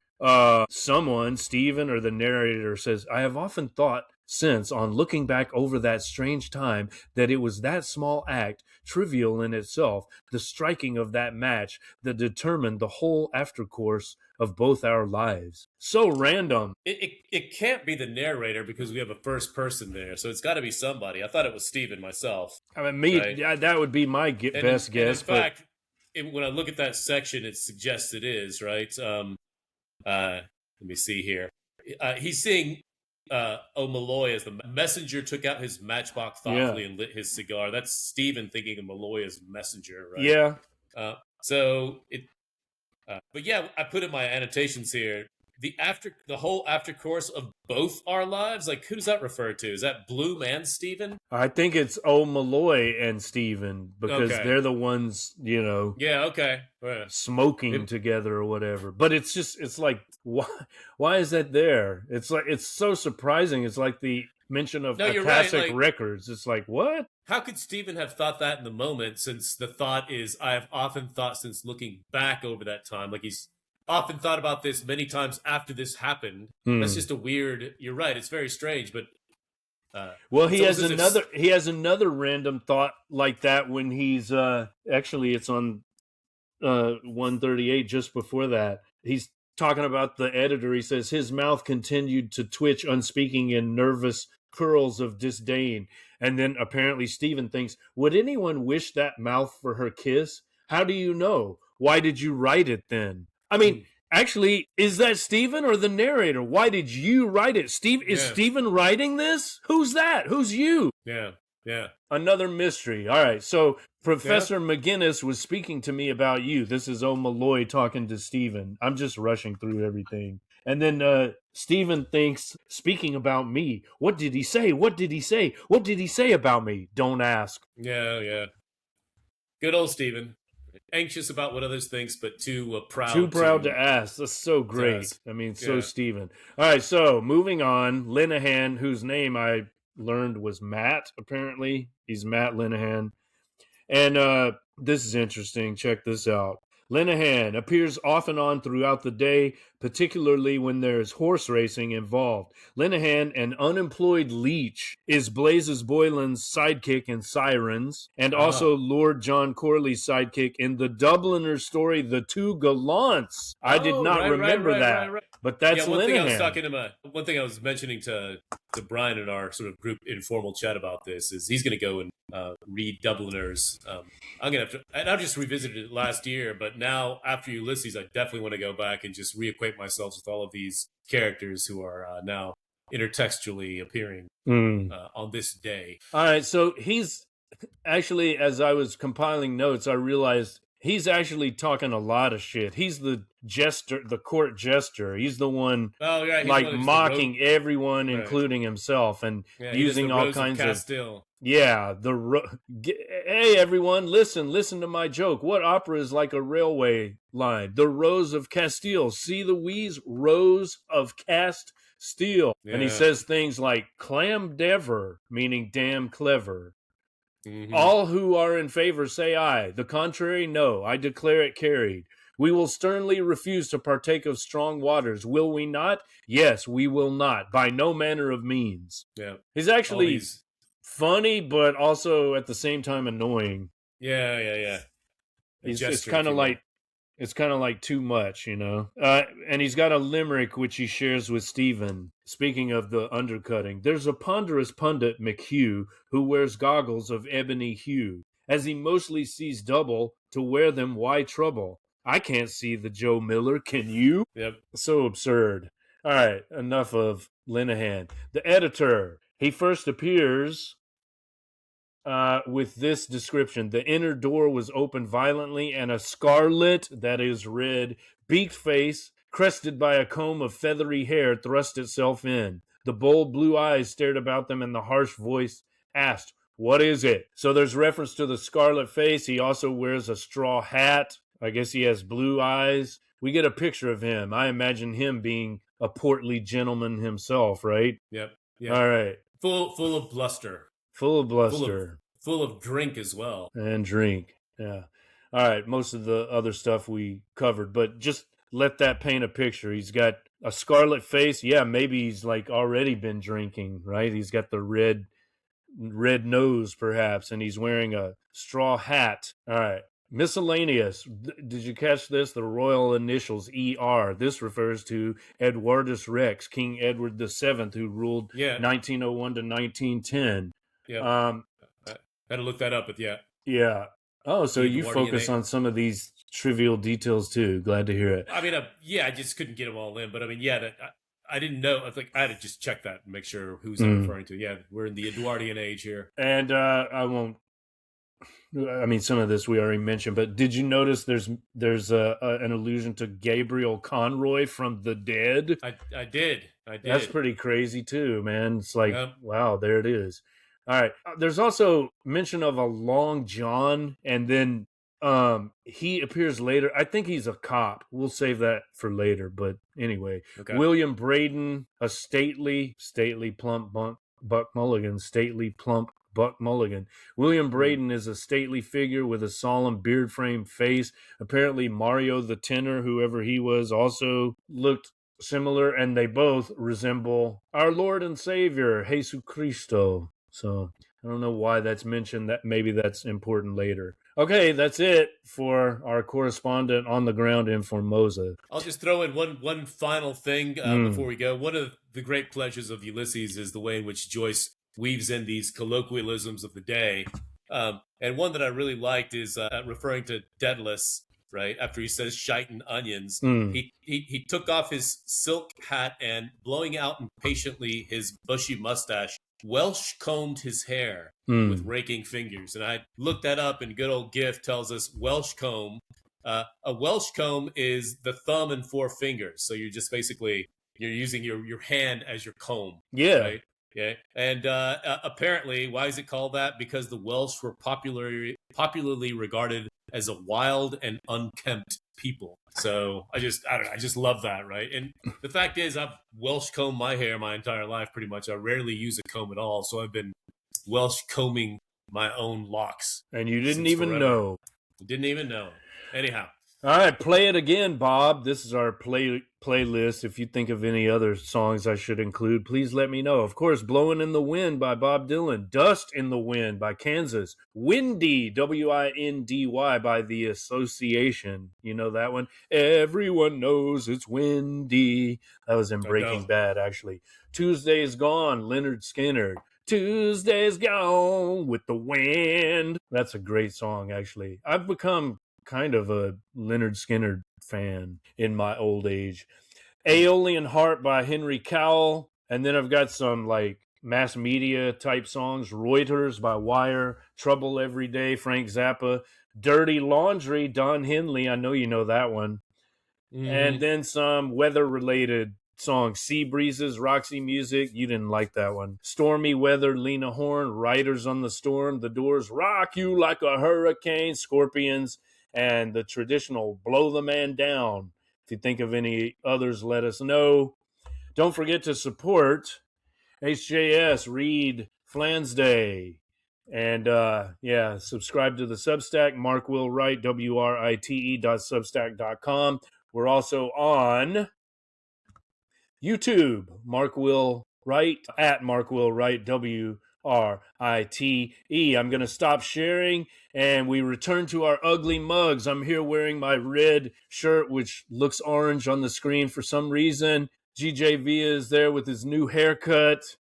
Someone, Stephen or the narrator, says, "I have often thought since, on looking back over that strange time, that it was that small act, trivial in itself, the striking of that match, that determined the whole aftercourse of both our lives." So random. It can't be the narrator because we have a first person there, so it's got to be somebody. I thought it was Stephen myself. I mean, right? That would be my best guess. In fact, when I look at that section, it suggests it is, right? Let me see here. He's seeing O'Malloy as the messenger took out his matchbox thoughtfully and lit his cigar. That's Stephen thinking of Malloy as messenger, right? Yeah. But yeah, I put in my annotations here the whole aftercourse of both our lives. Like, who does that refer to? Is that Bloom and Stephen? I think it's O'Malloy and Stephen, because they're the ones, smoking together or whatever. But it's like, why is that there? It's like, it's so surprising. It's like the mention of Akashic records. It's like, what? How could Stephen have thought that in the moment, since the thought is, I have often thought since looking back over that time, like he's often thought about this many times after this happened. That's just a weird, you're right, it's very strange, but he has another random thought like that when he's actually it's on 138, just before that. He's talking about the editor. He says his mouth continued to twitch, unspeaking in nervous curls of disdain. And then apparently Stephen thinks, would anyone wish that mouth for her kiss? How do you know? Why did you write it then? I mean, actually, is that Stephen or the narrator? Why did you write it? Is Stephen writing this? Who's that? Who's you? Yeah. Another mystery. All right, so Professor McGinnis was speaking to me about you. This is O'Malloy talking to Stephen. I'm just rushing through everything. And then Stephen thinks, speaking about me, what did he say? What did he say? What did he say about me? Don't ask. Yeah. Good old Stephen. Anxious about what others thinks, but too proud. Too proud to ask. That's so great. I mean, so Stephen. All right, so moving on. Linehan, whose name I learned was Matt, apparently. He's Matt Linehan. And this is interesting. Check this out. Linehan appears off and on throughout the day, particularly when there's horse racing involved. Linehan, an unemployed leech, is Blazes Boylan's sidekick in Sirens, and also Lord John Corley's sidekick in the Dubliner story, The Two Gallants. I did not remember that. Right. But that's Linehan. One thing I was mentioning to Brian in our sort of group informal chat about this is he's going to go and read Dubliners. I'm gonna have to, and I just revisited it last year, but now after Ulysses, I definitely want to go back and just reacquaint myself with all of these characters who are now intertextually appearing on this day. All right, so he's actually, as I was compiling notes, I realized he's actually talking a lot of shit. He's the jester, the court jester. He's the one like mocking everyone, including himself, and using all kinds of Castile. Yeah, hey everyone, listen to my joke. What opera is like a railway line? The Rose of Castile. See the wheeze? Rose of cast steel. Yeah. And he says things like clam dever, meaning damn clever. Mm-hmm. All who are in favor say aye. The contrary, no. I declare it carried. We will sternly refuse to partake of strong waters. Will we not? Yes, we will not. By no manner of means. Yeah. He's actually funny, but also at the same time annoying. Yeah. It's kind of like too much, you know. And he's got a limerick which he shares with Stephen. Speaking of the undercutting, there's a ponderous pundit, McHugh, who wears goggles of ebony hue. As he mostly sees double, to wear them why trouble? I can't see the Joe Miller, can you? Yep. So absurd. All right, enough of Linehan. The editor, he first appears with this description. The inner door was opened violently, and a scarlet, that is red, beaked face, crested by a comb of feathery hair, thrust itself in. The bold blue eyes stared about them, and the harsh voice asked, "What is it?" So there's reference to the scarlet face. He also wears a straw hat. I guess he has blue eyes. We get a picture of him. I imagine him being a portly gentleman himself, right? Yep. All right. Full of bluster. Full of bluster. Full of drink as well. And drink, yeah. All right, most of the other stuff we covered, but just let that paint a picture. He's got a scarlet face. Yeah, maybe he's like already been drinking, right? He's got the red nose, perhaps, and he's wearing a straw hat. All right. Miscellaneous. Did you catch this? The royal initials ER. This refers to Edwardus Rex, King Edward VII, who ruled 1901 to 1910. Yeah. Had to look that up, but yeah. Yeah. Oh, so you focus on some of these trivial details too. Glad to hear it. I mean, I just couldn't get them all in, but I mean, I didn't know. I had to just check that and make sure who's I'm referring to. Yeah, we're in the Edwardian age here. And I won't. I mean, some of this we already mentioned, but did you notice there's an allusion to Gabriel Conroy from The Dead? I did. That's pretty crazy too, man. It's like, wow, there it is. All right. There's also mention of a Long John, and then he appears later. I think he's a cop. We'll save that for later. But anyway, William Braden, a stately, plump Buck Mulligan, stately, plump Buck Mulligan. William Braden is a stately figure with a solemn beard-framed face. Apparently Mario the tenor, whoever he was, also looked similar, and they both resemble our Lord and Savior, Jesus Cristo. So I don't know why that's mentioned. That maybe that's important later. Okay, that's it for our correspondent on the ground in Formosa. I'll just throw in one final thing before we go. One of the great pleasures of Ulysses is the way in which Joyce weaves in these colloquialisms of the day. And one that I really liked is referring to Daedalus, right? After he says shite and onions, he took off his silk hat and, blowing out impatiently his bushy mustache, Welsh combed his hair with raking fingers. And I looked that up, and good old GIF tells us Welsh comb. A Welsh comb is the thumb and four fingers. So you're just basically, you're using your hand as your comb. Yeah. Right? Yeah. And apparently, why is it called that? Because the Welsh were popularly regarded as a wild and unkempt people. So I don't know, I just love that, right? And the fact is, I've Welsh combed my hair my entire life, pretty much. I rarely use a comb at all, so I've been Welsh combing my own locks. And you didn't even know. Didn't even know. Anyhow. All right, play it again, Bob. This is our playlist. If you think of any other songs I should include, please let me know. Of course, Blowin' in the Wind by Bob Dylan, Dust in the Wind by Kansas, Windy, W-I-N-D-Y by The Association. You know that one? Everyone knows it's windy. That was in Breaking Bad, actually. Tuesday's Gone, Leonard Skinner. Tuesday's gone with the wind. That's a great song, actually. I've become kind of a Leonard Skinner fan in my old age. Aeolian Heart by Henry Cowell. And then I've got some like mass media type songs. Reuters by Wire. Trouble Every Day, Frank Zappa. Dirty Laundry, Don Henley. I know you know that one. Mm-hmm. And then some weather-related songs. Sea Breezes, Roxy Music. You didn't like that one. Stormy Weather, Lena Horne. Riders on the Storm. The Doors, Rock You Like a Hurricane. Scorpions. And the traditional Blow the Man Down. If you think of any others, let us know. Don't forget to support HJS, Reed Flansday. And subscribe to the Substack, Mark Will Wright, WRITE.substack.com. We're also on YouTube, Mark Will Wright, at Mark Will Wright, WRITE. I'm going to stop sharing, and we return to our ugly mugs. I'm here wearing my red shirt, which looks orange on the screen for some reason. GJ Villa is there with his new haircut.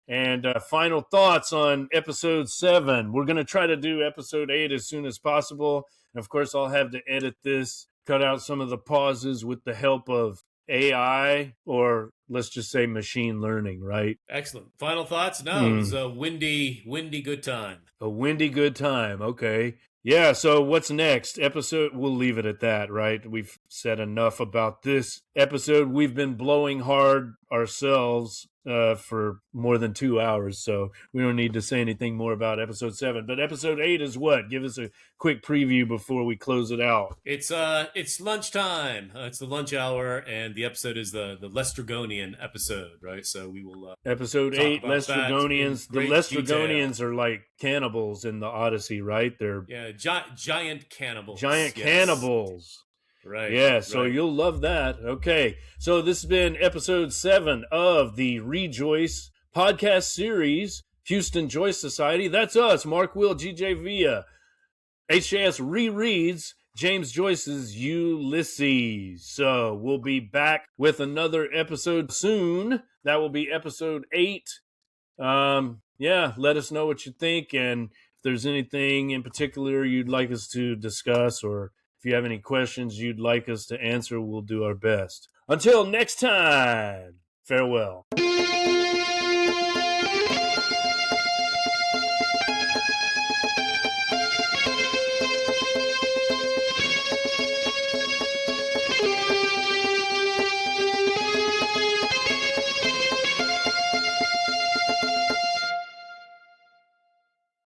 And final thoughts on episode 7. We're going to try to do episode 8 as soon as possible. And of course, I'll have to edit this, cut out some of the pauses with the help of AI, or let's just say machine learning, right? Excellent. Final thoughts? No, it was a windy good time. A windy good time. Okay. Yeah, so what's next? Episode, we'll leave it at that, right? We've said enough about this episode. We've been blowing hard ourselves for more than 2 hours, so we don't need to say anything more about episode 7. But episode 8 is what? Give us a quick preview before we close it out. It's lunchtime. It's the lunch hour, and the episode is the Lestrygonian episode, right? So we will episode 8, Lestrygonians. The Lestrygonians are like cannibals in the Odyssey, right? They're giant cannibals. Cannibals. Right. Yeah, so you'll love that. Okay. So this has been episode 7 of the Rejoyce podcast series, Houston Joyce Society. That's us, Mark Will G.J. Villa. HJS Rereads James Joyce's Ulysses. So we'll be back with another episode soon. That will be episode 8. Let us know what you think, and if there's anything in particular you'd like us to discuss, or if you have any questions you'd like us to answer, we'll do our best. Until next time, farewell.